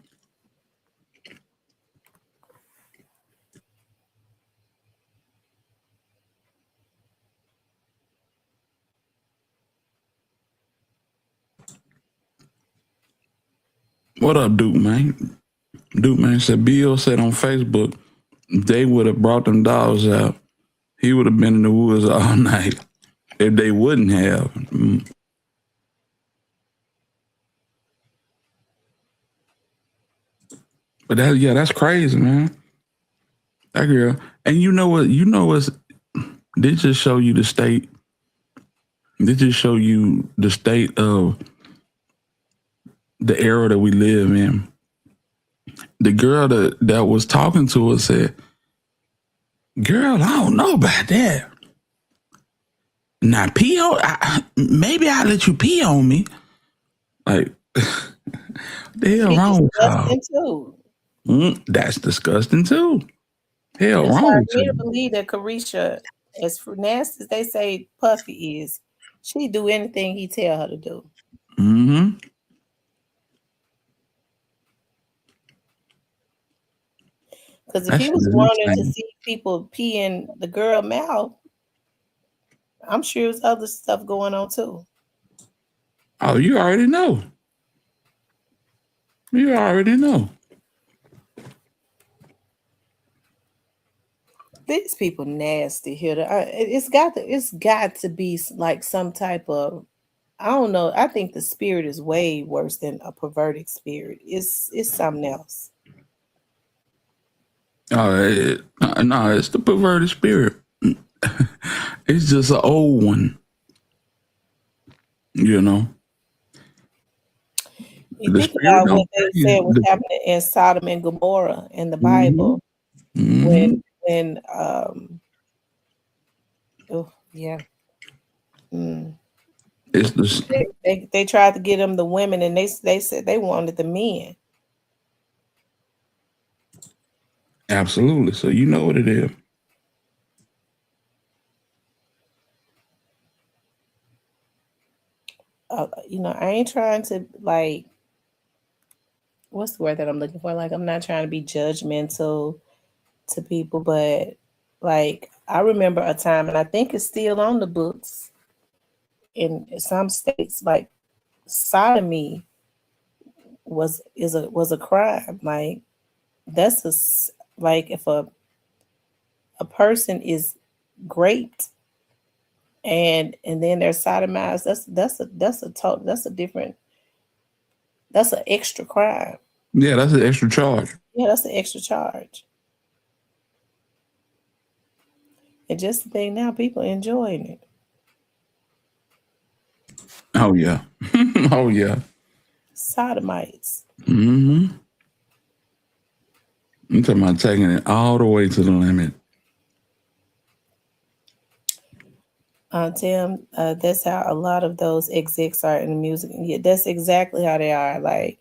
What up, Duke, man? Duke, man said Bill said on Facebook they would have brought them dogs out. He would have been in the woods all night if they wouldn't have. But that's crazy, man. That girl. And you know what? You know what's they just show you the state. They just show you the state of the era that we live in. The girl that was talking to us said, "Girl, I don't know about that. Now pee on, maybe I'll let you pee on me." Like, the hell She wrong with y'all? disgusting too. That's disgusting too. Hell It's wrong hard with for me to you? believe that Carisha, as nasty as they say Puffy is, she do anything he tell her to do. Mm-hmm. Because if That he shit was is wanting to insane. see people pee in the girl mouth, I'm sure there's other stuff going on too. Oh, you already know. You already know. These people nasty here. It's got to be like some type of, I don't know. I think the spirit is way worse than a perverted spirit. It's something else. Oh, no, it's the perverted spirit. It's just an old one, you know. You The think spirit about what don't they change. said was happening in Sodom and Gomorrah in the Mm-hmm. Bible Mm-hmm. when oh yeah. Mm. It's the They tried to get them the women, and they said they wanted the men. absolutely. So you know what it is. I ain't trying to like, what's the word that I'm looking for? Like, I'm not trying to be judgmental to people, but like I remember a time, and I think it's still on the books in some states, like sodomy was a crime. Like that's like if a person is raped and then they're sodomized, that's a different, that's an extra crime. Yeah, that's an extra charge. Yeah, that's an extra charge. And just the thing now, people enjoying it. Oh yeah. Oh yeah. Sodomites. Mm-hmm. I'm talking about taking it all the way to the limit. Tim, that's how a lot of those execs are in the music. Yeah, that's exactly how they are. Like,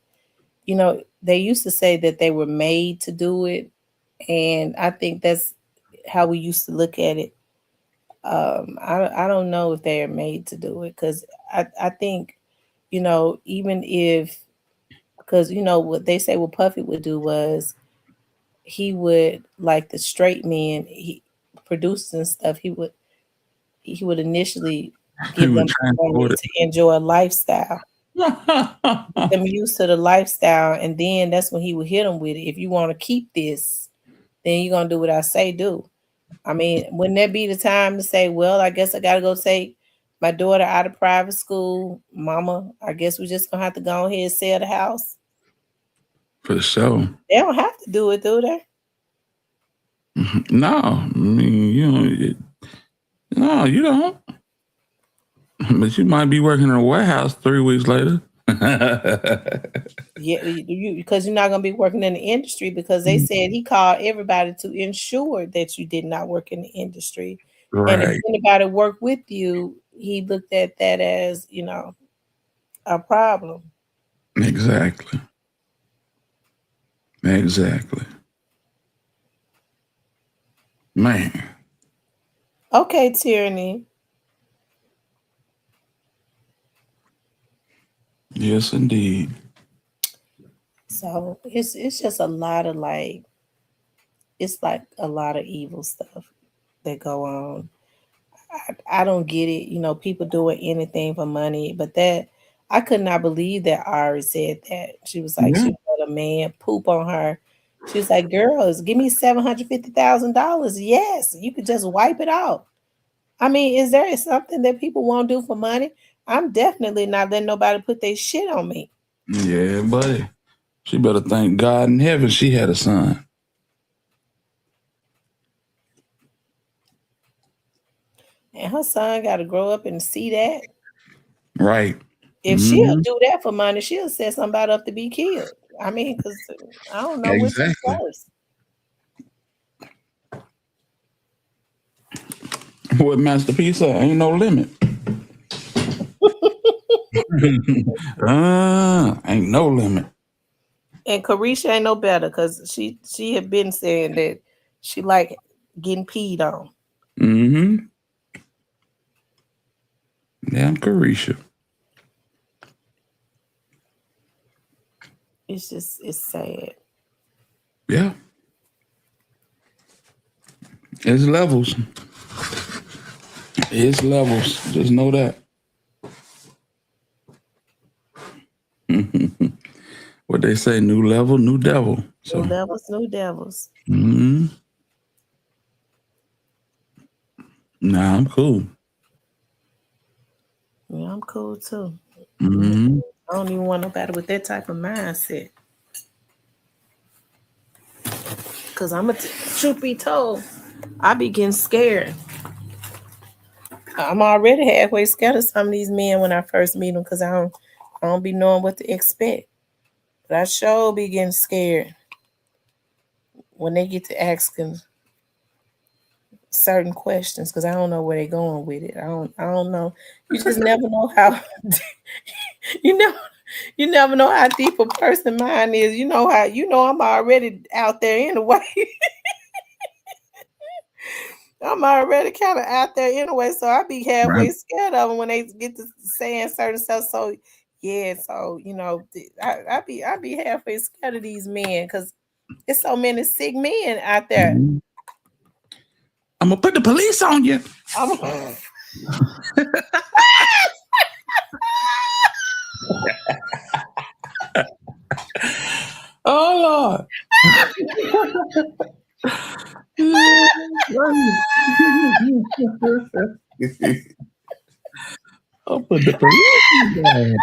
they used to say that they were made to do it. And I think that's how we used to look at it. I don't know if they are made to do it because I think, even if, because, what they say what Puffy would do was he would, like the straight men, he produced and stuff, he would initially He give was them money transported. to enjoy a lifestyle, get them used to the lifestyle, and then that's when he would hit them with it. If you want to keep this, then you're gonna do what I say do. I mean, wouldn't that be the time to say, well, I guess I gotta go take my daughter out of private school, mama? I guess we're just gonna have to go ahead and sell the house. For sure. They don't have to do it, do they? No, I mean no, you don't. But you might be working in a warehouse 3 weeks later. Yeah, because you're not gonna be working in the industry, because they said he called everybody to ensure that you did not work in the industry. And if Right. anybody worked with you, he looked at that as, a problem. Exactly. Exactly. Man. Okay, Tyranny. Yes, indeed. So it's just a lot of like, it's like a lot of evil stuff that go on. I don't get it. People doing anything for money, but that I could not believe that Ari said that. She was like, Yeah. she let a man poop on her. She was like, girls, give me $750,000. Yes, you could just wipe it out. I mean, is there something that people won't do for money? I'm definitely not letting nobody put their shit on me. Yeah, buddy. She better thank God in heaven she had a son. And her son got to grow up and see that. Right. If she'll do that for money, she'll set somebody up to be killed. I mean, because I don't know which is Exactly. worse. What Master P said, ain't no limit. Ain't no limit. And Carisha ain't no better because she had been saying that she like getting peed on. Mm-hmm. Damn Carisha. It's sad. Yeah. It's levels. It's levels. Just know that. What they say, new level, new devil. So, New levels, new devils. Nah, I'm cool. Yeah, I'm cool too. Mm-hmm. I don't even want nobody with that type of mindset. Cause truth be told, I be getting scared. I'm already halfway scared of some of these men when I first meet them because I don't be knowing what to expect. But I sure be getting scared when they get to asking certain questions because I don't know where they're going with it. I don't know. You just never know how you know you never know how deep a person mind is. You know I'm already out there anyway. I'm already kind of out there anyway, so I be halfway scared of them when they get to saying certain stuff. So yeah, so I be halfway scared of these men because there's so many sick men out there. Mm-hmm. I'm gonna put the police on you. Oh Lord. I'll put the police down.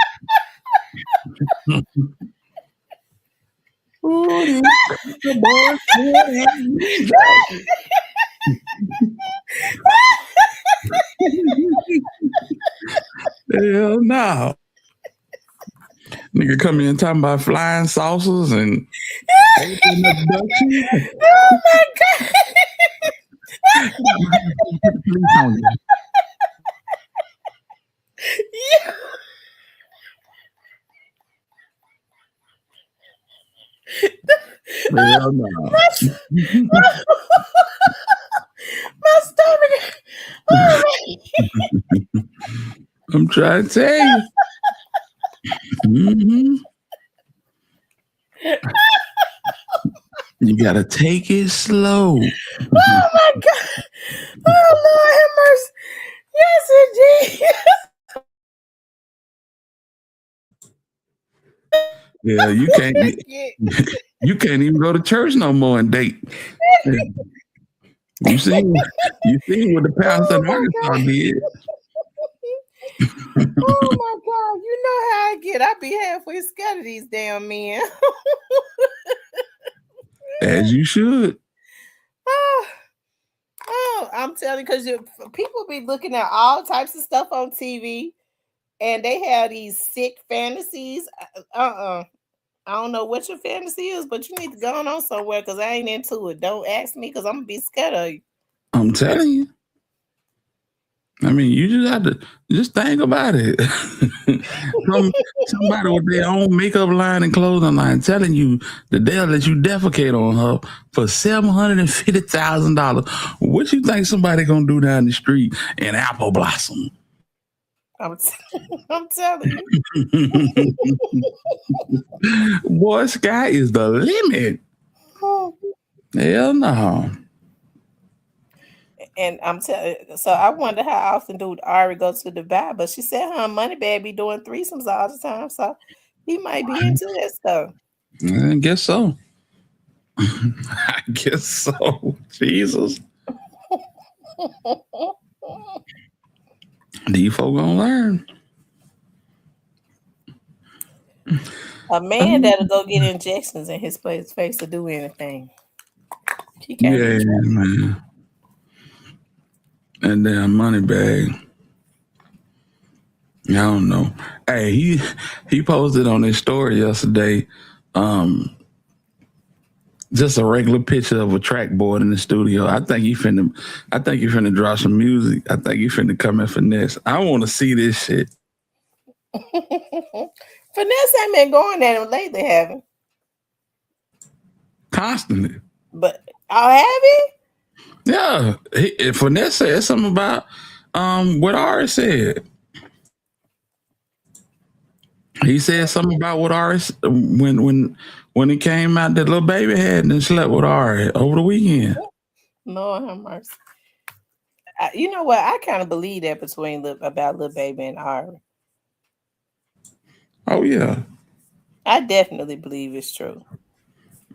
Hell no. Nigga come in talking about flying saucers and oh my God. Yeah. Hell no. My stomach. Oh, I'm trying to tell you. Mm-hmm. You gotta take it slow. Oh my God. Oh Lord have mercy. Yes, indeed. Yeah, you can't even go to church no more and date. You see what the pastor in Arkansas did. Oh my God. You know how I get. I be halfway scared of these damn men. As you should. Oh, I'm telling you, because people be looking at all types of stuff on TV and they have these sick fantasies. I don't know what your fantasy is, but you need to go on somewhere because I ain't into it. Don't ask me because I'm going to be scared of you. I'm telling you. I mean, you just have to just think about it. Somebody with their own makeup line and clothing line telling you that they'll let you defecate on her for $750,000. What you think somebody gonna do down the street in Apple Blossom? I'm telling you. Boy, sky is the limit. Hell no. And I'm telling. So I wonder how often do Ari go to Dubai? But she said her money bag be doing threesomes all the time, so he might be into that stuff. I guess so. I guess so. Jesus. These folk gonna learn. A man that'll go get injections in his face to do anything. He can't be Yeah, trusted. man. And damn money bag. I don't know. Hey, he posted on his story yesterday, just a regular picture of a trackboard in the studio. I think he finna draw some music. I think he finna come in finesse. I wanna see this shit. Finesse ain't been going at him lately, haven't? Constantly. But I'll have it. Yeah. Finesse said something about what Ari said. He said something about what Ari when it came out that little baby had and slept with Ari over the weekend. Lord have mercy. You know what? I kind of believe that about Lil Baby and Ari. Oh yeah, I definitely believe it's true.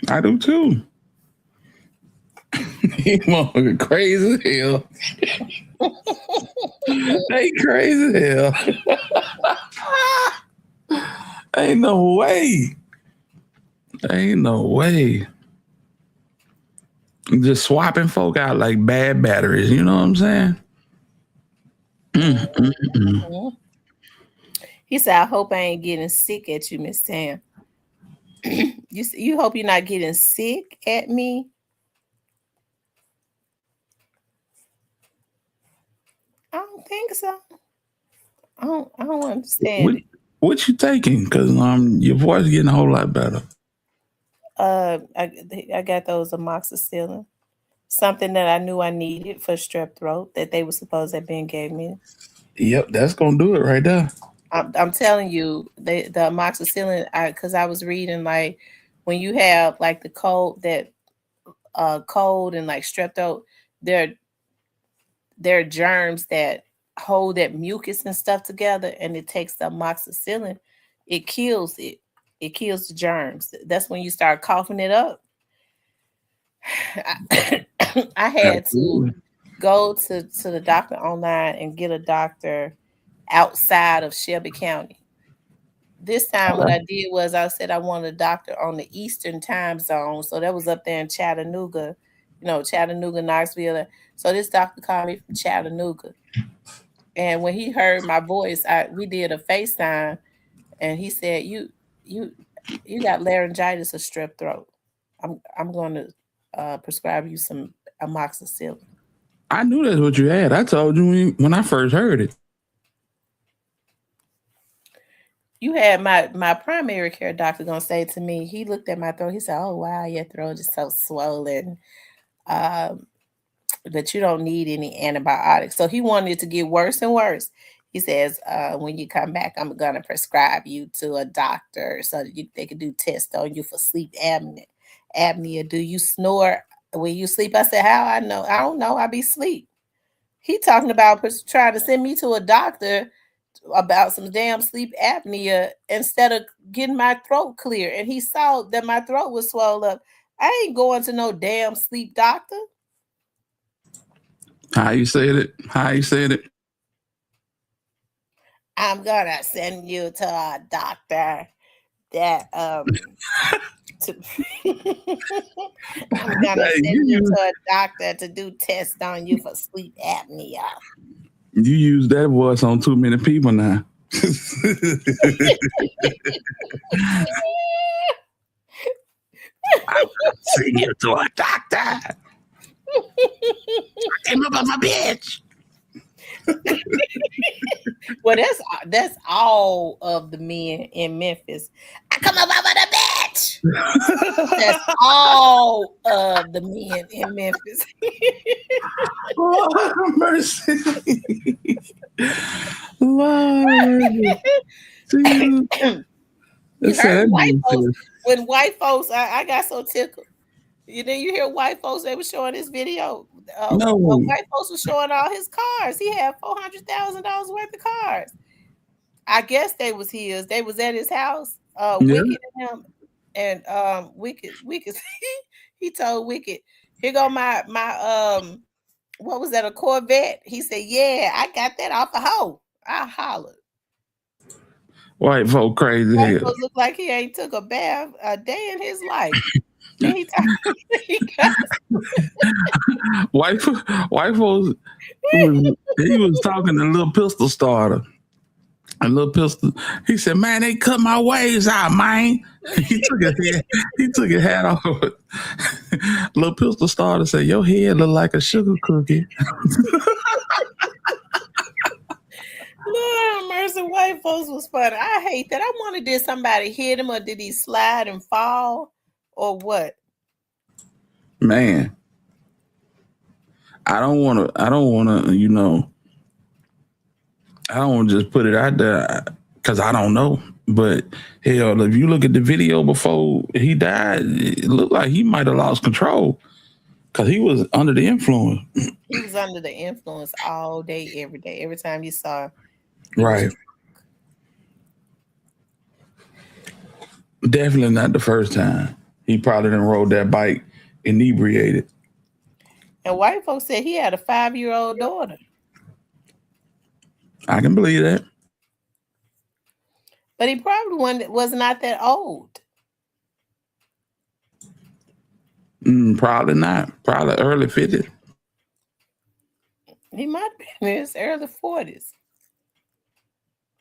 I do too. He motherfucking crazy as hell. They crazy as hell. Ain't no way. Ain't no way. Just swapping folk out like bad batteries. You know what I'm saying? Mhm. He said, "I hope I ain't getting sick at you, Miss Tam." You hope you're not getting sick at me? I don't think so. I don't understand What it. what you taking? Because your voice getting a whole lot better. I got those amoxicillin, something that I knew I needed for strep throat that they were supposed to have been gave me. Yep, that's gonna do it right there. I'm telling you, the amoxicillin, because I was reading like when you have like the cold and like strep throat, there are germs that hold that mucus and stuff together, and it takes the amoxicillin, it kills it. It kills the germs. That's when you start coughing it up. I had to Absolutely. go to the doctor online and get a doctor outside of Shelby County. This time, what I did was I said I wanted a doctor on the Eastern time zone. So that was up there in Chattanooga, Chattanooga, Knoxville. So this doctor called me from Chattanooga. And when he heard my voice, we did a FaceTime, and he said, you you got laryngitis or strep throat. I'm going to prescribe you some amoxicillin. I knew that's what you had. I told you when I first heard it. You had my primary care doctor gonna say to me, he looked at my throat, he said, "Oh wow, your throat is so swollen. Um, but you don't need any antibiotics." So he wanted it to get worse and worse. He says, when you come back, I'm gonna prescribe you to a doctor so that they can do tests on you for sleep apnea. Apnea. Do you snore when you sleep? I said, "How I know? I don't know. I be sleep." He talking about trying to send me to a doctor about some damn sleep apnea instead of getting my throat clear. And he saw that my throat was swollen up. I ain't going to no damn sleep doctor. How you said it? How you said it? I'm gonna send you to a doctor that to I'm gonna Hey, send you to a doctor to do tests on you for sleep apnea. you use that voice on too many people now. Send you to a doctor. Came up on my bitch. Well, that's all of the men in Memphis. I come up over the bitch. That's all of the men in Memphis. Lord have mercy. Lord mercy. Jesus. You Say heard that white dude folks. says, When white folks, I got so tickled. You hear white folks, they were showing this video. No. white folks was showing all his cars. He had $400,000 worth of cars. I guess they was his. They was at his house. Yeah. Wicked and him, and Wicked. He told Wicked, "Here go my what was that, a Corvette?" He said, "Yeah, I got that off a hoe." I hollered. White folk crazy White hell. folks look like he ain't took a bath a day in his life. And he got White folks. He was talking to Little Pistol Starter. A Little Pistol. He said, "Man, they cut my waves out, man." He took his hat off. Little Pistol Starter said, "Your head look like a sugar cookie." Lord mercy, white folks was funny. I hate that. I wonder, did somebody hit him, or did he slide and fall, or what? Man, I don't want to, I don't want to just put it out there because I don't know. But hell, if you look at the video before he died, it looked like he might have lost control because he was under the influence. He was under the influence all day, every day. Every time you saw him. Right. Definitely not the first time. He probably done rode that bike inebriated. And white folks said he had a 5-year-old daughter. I can believe that. But he probably was not that old. Probably not. Probably early 50s. He might have been in his early 40s.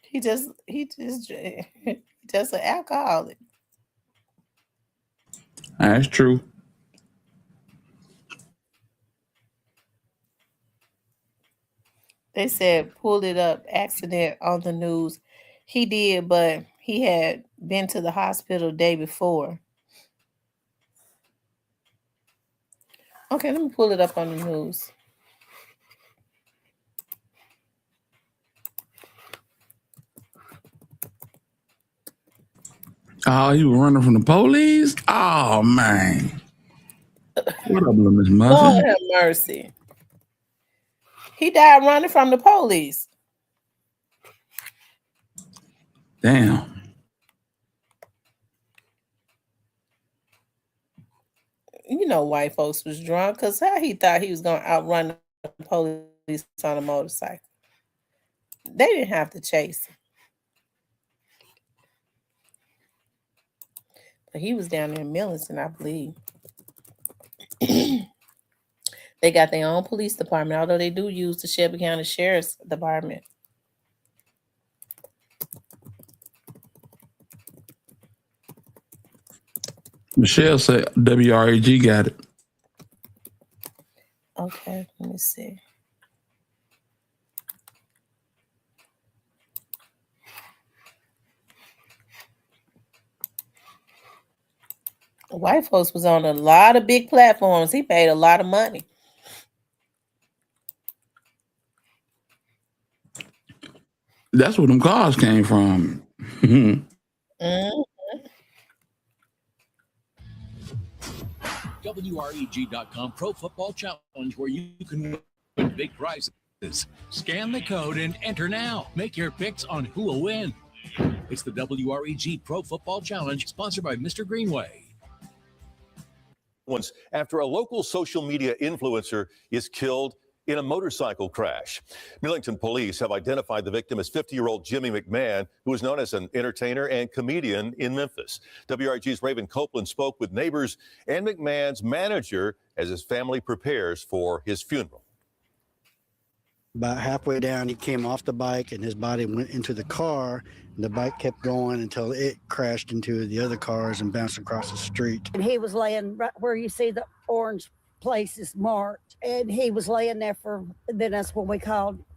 He just an alcoholic. That's true. They said pulled it up, accident on the news. He did, but he had been to the hospital the day before. Okay, let me pull it up on the news. Oh, he was running from the police? Oh, man. What up, Miss Muffin? Lord have mercy. He died running from the police. Damn. You know, white folks was drunk because how he thought he was going to outrun the police on a motorcycle. They didn't have to chase him. But he was down there in Millington, I believe. They got their own police department, although they do use the Shelby County Sheriff's Department. Michelle said WRAG got it. Okay, let me see. White folks was on a lot of big platforms. He paid a lot of money. That's where them cars came from. WREG.com Pro Football Challenge, where you can win big prizes. Scan the code and enter now. Make your picks on who will win. It's the WREG Pro Football Challenge, sponsored by Mr. Greenway. Once after a local social media influencer is killed in a motorcycle crash. Millington police have identified the victim as 50-year-old Jimmy McMahon, who is known as an entertainer and comedian in Memphis. WRG's Raven Copeland spoke with neighbors and McMahon's manager as his family prepares for his funeral. About halfway down, he came off the bike and his body went into the car. And the bike kept going until it crashed into the other cars and bounced across the street. And he was laying right where you see the orange places marked. And he was laying there then that's when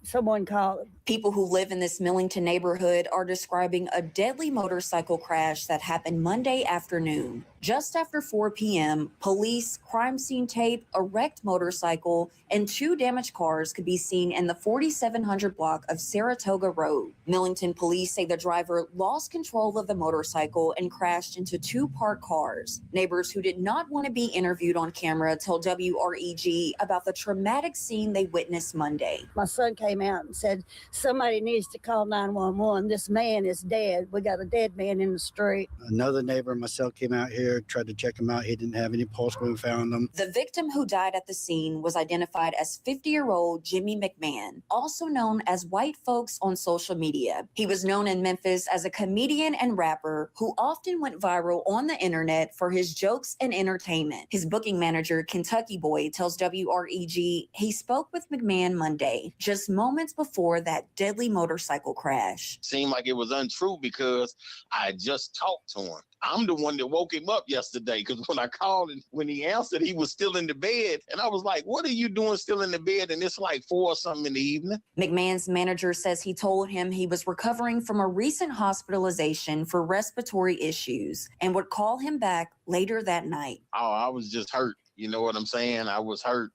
someone called People who live in this Millington neighborhood are describing a deadly motorcycle crash that happened Monday afternoon. Just after 4 p.m., police, crime scene tape, a wrecked motorcycle, and 2 damaged cars could be seen in the 4700 block of Saratoga Road. Millington police say the driver lost control of the motorcycle and crashed into 2 parked cars. Neighbors who did not want to be interviewed on camera told WREG about the traumatic scene they witnessed Monday. My son came out and said, somebody needs to call 911. This man is dead. We got a dead man in the street. Another neighbor and myself came out here, tried to check him out. He didn't have any pulse when we found him. The victim who died at the scene was identified as 50-year-old Jimmy McMahon, also known as White Folks on social media. He was known in Memphis as a comedian and rapper who often went viral on the internet for his jokes and entertainment. His booking manager, Kentucky Boy, tells WREG he spoke with McMahon Monday, just moments before that deadly motorcycle crash. Seemed like it was untrue because I just talked to him. I'm the one that woke him up yesterday because when I called and when he answered, he was still in the bed. And I was like, what are you doing still in the bed? And it's like 4 or something in the evening. McMahon's manager says he told him he was recovering from a recent hospitalization for respiratory issues and would call him back later that night. Oh, I was just hurt. You know what I'm saying? I was hurt.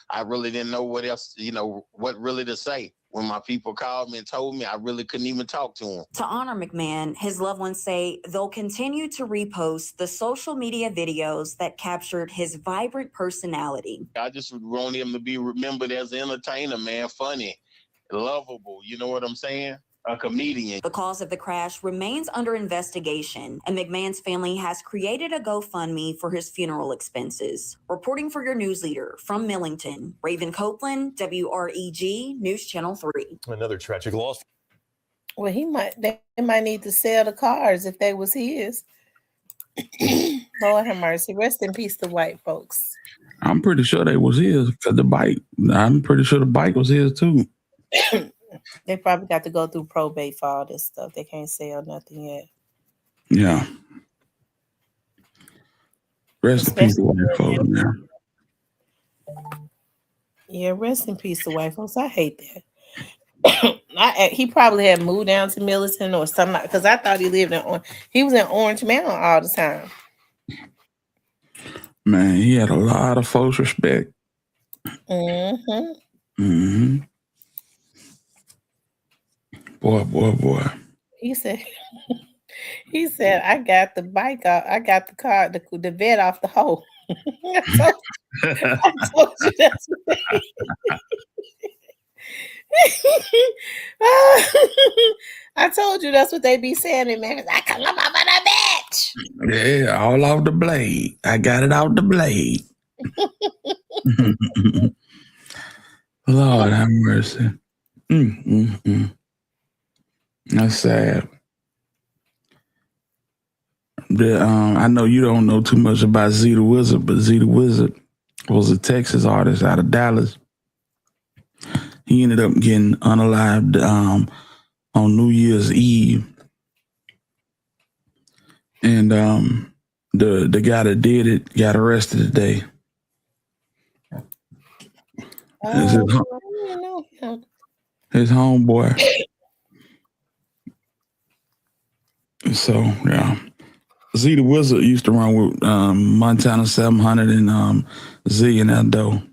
I really didn't know what else, what really to say. When my people called me and told me, I really couldn't even talk to him. To honor McMahon, his loved ones say they'll continue to repost the social media videos that captured his vibrant personality. I just want him to be remembered as an entertainer, man, funny, lovable, you know what I'm saying? A comedian. The cause of the crash remains under investigation, and McMahon's family has created a GoFundMe for his funeral expenses. Reporting for your news leader from Millington, Raven Copeland, WREG News Channel 3. Another tragic loss. Well, they might need to sell the cars if they was his. Lord have mercy. Rest in peace to White Folks. I'm pretty sure they was his because I'm pretty sure the bike was his too. They probably got to go through probate for all this stuff. They can't sell nothing yet. Yeah. Rest in peace to White Folks, man. Yeah, rest in peace to White Folks. I hate that. He probably had moved down to Millington or something, because I thought he lived he was in Orange Mountain all the time. Man, he had a lot of folks respect. Mm-hmm. Mm-hmm. Boy. He said, I got the bike off. I got the car, the vet off the hole. I told you that's what I told you that's what they be saying, man. I come up on a bitch. Yeah, all off the blade. I got it out the blade. Lord have mercy. That's sad. I know you don't know too much about Z the Wizard, but Z the Wizard was a Texas artist out of Dallas. He ended up getting unalived on New Year's Eve. And the guy that did it got arrested today. His homeboy. So, yeah. Z the Wizard used to run with Montana 700 and Z and Eldo.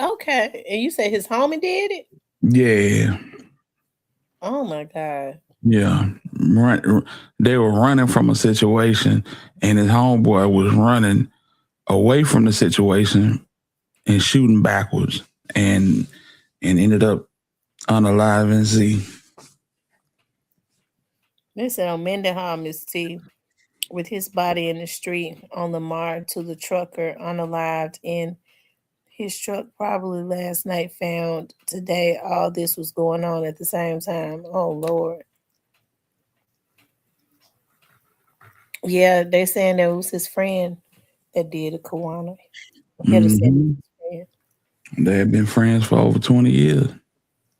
Okay. And you say his homie did it? Yeah. Oh, my God. Yeah. They were running from a situation, and his homeboy was running away from the situation and shooting backwards and ended up unaliving Z. They said on Mendenhall, Miss T, with his body in the street on Lamar to the trucker unalived in his truck probably last night, found today. All this was going on at the same time. Oh, Lord. Yeah, they saying that it was his friend that did it, Kawana. They had been friends for over 20 years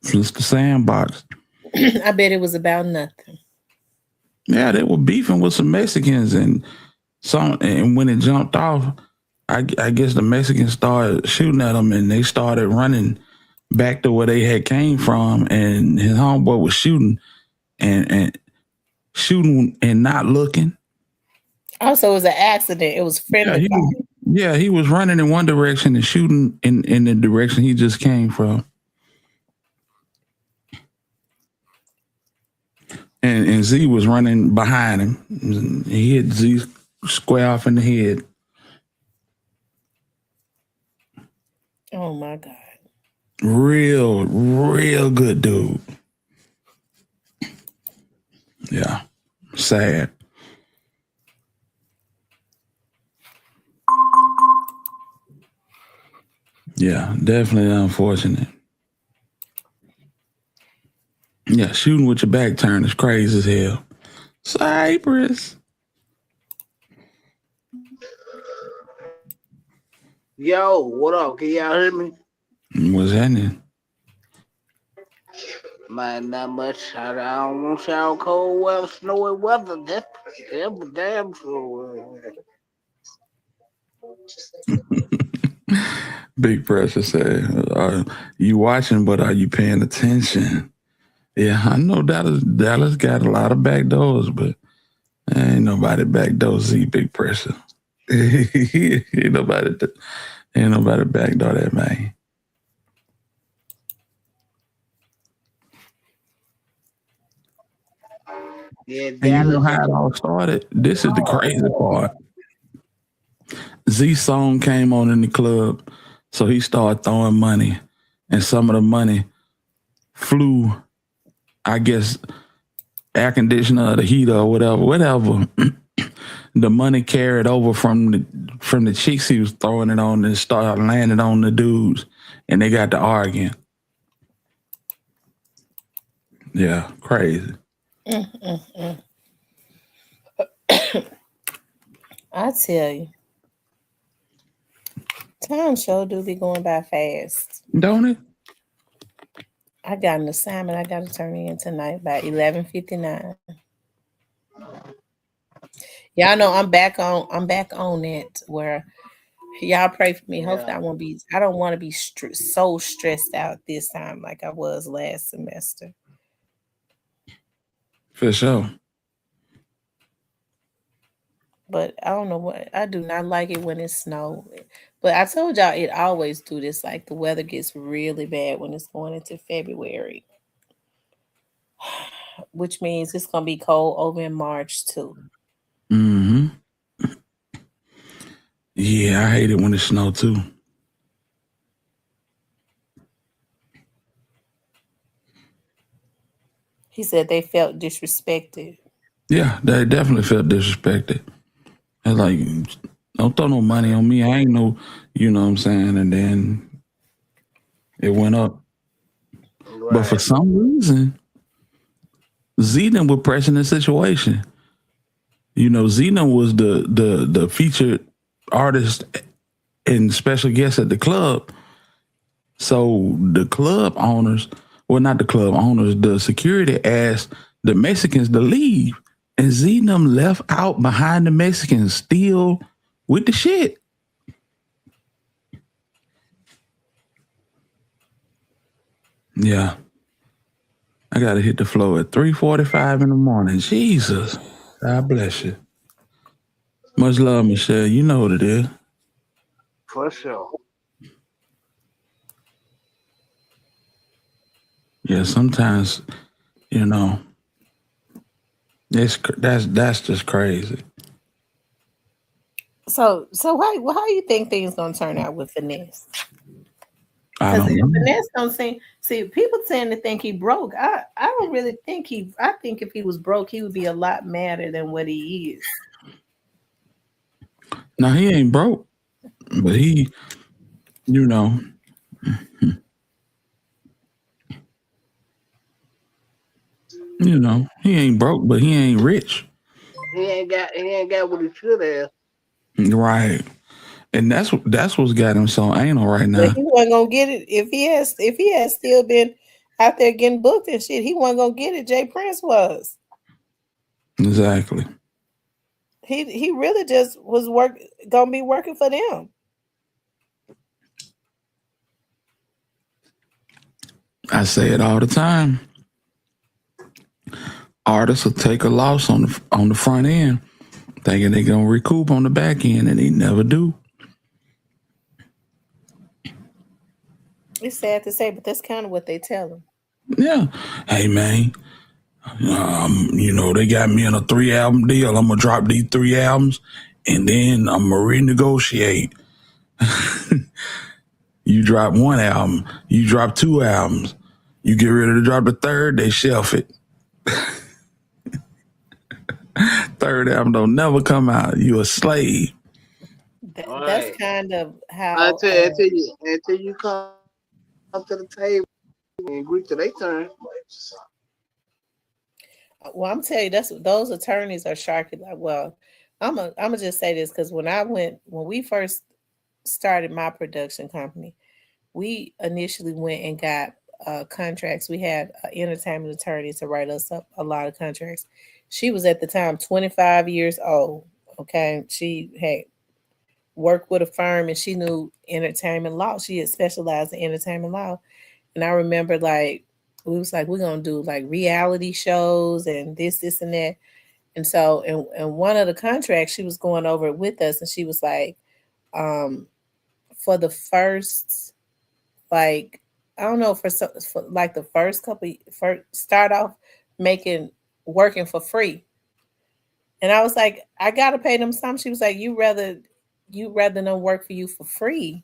since the sandbox. I bet it was about nothing. Yeah, they were beefing with some Mexicans, and when it jumped off, I guess the Mexicans started shooting at them, and they started running back to where they had came from, and his homeboy was shooting and shooting and not looking. Also, it was an accident. It was friendly fire. He was running in one direction and shooting in the direction he just came from. And Z was running behind him. He hit Z square off in the head. Oh my God. Real good dude. Yeah. Sad. Yeah, definitely unfortunate. Yeah, shooting with your back turned is crazy as hell. Cypress. Yo, what up? Can y'all hear me? What's happening? Man, not much. I don't want y'all cold weather, snowy weather. That's damn true. Big Pressure said, you watching, but are you paying attention? Yeah, I know Dallas got a lot of back doors, but ain't nobody backdoor Z Big Pressure. ain't nobody backdoor that man. Yeah, And you know how it all started? This is the crazy part. Z song came on in the club, so he started throwing money, and some of the money flew, I guess, air conditioner or the heater or whatever. The money carried over from the chicks he was throwing it on and started landing on the dudes, and they got to arguing. Yeah, crazy. I tell you, time sure do be going by fast. Don't it? I got an assignment I got to turn in tonight by 11:59. Y'all know I'm back on it where y'all pray for me. Hopefully I don't want to be so stressed out this time like I was last semester. For sure. But I don't know what I do not like it when it snows. But I told y'all it always do this. Like the weather gets really bad when it's going into February. Which means it's gonna be cold over in March too. Mm-hmm. Yeah, I hate it when it snow too. He said they felt disrespected. Yeah, they definitely felt disrespected. It's like, don't throw no money on me. I ain't no, you know what I'm saying? And then it went up. Right. But for some reason, Zenon was pressing the situation. You know, Zenon was the featured artist and special guest at the club. So the club owners, well, not the club owners, the security asked the Mexicans to leave. And Zenon left out behind the Mexicans still with the shit. Yeah. I got to hit the floor at 3:45 in the morning. Jesus. God bless you. Much love, Michelle. You know what it is. For sure. Yeah, sometimes, you know, that's just crazy. So how you think things gonna turn out with Finesse? I Because don't know. Finesse don't see people tend to think he broke. I don't really think I think if he was broke, he would be a lot madder than what he is. Now he ain't broke, but he, you know, he ain't broke, but he ain't rich. He ain't got what he should have. Right. And that's what's got him so anal right now. But he wasn't gonna get it if he had still been out there getting booked and shit. He wasn't gonna get it. Jay Prince was. Exactly. He really just was gonna be working for them. I say it all the time. Artists will take a loss on the front end, thinking they're gonna recoup on the back end, and they never do. It's sad to say, but that's kind of what they tell them. Yeah. Hey man, they got me in a 3-album deal. I'm gonna drop these 3 albums, and then I'm gonna renegotiate. You drop 1 album, you drop 2 albums, you get ready to drop the 3rd, they shelf it. 3rd album don't never come out. You a slave. That's kind of I how. tell you, until you come to the table and agree to their turn. Well, I'm telling you, those attorneys are sharky. Like, well, I'm gonna just say this because when we first started my production company, we initially went and got contracts. We had an entertainment attorney to write us up a lot of contracts. She was at the time 25 years old. Okay, she had worked with a firm and she knew entertainment law. She had specialized in entertainment law, and I remember we was like, we're gonna do like reality shows and this and that. And so in one of the contracts, she was going over it with us, and she was like, for the first, like, I don't know, for like the first couple, start off working for free. And I was like, I gotta pay them some. She was like, you rather them work for you for free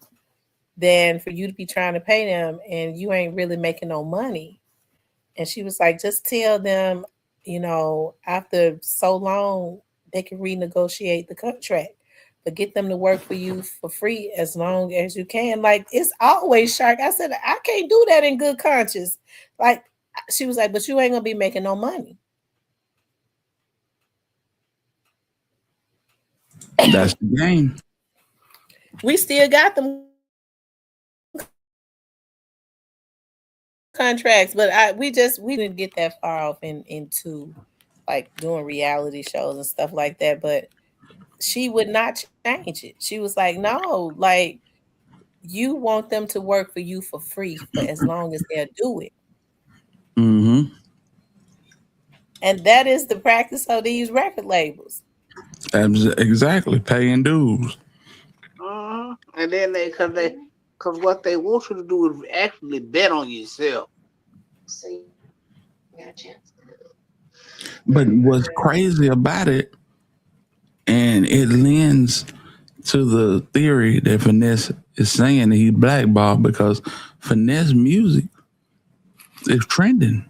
than for you to be trying to pay them and you ain't really making no money. And she was like, just tell them, after so long, they can renegotiate the contract, but get them to work for you for free as long as you can. Like, it's always shark. I said, I can't do that in good conscience. Like, she was like, but you ain't gonna be making no money. That's the game. We still got them contracts, but we didn't get that far off into like doing reality shows and stuff like that. But she would not change it. She was like, no, like, you want them to work for you for free for as long as they'll do it. Mm-hmm. And that is the practice of these record labels. Exactly. Paying dues. And then because what they want you to do is actually bet on yourself. But what's crazy about it, and it lends to the theory that Finesse is saying that he's blackballed because Finesse music is trending.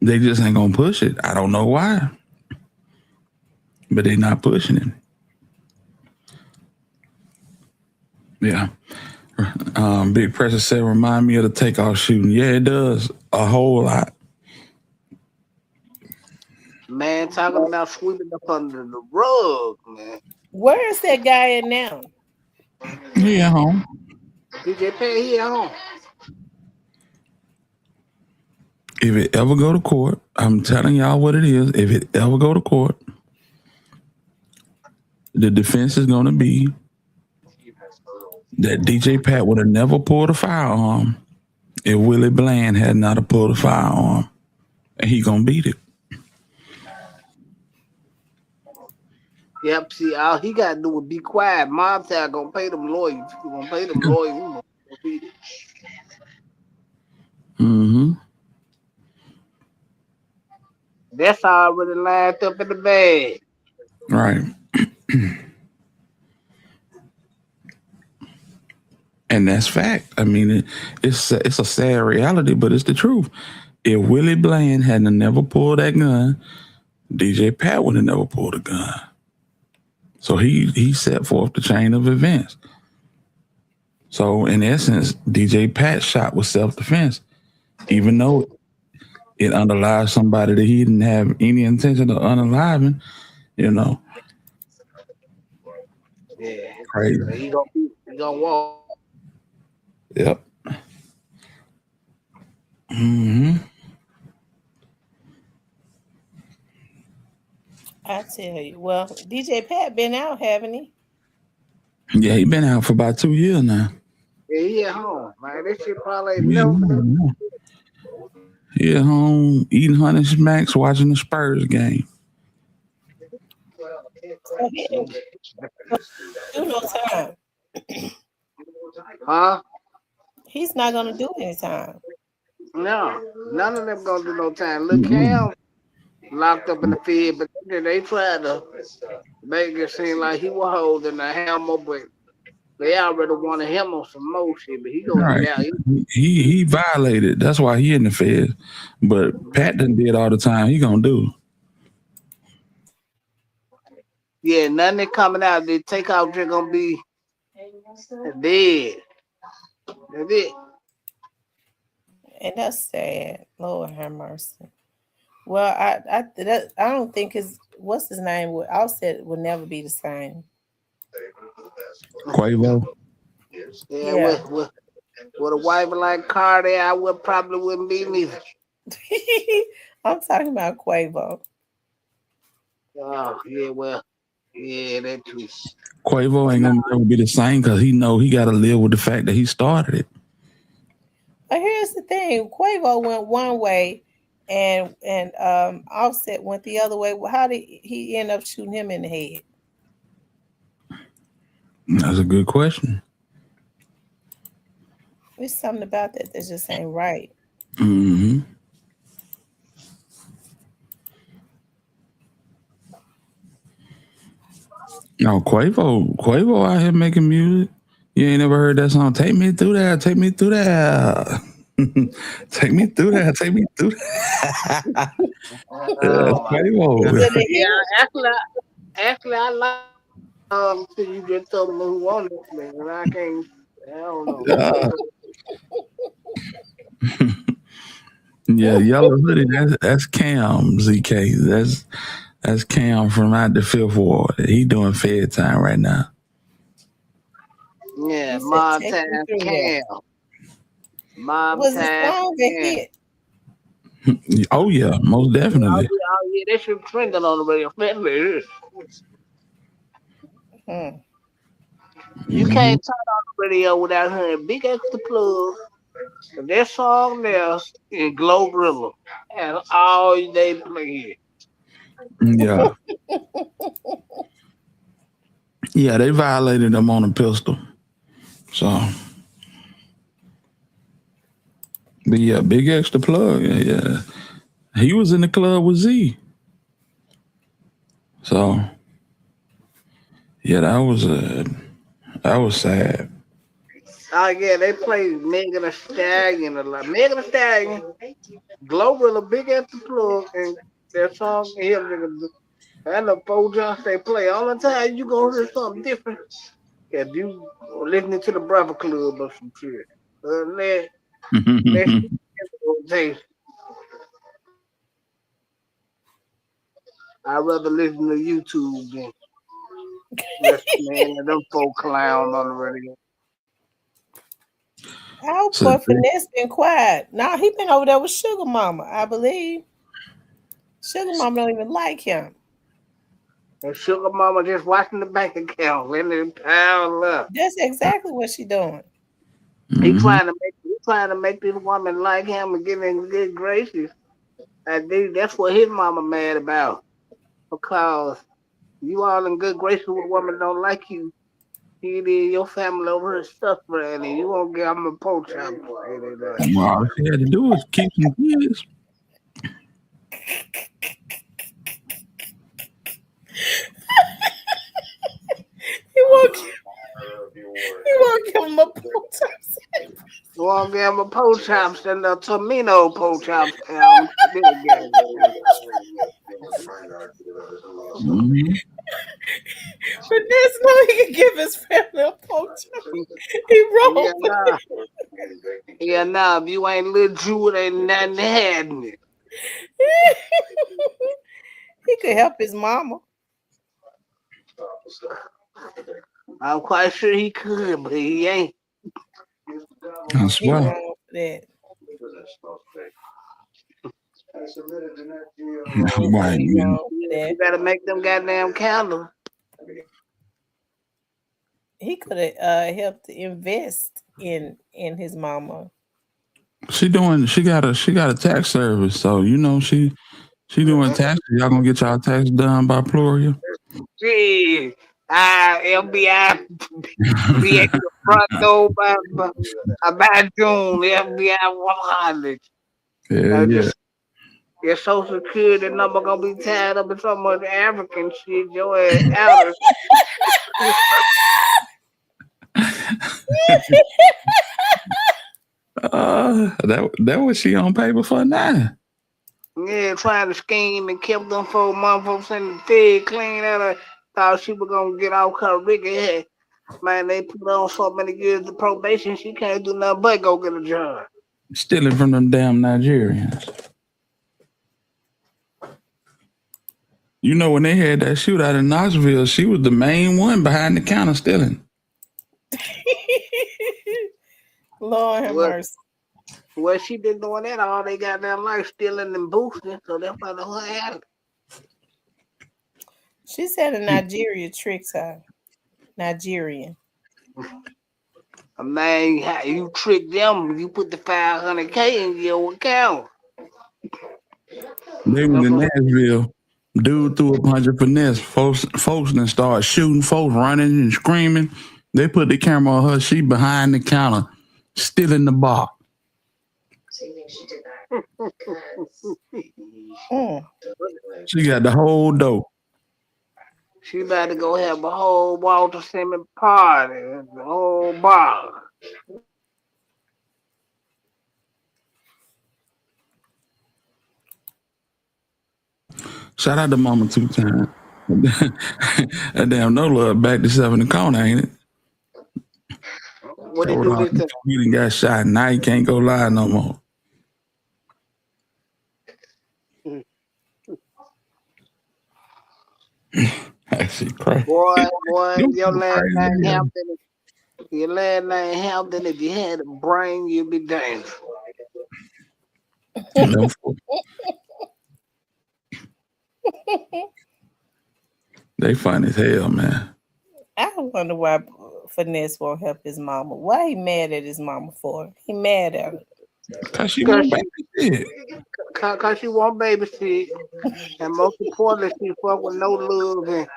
They just ain't gonna push it. I don't know why, but they're not pushing it. Yeah. Big Pressure said, remind me of the takeoff shooting. Yeah, it does a whole lot. Man, talking about sweeping up under the rug, man. Where is that guy at now? He at home. DJ Pat, he at home. If it ever go to court, I'm telling y'all what it is. If it ever go to court, the defense is going to be that DJ Pat would have never pulled a firearm if Willie Bland had not have pulled a firearm, and he gonna beat it. Yep. See, all he got to do is be quiet. Mob tag gonna pay them lawyers. We gonna pay them lawyers. We gonna beat it. Mm-hmm. That's already lined up in the bag. Right. And that's fact. I mean, it's a sad reality, but it's the truth. If Willie Bland hadn't never pulled that gun, DJ Pat would have never pulled a gun. So he set forth the chain of events. So in essence, DJ Pat's shot was self-defense, even though it unalived somebody that he didn't have any intention of unaliving, Yeah. Crazy. He gonna walk. Yep. Mm-hmm. I tell you. Well, DJ Pat been out, haven't he? Yeah, he been out for about 2 years now. Yeah, he at home, man. This shit probably ain't He at never. home, he at home eating honey smacks, watching the Spurs game. So he ain't do no time. Huh? He's not gonna do any time. No, none of them gonna do no time. Look, Mm-mm. Cam locked up in the field, but then they tried to make it seem like he was holding the hammer, but they already wanted him on some more shit. But he gonna get Right. out. He violated. That's why he in the feds. But Pat done did all the time. He gonna do. Yeah, nothing coming out. The takeout just gonna be dead. That's it. And that's sad. Lord have mercy. Well, I don't think what's his name would Offset would never be the same. Quavo. Yeah, Yeah. with a wife like Cardi, I probably wouldn't be neither. I'm talking about Quavo. Oh, yeah, well, yeah, that too. Quavo But ain't nah, gonna never be the same because he know he got to live with the fact that he started it. But here's the thing: Quavo went one way, and Offset went the other way. How did he end up shooting him in the head? That's a good question. There's something about that just ain't right. Mm-hmm. No, Quavo out here making music. You ain't never heard that song? Take me through that. Take me through that. Take me through that. Take me through that. That's oh my God. Quavo. Was it a Yeah, hit? actually, I like till you just told me who won this man, and I can't. I don't know. Uh, yeah, Yellow Hoodie. That's Cam ZK. That's Cam from out the Fifth Ward. He doing Fed time right now. Yeah, You said Mob take me Time through that. Cam. Mob Was the Time song a Cam. hit? Oh yeah, most definitely. Oh, yeah, that shit trending on the radio. Hmm. You Mm-hmm. can't turn on the radio without hearing Big Extra Plug. That song there in Glorilla. And all they play Yeah, yeah. They violated him on a pistol. So, but yeah, big extra plug. Yeah. He was in the club with Z. So yeah, that was sad. Oh yeah, they play Megan Thee Stallion a lot. Megan Thee Stallion, Glorilla, Big Extra Plug, and their song here, nigga. And the four Johns they play all the time. You gonna hear something different if you listening to the Brother Club or some shit. Other than that shit rotation. I'd rather listen to YouTube than man them folk clown on the radio. Our So boy Finesse been quiet. Now he been over there with Sugar Mama, I believe. Sugar Mama don't even like him. And Sugar Mama just watching the bank account, letting it pile up. That's exactly what she doing. He mm-hmm. trying to make this woman like him and give him good graces. That's what his mama mad about. Because you all in good graces with a woman don't like you. He did your family over his stuff, man, and you won't give him a poach out. Well, all he had to do was keep some kids. He won't give him a pool time. You won't give him a poach chops and the Tomino poach chops. Mm-hmm. Finesse know he can give his family a pool time. He wrong Yeah, for nah. Yeah, nah. If you ain't little Jew, it ain't nothing happening. He could help his mama. I'm quite sure he could, but he ain't. I He swear. wrong for that. Right, He man. wrong for that. You gotta make them goddamn candles. He could have helped invest in his mama. She got a tax service, so you know she doing taxes. Y'all gonna get y'all tax done by Floria? Gee, FBI be at the front door by June. FBI 100. Yeah, yeah. Your social security number gonna be tied up in so much African shit. Your ass out of That was she on paper for now. yeah, trying to scheme and kept them 4 months in the fed clean out of thought she was gonna get off her Ricky head. Man, they put on so many years of probation, she can't do nothing but go get a job. Stealing from them damn Nigerians. You know, when they had that shootout in Knoxville, she was the main one behind the counter stealing. Lord have mercy. Well, she been doing that all they got their life, stealing and boosting, so that's why the whole had it. She said in Nigeria tricks her. Nigerian. Man, you trick them, you put the 500K in your account. They was in Nashville. Dude threw a punch of finesse. Folks then started shooting. Folks running and screaming. They put the camera on her. She behind the counter, stealing the bar. She got the whole dope. She about to go have a whole Walter Simmons party, the whole bar. Shout out to Mama 2 times. That damn no love back to 7 in the corner, ain't it? What did you do? He done got shot. Now he can't go live no more. She crazy. Boy, your last name Hampton. Your last name Hampton. If you had a brain, you'd be dangerous. They fun as hell, man. I wonder why Finesse won't help his mama. Why he mad at his mama for? He mad at her. Cause she won't babysit. Cause she won't babysit. And most importantly, she fuck with no love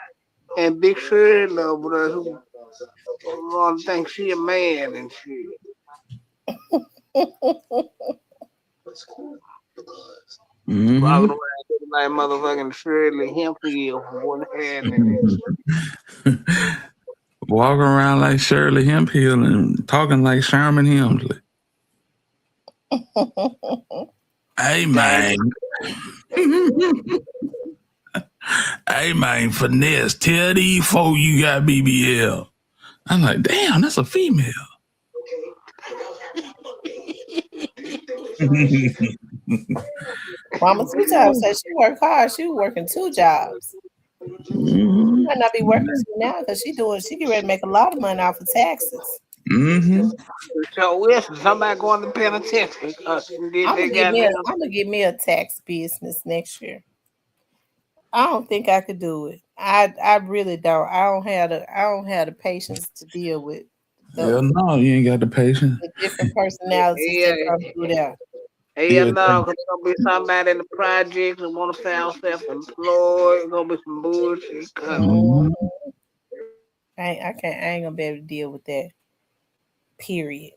and Big Shirley love with her who want to think she a man and shit. Mm-hmm. Walking around like motherfucking Shirley Hemphill from one hand and walking around like Shirley Hemphill and talking like Sherman Hemsley. Hey man. Hey man, Finesse, tell these folk you got BBL. I'm like, damn, that's a female. Mama 2 times said she worked hard. She was working 2 jobs. Mm-hmm. She might not be working 2 now because she get ready to make a lot of money off of taxes. Mm-hmm. So if somebody going to penitentiary, I'm gonna get me a tax business next year. I don't think I could do it. I really don't. I don't have the patience to deal with. Hell no, you ain't got the patience. The different personalities that come through there. Hell no, because there's gonna be somebody in the project that want to sound self-employed. It's gonna be some bullshit coming. I ain't gonna be able to deal with that. Period.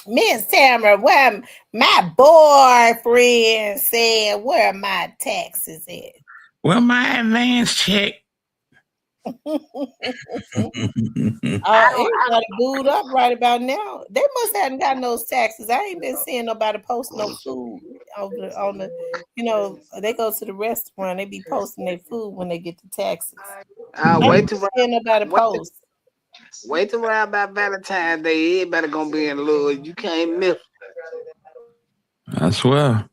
Miss Tamara, where my boyfriend said, where are my taxes at? Well, my advance check. Everybody booed up right about now. They must haven't got those taxes. I ain't been seeing nobody post no food on the they go to the restaurant, they be posting their food when they get the taxes. Wait till nobody post. Wait till around about Valentine's Day. Everybody gonna be in love. You can't miss. I swear.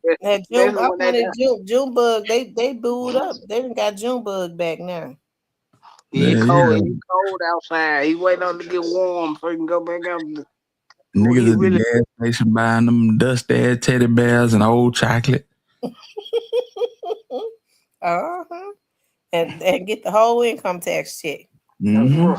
Junebug, they booed up. They done got Junebug back now. It's cold outside. He waiting on to get warm so he can go back out. Niggas at the gas station buying them dust ass teddy bears and old chocolate. And get the whole income tax check. Mm-hmm.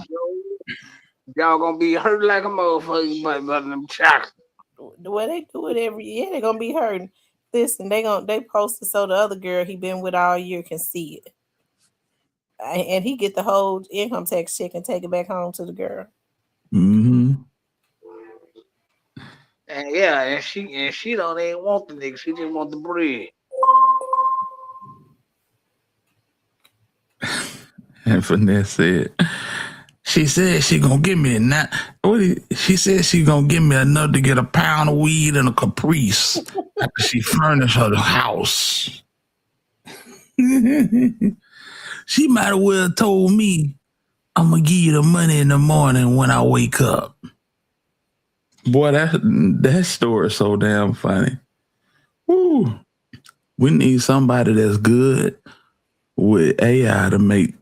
Y'all gonna be hurt like a motherfucker, but them chocolate. Well, they do it every year. They're gonna be hurting. Listen, they posted so the other girl he been with all year can see it, and he get the whole income tax check and take it back home to the girl. Mm-hmm. And yeah, and she don't even want the nigga. She just want the bread. And Finesse said she gonna give me she said she gonna give me enough to get a pound of weed and a Caprice after she furnished her house. She might have well told me, I'm gonna give you the money in the morning when I wake up. Boy, that story is so damn funny. Woo. We need somebody that's good with AI to make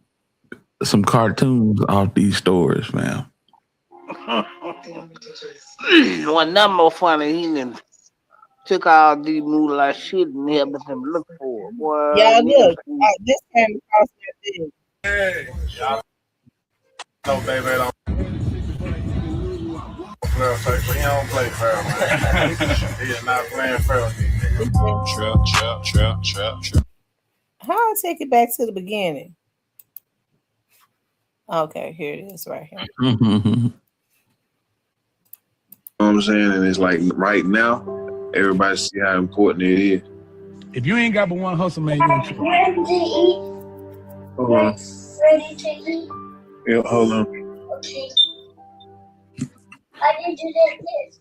some cartoons off these stories, man. One nothing more funny, he done took all these moolah shit and helped them look for it. Boy, Y'all niggas. look, this came across my thing. Hey, y'all know, baby, don't play fair, but he don't play fair, man. He is not playing fair with these niggas. Trap. How I take it back to the beginning? Okay, here it is right here. You know what I'm saying? And it's like right now, everybody see how important it is. If you ain't got but one hustle, man, you in trouble. Ready to eat? Hold on. Ready to eat? Yeah, hold on. Okay. I did you like this?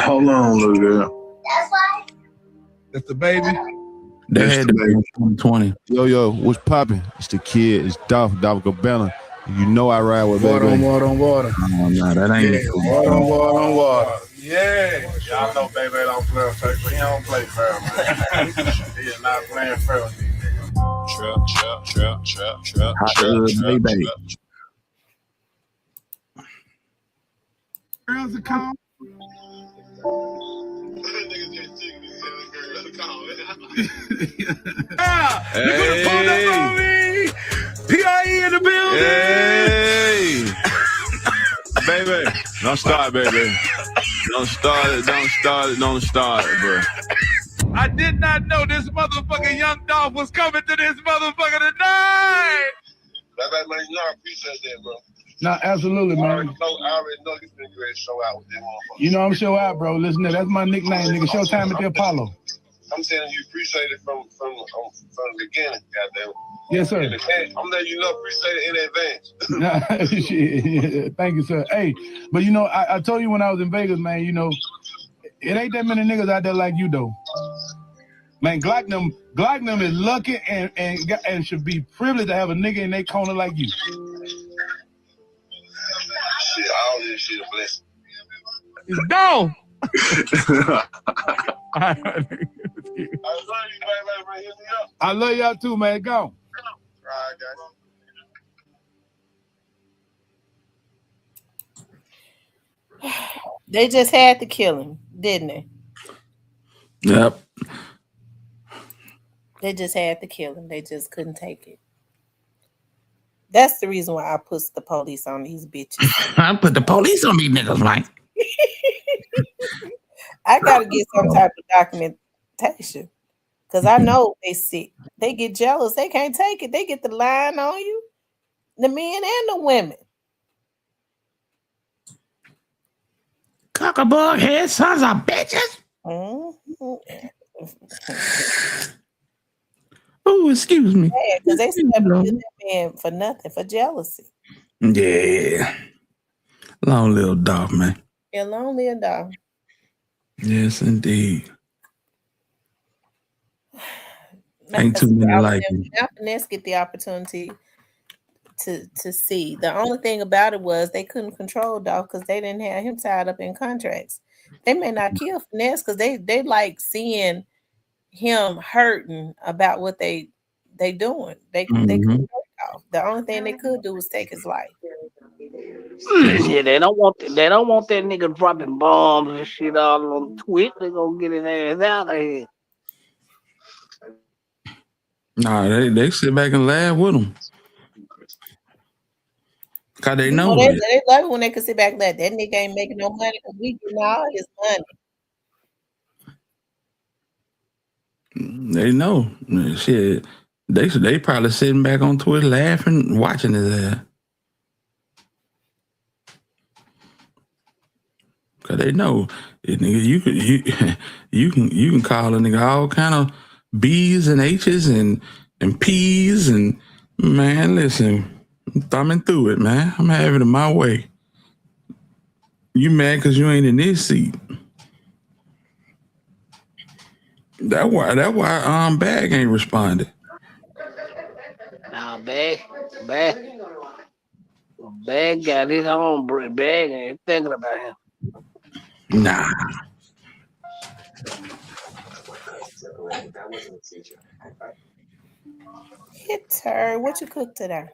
Hold on, little girl. That's why? That's the baby. They had to be in 2020. Yo, what's poppin'? It's the kid. It's Dolph Cabana. You know I ride with Water baby. on water. Oh, no, that ain't Yeah, water on water. Yeah. Y'all know baby don't play fair, but he don't play fair, man. He is not playing fair with these niggas. Trap. Hot hood, baby. Girls are calm. Hey. You're gonna pull up on me. PIE in the building. Hey. Baby. Don't start, baby. Don't start it, bro. I did not know this motherfucking young dog was coming to this motherfucker tonight. That man, you know I appreciate that, bro. No, absolutely, man. I already know you been ready to show out with that motherfucker. You know I'm show out, bro. Listen, that's my nickname, nigga. Showtime at the Apollo. I'm telling you, appreciate it from the beginning, goddamn. Yes, sir. I'm letting you know, appreciate it in advance. Shit, yeah. Thank you, sir. Hey, but you know, I told you when I was in Vegas, man, you know, it ain't that many niggas out there like you, though. Man, Glock them is lucky and should be privileged to have a nigga in their corner like you. Shit, all this shit a blessing. It's gone. I love you, baby. Hit me up. I love y'all too, man. Go. All right, guys. They just had to kill him, didn't they? Yep. They just had to kill him. They just couldn't take it. That's the reason why I put the police on these bitches. I put the police on these niggas, right? I gotta get some type of documentation because I know they sick. They get jealous. They can't take it. They get the line on you, the men and the women. Cockabug head sons of bitches. Oh, excuse me. Yeah, because they slept with that man for nothing, for jealousy. Yeah. Long little dog, man. Yeah, long live dog. Yes, indeed. Ain't too many like him. Now Finesse get the opportunity to see. The only thing about it was they couldn't control dog because they didn't have him tied up in contracts. They may not kill Finesse because they like seeing him hurting about what they doing. They couldn't hurt off. The only thing they could do was take his life. Yeah, they don't want that nigga dropping bombs and shit all on Twitch. They gonna get his ass out of here. Nah, they sit back and laugh with him. Cause they You know know they, it. they love it when they can sit back and let that nigga ain't making no money because we getting all his money. They know. Shit. They probably sitting back on Twitter laughing, watching his ass. Cause they know nigga, you can call a nigga all kind of B's and H's and P's and man, listen, I'm thumbing through it, man. I'm having it my way. You mad cause you ain't in this seat. That why Bag ain't responded. Nah, Bag got his own Bag ain't thinking about him. Nah. Hit her. What you cook today?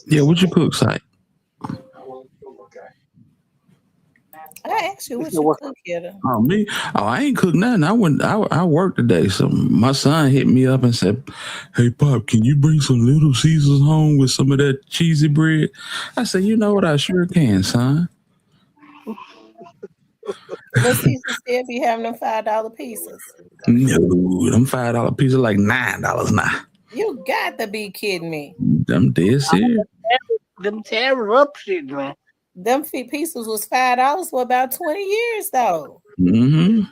Yeah, what you cook, Sight? I asked you You what know you what? cook here. Oh me? Oh, I ain't cook nothing. I worked today. So my son hit me up and said, "Hey Pop, can you bring some Little Caesars home with some of that cheesy bread?" I said, "You know what? I sure can, son." Let's see if still be having them $5 pieces. No, them $5 pieces like $9 now. You got to be kidding me. Them dead serious. Them tearing up shit, man. Them pieces was $5 for about 20 years though. Mm-hmm.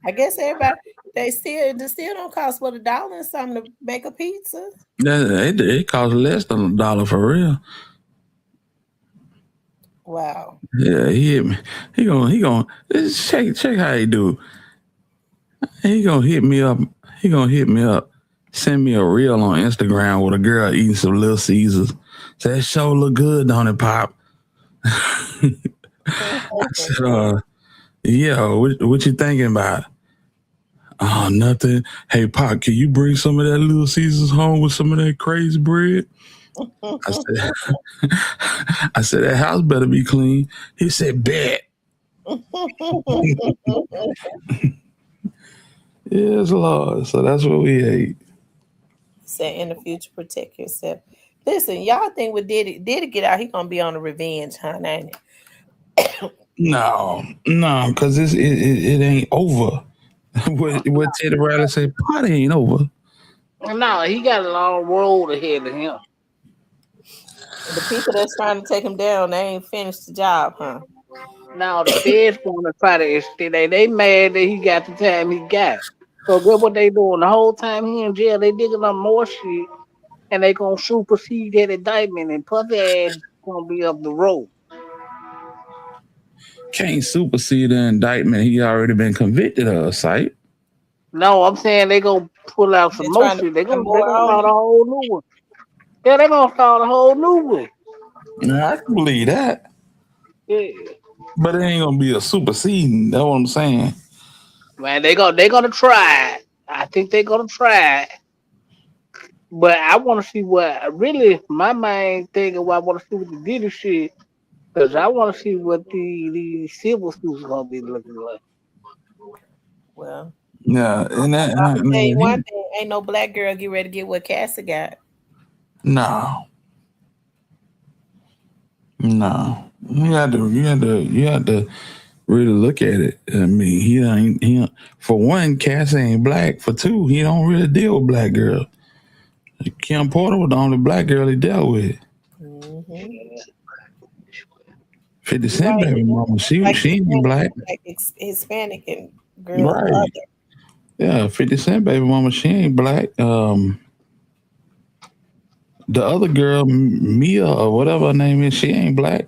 I guess everybody they still don't cost but $1 and something to make a pizza. It costs less than $1 for real. Wow. Yeah, he hit me. He gonna check how he do. He gonna hit me up. He gonna hit me up. Send me a reel on Instagram with a girl eating some Little Caesars. Say that show look good, don't it, Pop? I said, yeah, what you thinking about? Oh, nothing. Hey, Pop, can you bring some of that Little Caesars home with some of that crazy bread? I said, that house better be clean. He said, bet. Yes, Lord. So that's what we ate. Say in the future, protect yourself. Listen, y'all think with Diddy get out, he gonna be on a revenge hunt, ain't it? No, because it ain't over. what Teddy Riley say, party ain't over. No, he got a long road ahead of him. The people that's trying to take him down, they ain't finished the job, huh? Now the feds want to try to extend. They mad that he got the time he got. So get what they doing the whole time he in jail. They digging up more shit, and they gonna supersede that indictment, and Puffy ass gonna be up the road. Can't supersede the indictment he already been convicted of, Sight. No, I'm saying they gonna pull out They're some more trying to shit. put They more gonna on start a him. whole new one. Yeah, they gonna start a whole new one. Yeah, I can believe that. Yeah, But it ain't gonna be a superseding. That's what I'm saying. man, they gonna try it. I think they gonna try it. But I want to see what really my main thing is. What I want to see what the Diddy shit, because I want to see what the civil suits gonna be looking like. Well, Yeah, and that I'm gonna tell you one man, thing: ain't no black girl get ready to get what Cassie got. no. You had to really look at it. I mean, for one, Cassie ain't black. For two, he don't really deal with black girls. Kim Porter was the only black girl he dealt with. Mm-hmm. 50 You're Cent right. baby mama, she Like ain't black. Hispanic and girl Right. other. Yeah, 50 Cent baby mama, she ain't black. The other girl, Mia or whatever her name is, she ain't black.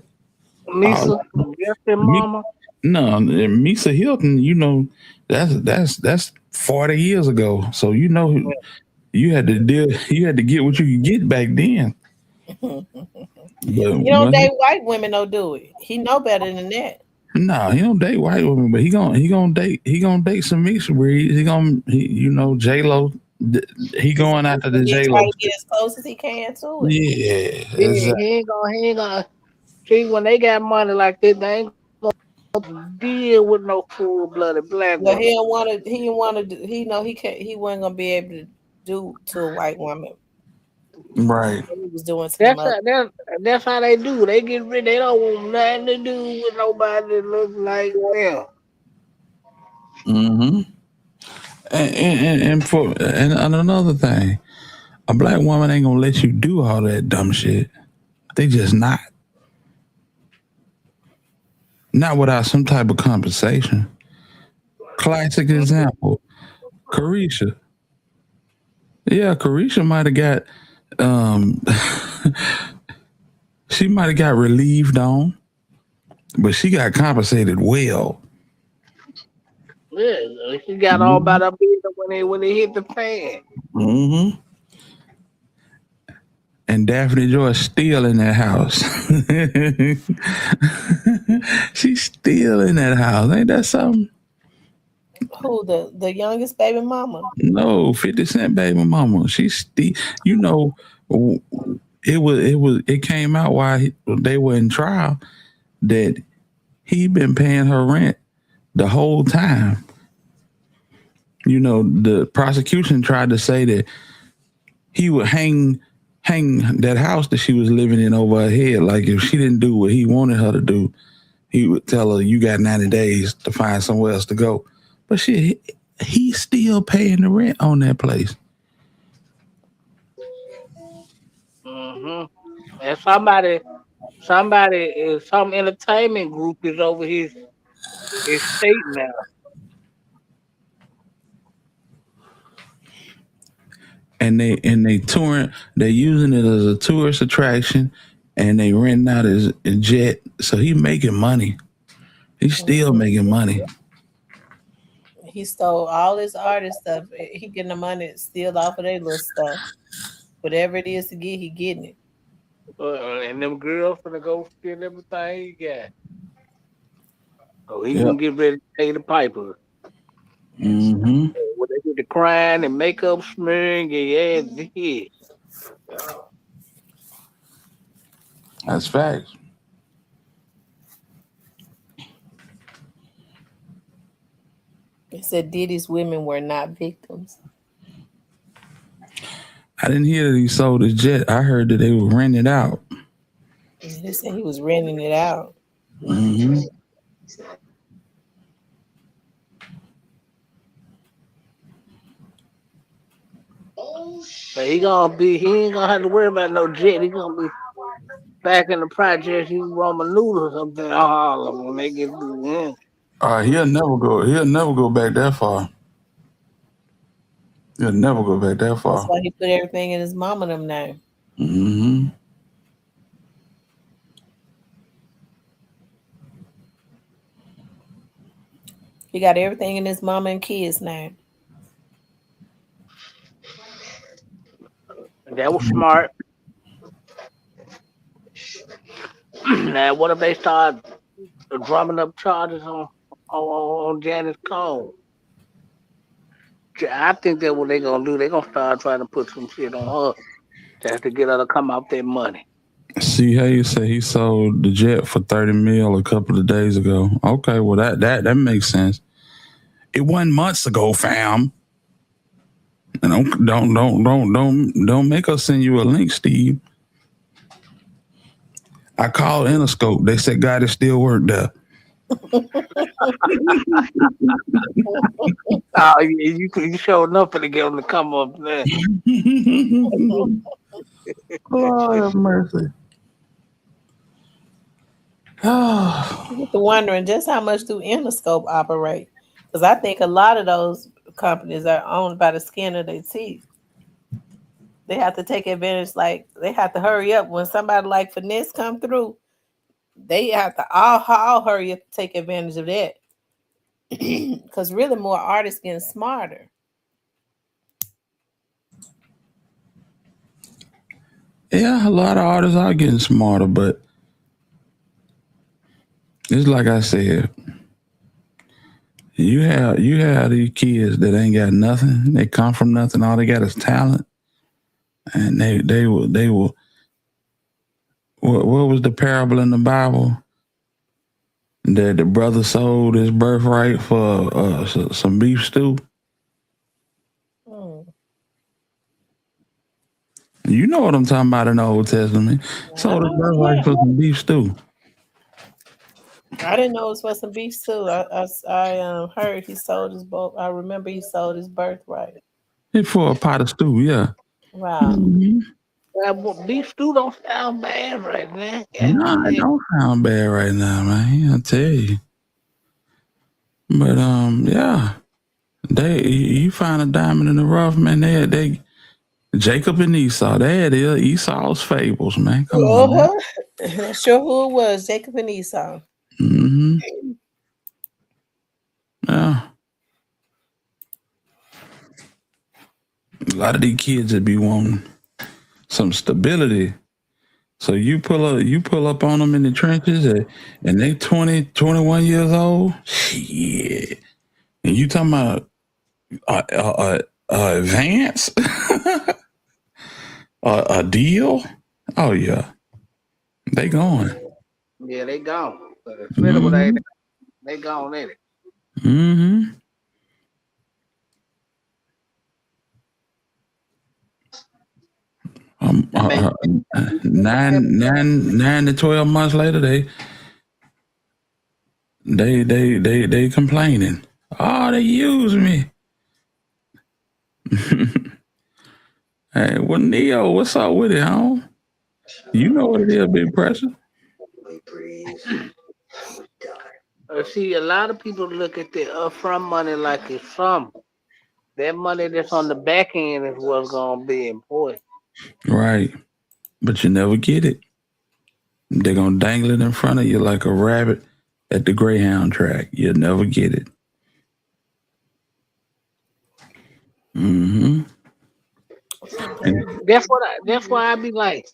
Lisa, Justin Me, Mama. no, Misa Hilton, that's 40 years ago. So you had to get what you could get back then. But You don't date white women, don't do it. He know better than that. no, he don't date white women, but he gonna date some mixed breeds. J Lo. He going after the He J try Lo. to get as close as he can to it. Yeah, Yeah, exactly. he ain't gonna see when they got money like this. They ain't gonna deal with no full blooded black Well, woman. he don't want to. He want to. He know he can't. He wasn't gonna be able to do to a white woman Right. what he was doing to them That's other. that's how they do. They get rid. They don't want nothing to do with nobody that look like them. Mm-hmm. And another thing, a black woman ain't gonna let you do all that dumb shit. They just not. Not without some type of compensation. Classic example, Carisha. Yeah, Carisha might have got um she might have got relieved on, but she got compensated well. Yeah, she got all Mm-hmm. about her business when they hit the fan. Mm-hmm. And Daphne Joy still in that house. She's still in that house. Ain't that something? Who the youngest baby mama? No, 50 Cent baby mama. She's still, you know, it came out while they were in trial that he been paying her rent the whole time. You know, the prosecution tried to say that he would hang that house that she was living in over her head. Like if she didn't do what he wanted her to do, he would tell her, "You got 90 days to find somewhere else to go." But shit, he's still paying the rent on that place. Hmm. And some entertainment group is over his state now. And they touring, they're using it as a tourist attraction, and they renting out his jet. So he making money. He's still Mhm. making money. He stole all his artist stuff. He getting the money steal off of their little stuff. Whatever it is to get, he getting it. And them girls finna go steal everything he got. So he Yep. gonna get ready to pay the piper. Mm-hmm. When they get the crying and makeup smearing, yeah, yeah. That's facts. He said Diddy's women were not victims. I didn't hear that he sold his jet. I heard that they were renting it out. They said he was renting it out. Mm-hmm. But he ain't gonna have to worry about no jet. He gonna be back in the projects. He Roman noodles up there all of them when they get through him. He'll never go. He'll never go back that far. He'll never go back that That's far. why he put everything in his mama them name. Mm-hmm. He got everything in his mama and kids name. That was smart. Now what if they start drumming up charges on Janice Cole? I think that what they gonna do, they gonna start trying to put some shit on her just to get her to come out their money. See how you say he sold the jet for 30 mil a couple of days ago. Okay, well that makes sense. It wasn't months ago, fam. And don't make us send you a link, Steve. I called Interscope. They said God, it still worked there. Oh, you sure enough to get them to come up there. Lord have mercy. I get to wondering just how much do Interscope operate? Because I think a lot of those companies are owned by the skin of their teeth. They have to take advantage, like they have to hurry up when somebody like Finesse come through. They have to all hurry up to take advantage of that. Because really more artists getting smarter. Yeah, a lot of artists are getting smarter, but it's like I said, you have these kids that ain't got nothing. They come from nothing. All they got is talent, and they will. What was the parable in the Bible that the brother sold his birthright for some beef stew? Hmm. You know what I'm talking about in the Old Testament. Sold his birthright for some beef stew. I didn't know it was for some beef too. I heard he sold his boat. I remember he sold his birthright. It's for a pot of stew, yeah. Wow. Mm-hmm. Beef stew don't sound bad right now. No, it don't sound bad right now, man. I tell you. But yeah, you find a diamond in the rough, man. They Jacob and Esau. That is Esau's fables, man. Come on, man. Not sure who it was, Jacob and Esau. Mm-hmm. Yeah. A lot of these kids that be wanting some stability. So you pull up on them in the trenches and they 20, 21 years old. Shit. And you talking about advance? A deal? Oh yeah. They going. Yeah, they gone. Mm-hmm. They gone in it. Mm-hmm. Nine to 12 months later, they complaining. Oh, they use me. Hey, well, Neo, what's up with it, home? You know what it is, big pressure. See, a lot of people look at the upfront money like it's some. That money that's on the back end is what's gonna be important. Right. But you never get it. They're gonna dangle it in front of you like a rabbit at the Greyhound track. You'll never get it. Mm-hmm. That's why I be like,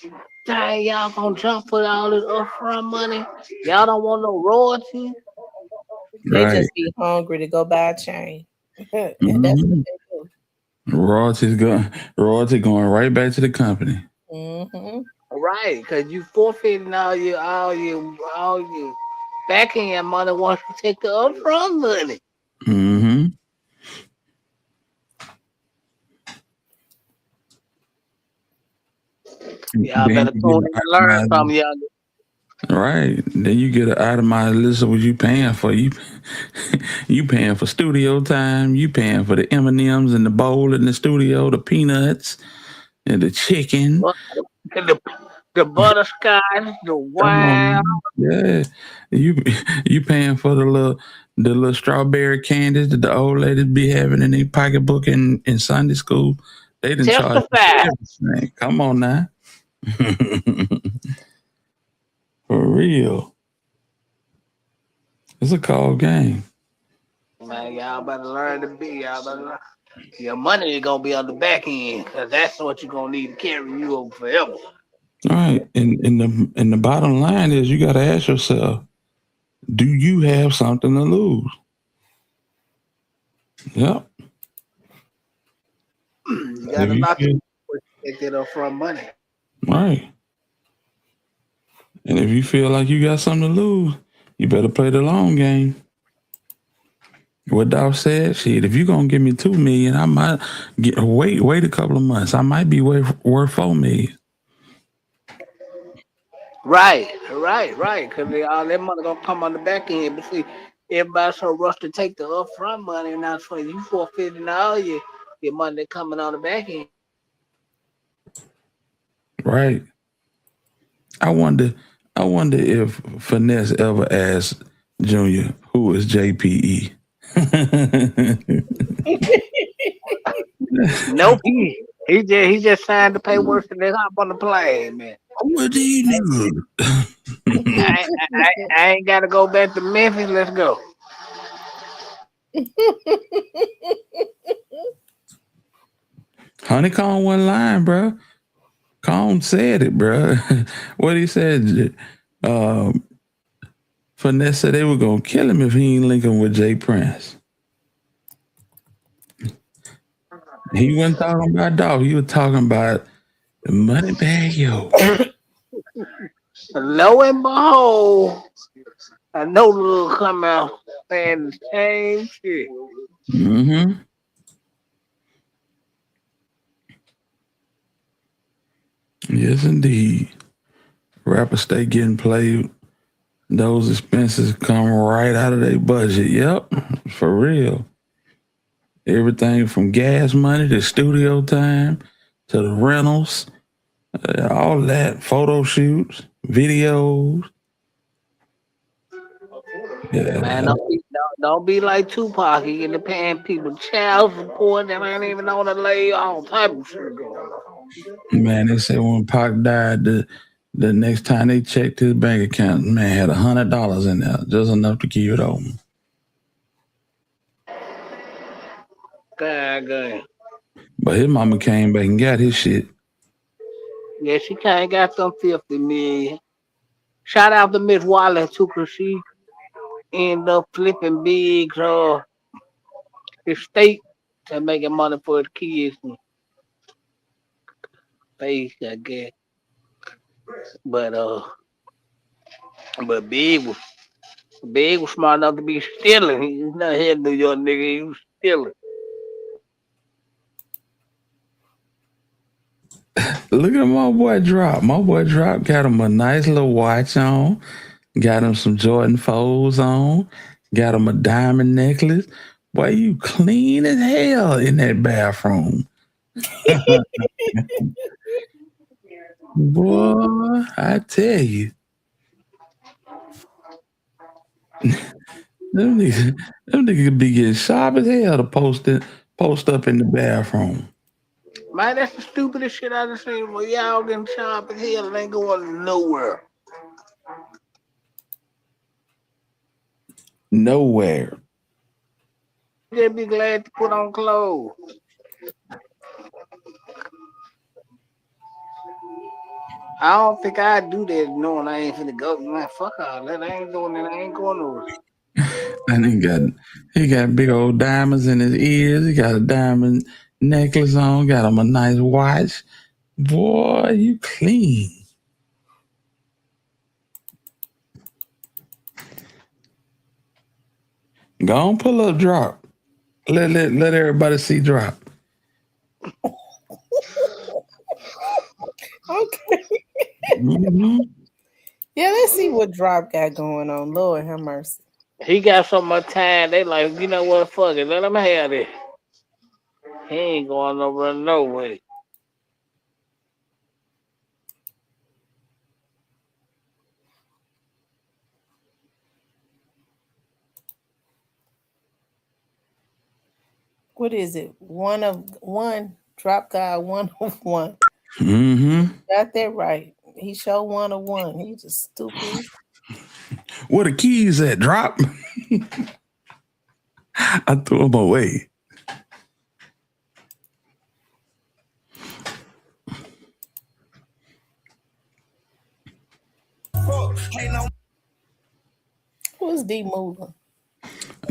dang, y'all gonna jump for all this upfront money. Y'all don't want no royalty. They Right. just be hungry to go buy a chain. And that's Mm-hmm. what they do. Royalty going right back to the company. Mm-hmm. Right, because you forfeiting all your back end money once you take the upfront money. Mm-hmm. Y'all better tune in and learn from y'all. Right. Then you get an itemized list of what you paying for. You paying for studio time. You paying for the M&Ms in the bowl in the studio, the peanuts and the chicken. The butterscotch, the wine. Yeah. You paying for the little strawberry candies that the old ladies be having in their pocketbook in Sunday school. They didn't charge everything. Come on now. For real. It's a cold game. Man, y'all better learn to be. Y'all better learn. Your money is gonna be on the back end, cause that's what you're gonna need to carry you over forever. All right. And the bottom line is you gotta ask yourself, do you have something to lose? Yep. You gotta lock it take that upfront money. Right. And if you feel like you got something to lose, you better play the long game. What Doc said, shit, if you're gonna give me $2 million, I might wait a couple of months. I might be worth $4 million. Right. Cause all that money gonna come on the back end. But see, everybody's so rushed to take the upfront money, and that's when you forfeiting all your money coming on the back end. Right. I wonder if Finesse ever asked Junior who is JPE. Nope. He just signed the paperwork and then hop on the plane, man. What do you do? I ain't gotta go back to Memphis. Let's go. Honeycomb wasn't lying, bro. Comb said it, bro. What he said, Finesse said they were gonna kill him if he ain't linking with Jay Prince. He wasn't talking about dog. He was talking about the money bag, yo. Lo and behold, I know the little come out saying the same shit. Mm-hmm. Yes, indeed. Rappers stay getting played. Those expenses come right out of their budget. Yep, for real. Everything from gas money to studio time to the rentals, all that, photo shoots, videos. Man, Yeah, don't be like Tupac. He getting paying people child support that ain't even on the lay, all type of shit going on. man, they said when Pac died, the next time they checked his bank account, man had $100 in there, just enough to keep it open. God damn. But his mama came back and got his shit. Yeah, she kinda got some 50 million. Shout out to Miss Wallace too, cause she ended up flipping big estate to making money for his kids and face, I guess. But but Big was smart enough to be stealing. He's not here in New York nigga, he was stealing. Look at my boy Drop. My boy Drop got him a nice little watch on, got him some Jordan 4s on, got him a diamond necklace. Boy, you clean as hell in that bathroom. Boy, I tell you. Them niggas be getting sharp as hell to post up in the bathroom. Man, that's the stupidest shit I done seen. Well, y'all getting sharp as hell and ain't going nowhere. Nowhere. Just be glad to put on clothes. I don't think I'd do that knowing I ain't finna go. Man, fuck all that. I ain't doing that. I ain't going nowhere. And he got big old diamonds in his ears. He got a diamond necklace on. Got him a nice watch. Boy, you clean. Go on, pull up, Drop. Let everybody see Drop. Okay. Mm-hmm. Yeah, let's see what Drop got going on. Lord have mercy. He got so much time. They like, you know what? Fuck it. Let him have it. He ain't going over no way. What is it? One of one. Drop God, one of one. Mm-hmm. Got that right. He showed one of one. He just stupid. Where the keys at, Drop? I threw them away. Who's D Moolah?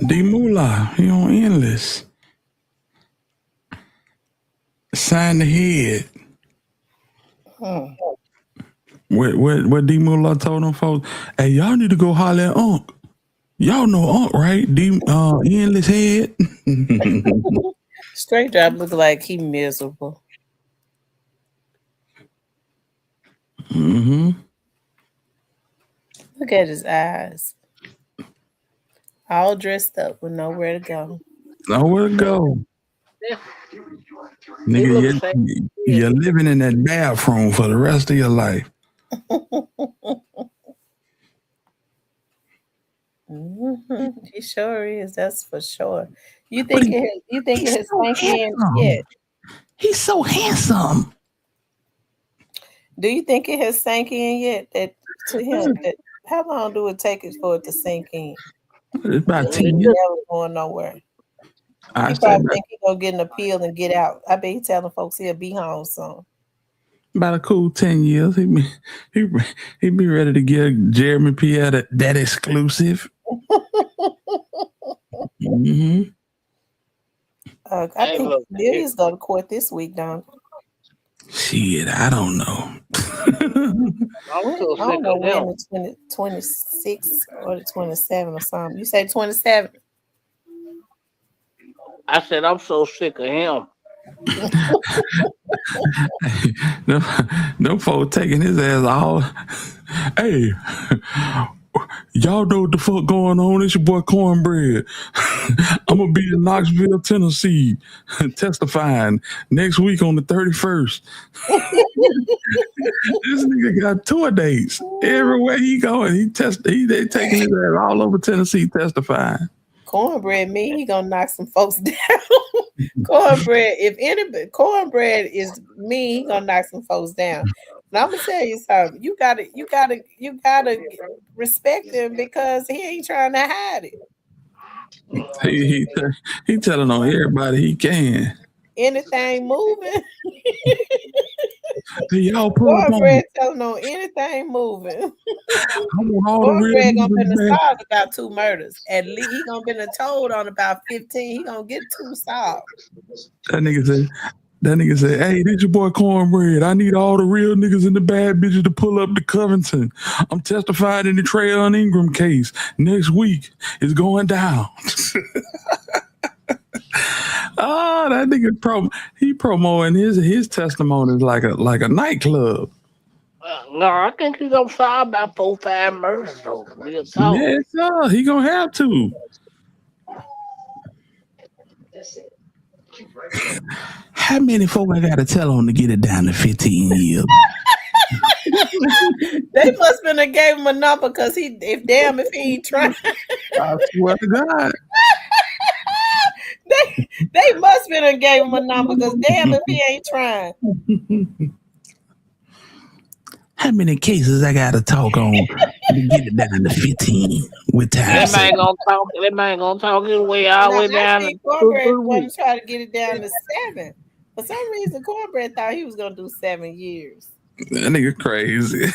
D Moolah, he on Endless. Sign the head. What D Moolah told them folks, hey, y'all need to go holler at Unc. Y'all know Unc, right? Endless head. Straight Drop look like he miserable. Mm-hmm. Look at his eyes. All dressed up with nowhere to go. Nowhere to go. Nigga, you're living in that bathroom for the rest of your life. Mm-hmm. He sure is. That's for sure. You think it has sank in yet? He's so handsome. Do you think it has sank in yet? That to him, that how long do it take for it to sink in? It's about 10 He's years. never going nowhere. I He said probably think he gonna get an appeal and get out. I bet he telling folks he'll be home soon. about a cool 10 years. He be ready to give Jeremy Pierre that exclusive. Mm-hmm. I think Millions go to court this week, don't it? Shit, I don't know. I don't know when the 26 or the 27 or something. You say 27? I said I'm so sick of him. Them folks taking his ass all. Hey, y'all know what the fuck going on? It's your boy Cornbread. I'm gonna be in Knoxville, Tennessee, testifying next week on the 31st. This nigga got tour dates everywhere he going. They taking his ass all over Tennessee testifying. Cornbread, he gonna knock some folks down. Cornbread, Cornbread is me, he gonna knock some folks down. Now I'm gonna tell you something. You gotta respect him because he ain't trying to hide it. He telling on everybody he can. Anything moving. Y'all pull up on Cornbread telling on anything moving. I want all the real Cornbread gonna niggas been back. solved about 2 murders. At least he gonna been told on about 15. He gonna get 2 solved. That nigga said, hey, this your boy Cornbread. I need all the real niggas and the bad bitches to pull up to Covington. I'm testifying in the Trayon Ingram case. Next week it's going down. Oh, that nigga he promoting his testimony like a nightclub. No, I think he's gonna solve about 4-5 murders though. Real talk. Yes, sir. He gonna have to. How many folk I gotta tell on to get it down to 15 years? They must been have gave him a number because if he ain't trying. I swear to God. They must been have gave him a number because damn if he ain't trying. How many cases I gotta talk on to get it down to 15 with time? That man gonna talk his way all the way down. I think Cornbread want to try to get it down to 7. For some reason, Cornbread thought he was gonna do 7 years. That nigga crazy.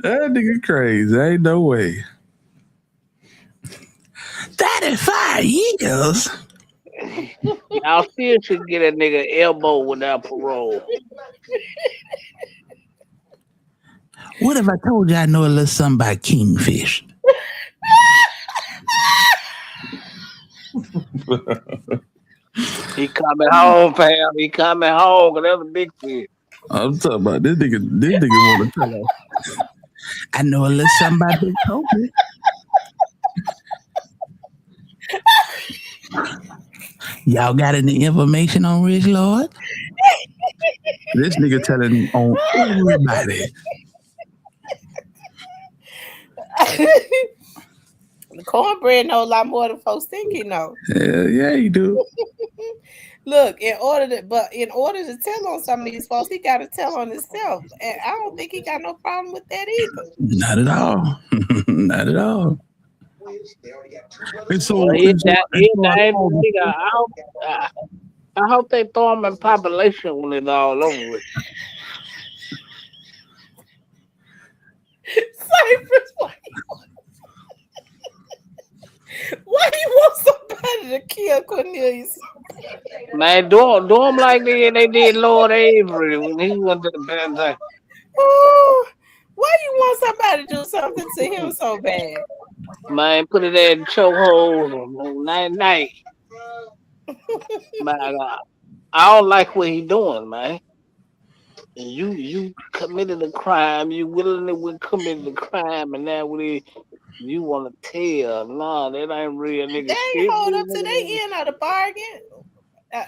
That nigga crazy. Ain't no way. 35 years. Y'all still should get a nigga elbow without parole. What if I told you I know a little something about kingfish? He coming home, fam. He coming home because that's a big fish. I'm talking about this nigga want to tell us. I know a little something about big Kobe. Y'all got any information on Rich Lord? This nigga telling on everybody. The Cornbread know a lot more than folks think he know. Yeah, he do. Look, in order to tell on some of these folks, he got to tell on himself, and I don't think he got no problem with that either. Not at all. Not at all. I hope they throw him in population when it's all over with. Why you want somebody to kill Cornelius? Man, do him like they did Lord Avery when he went to the bad. Oh, why you want somebody to do something to him so bad? Man, put it in chokehold night. Man, I don't like what he doing, man. You committed a crime. You willingly committed a crime, and now you want to tell? No, that ain't real, nigga. They ain't hold up to their end of the bargain,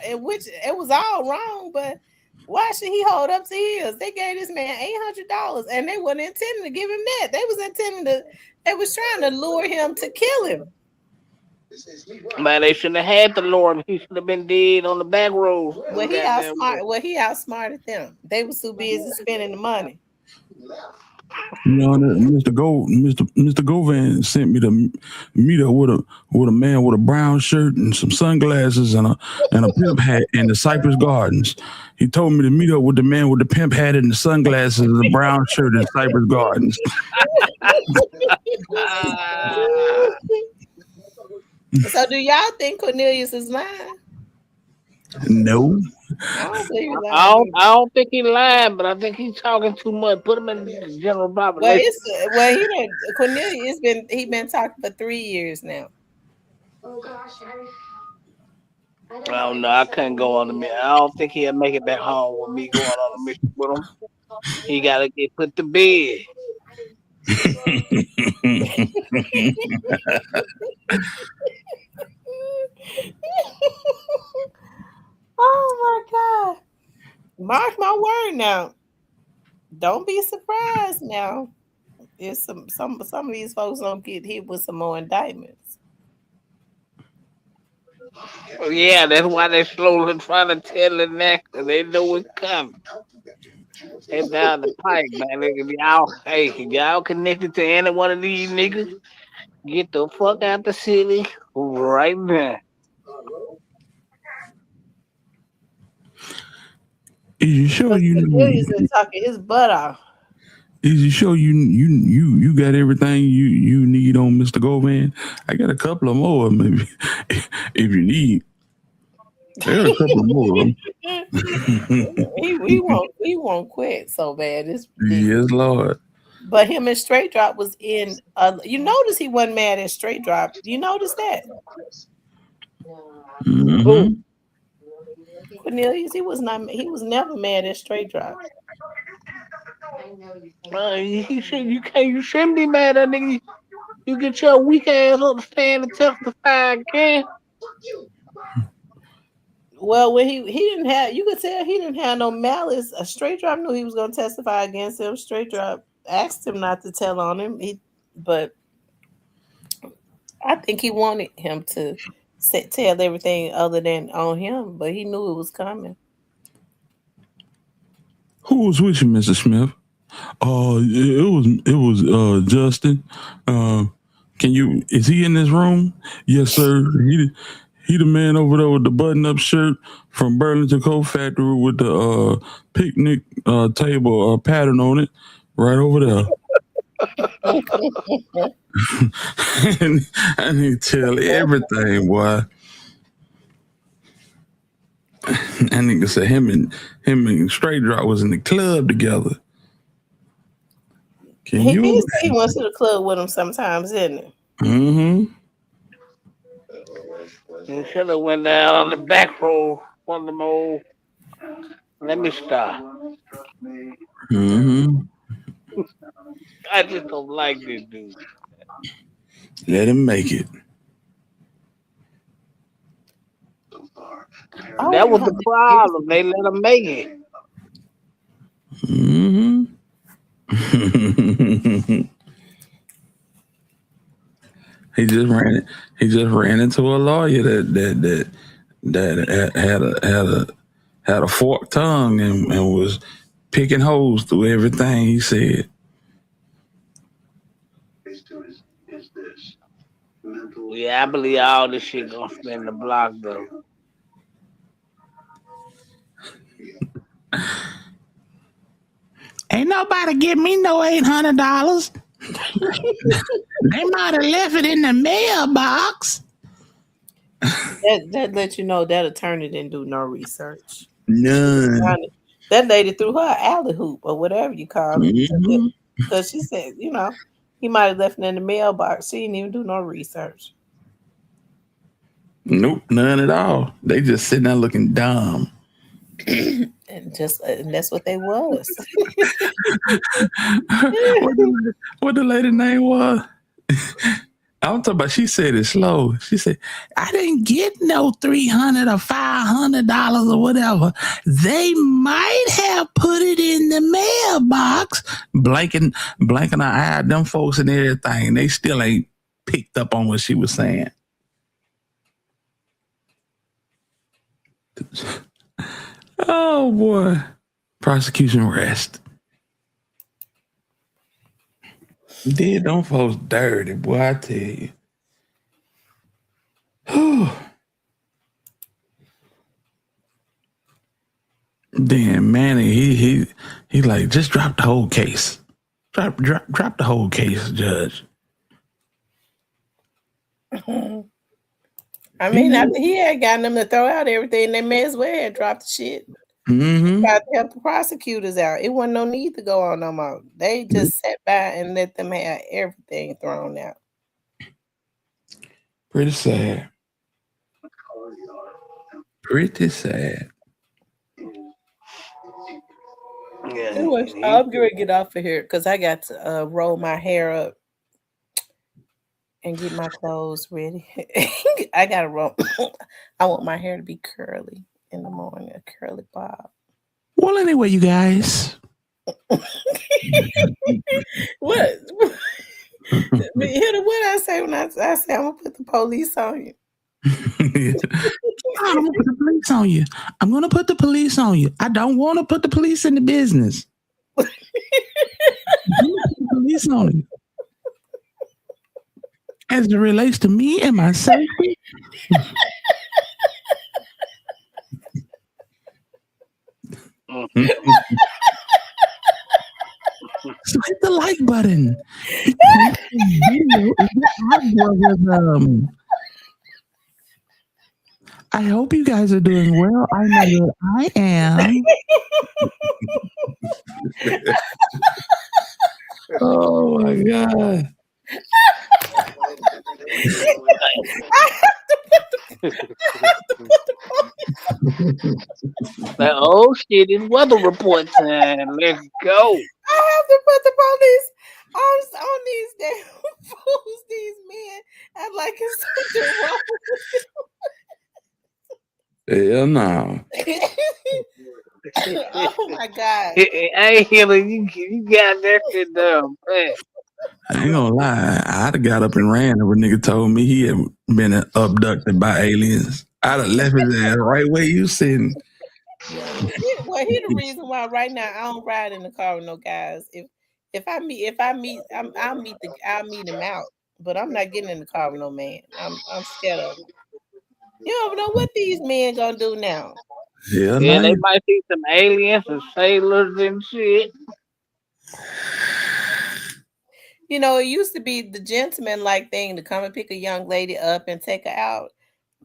in which it was all wrong. But why should he hold up to his? They gave this man $800, and they weren't intending to give him that. They was trying to lure him to kill him. Man, they shouldn't have had to lure him. He should have been dead on the back road. He outsmarted them. They was too busy spending the money. You know, Mr. Govan sent me to meet up with a man with a brown shirt and some sunglasses and a pimp hat in the Cypress Gardens. He told me to meet up with the man with the pimp hat and the sunglasses and the brown shirt in Cypress Gardens. So do y'all think Cornelius is lying? No. I don't think he lying, but I think he's talking too much. Put him in the general population. Cornelius been talking for 3 years now. Oh gosh, I don't know. I couldn't go on the mission. I don't think he'll make it back home with me going on the mission with him. He gotta get put to bed. Oh my God. Mark my word now. Don't be surprised now. There's some of these folks don't get hit with some more indictments. Yeah, that's why they slowly trying to tell it now, 'cause they know it's coming. They down the pipe, man. They can be out. Hey, if y'all connected to any one of these niggas, get the fuck out the city right now. Is you sure Because you Cornelius know? is talking his butt off. Is you sure you got everything you need on Mr. Govan? I got a couple of more, maybe if you need. I got a couple of more. he won't quit so bad. It's ridiculous. Yes, Lord. But him and Straight Drop was in. You notice he wasn't mad at Straight Drop. You notice that Mm-hmm. Who? Cornelius, he was not. He was never mad at Straight Drop. He said you can't. You shouldn't be mad at nigga. You get your weak ass up to stand and testify again. Well, when he didn't have, you could tell he didn't have no malice. A Straight Drop knew he was going to testify against him. Straight Drop asked him not to tell on him. But I think he wanted him to tell everything other than on him. But he knew it was coming. Who was with you, Mr. Smith? It was Justin. Can you? Is he in this room? Yes, sir. He the man over there with the button-up shirt from Burlington Coat Factory with the picnic table pattern on it, right over there. and he tell everything, boy. And nigga said him and Straight Drop was in the club together. Can He you? did say he went to the club with him sometimes, didn't he? Mm-hmm. You should have went down on the back row. One of them old. Let me stop. Mm-hmm. I just don't like this dude. Let him make it. That was the problem. They let him make it. Mm-hmm. He just ran into a lawyer that had a forked tongue and was picking holes through everything he said. Yeah, I believe all this shit gonna spin the block though. Ain't nobody give me no $800. They might have left it in the mailbox. That let you know that attorney didn't do no research. None. That lady threw her alley hoop or whatever you call it. Mm-hmm. Because she said, he might have left it in the mailbox. She didn't even do no research. Nope, none at all. They just sitting there looking dumb. and that's what they was. what the lady name was? I'm talking about. She said it slow. She said, "I didn't get no $300 or $500 or whatever. They might have put it in the mailbox." Blanking her eye at them folks and everything. They still ain't picked up on what she was saying. Oh boy, prosecution rest. Did them folks dirty, boy, I tell you. Damn, Manny, he like, just drop the whole case. Drop the whole case, Judge. I mean, after he had gotten them to throw out everything, they may as well have dropped the shit. Mm-hmm. Tried to help the prosecutors out. It wasn't no need to go on no more. They just sat by and let them have everything thrown out. Pretty sad. Pretty sad. Yeah, Anyway, I'm going to get off of here because I got to roll my hair up and get my clothes ready. I got to roll. I want my hair to be curly in the morning, a curly bob. Well, anyway, you guys. What? What I say when I say I'm going to put the police on you? I'm gonna put the police on you. I'm gonna put the police on you. I don't want to put the police in the business. I'm gonna put the police on you. As it relates to me and my safety. So hit the like button. I hope you guys are doing well. I know that I am. Oh my God. Like, oh shit, it's weather report time. Let's go. I have to put the police on these damn fools, these men, and like it's something wrong Hell no. Oh my God. Hey, Hillary, you got that shit down, man. I ain't gonna lie. I'd have got up and ran if a nigga told me he had been abducted by aliens. I'd have left his ass right where you sitting. Well, here's the reason why right now I don't ride in the car with no guys. I'll meet him out, but I'm not getting in the car with no man. I'm scared of him. You don't know what these men gonna do now. Yeah, they might see some aliens and sailors and shit. You know, it used to be the gentleman-like thing to come and pick a young lady up and take her out.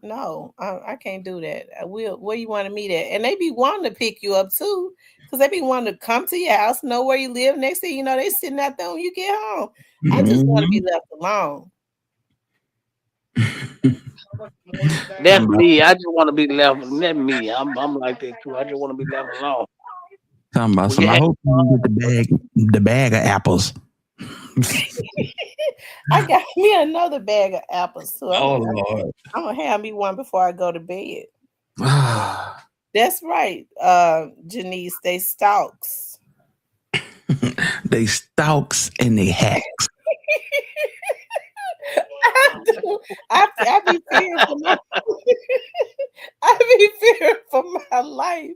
No, I can't do that. Where you want to meet at? And they be wanting to pick you up too, because they be wanting to come to your house, know where you live. Next thing you know, they sitting out there when you get home. I just want to be left alone. That's me. I just want to be left. That's me. I'm like that too. I just want to be left alone. Talking about some. I hope you get the bag of apples. I got me another bag of apples too. Lord. I'm gonna have me one before I go to bed. That's right, Janice. They stalks. They stalks and they hacks. I be fearing for my my life.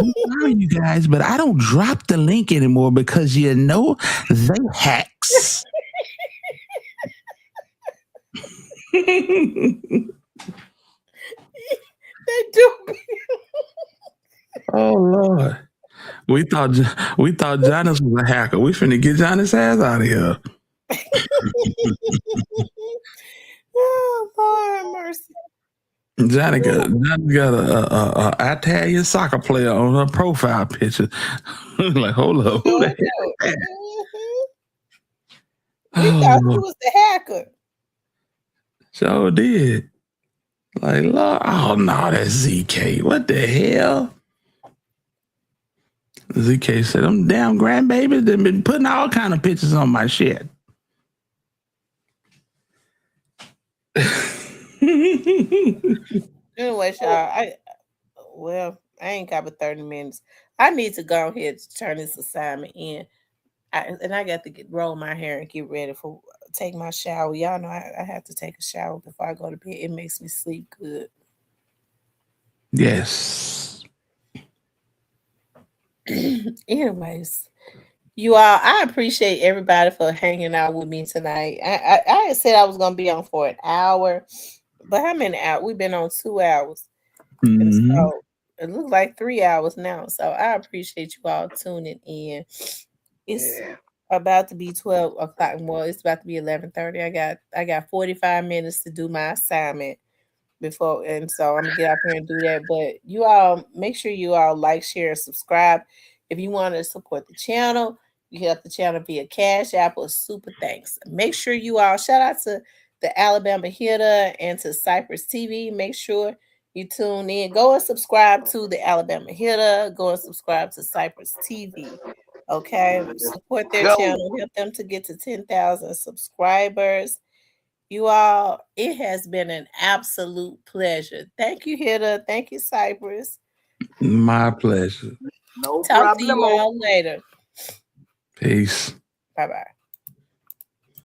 I'm sorry, you guys, but I don't drop the link anymore because they hacks. They do. Oh Lord, we thought Jonas was a hacker. We finna get Jonas' ass out of here. Oh Lord mercy. Johnny got a Italian soccer player on her profile picture. Like, hold up, who the hell? We thought he was the hacker. Sure did. Like, Lord, oh no, that's ZK. What the hell? ZK said, them damn grandbabies that been putting all kind of pictures on my shit. Anyway, y'all, I ain't got but 30 minutes. I need to go ahead and turn this assignment in. I got to roll my hair and get ready for take my shower. Y'all know I have to take a shower before I go to bed. It makes me sleep good. Yes. Anyways, you all, I appreciate everybody for hanging out with me tonight. I said I was gonna be on for an hour, but how many hours? We've been on 2 hours. And so it looks like 3 hours now. So I appreciate you all tuning in. It's about to be 12 o'clock. Well, it's about to be 11:30. I got 45 minutes to do my assignment before, and so I'm gonna get out here and do that. But you all make sure you all like, share, and subscribe. If you want to support the channel, you help the channel via Cash App or Super Thanks. Make sure you all shout out to the Alabama Hitter and to Cypress TV. Make sure you tune in. Go and subscribe to the Alabama Hitter. Go and subscribe to Cypress TV. Okay, support their Go. channel. Help them to get to 10,000 subscribers. You all, it has been an absolute pleasure. Thank you, Hitter. Thank you, Cypress. My pleasure. No Talk to problem. you all later. Peace. Bye-bye.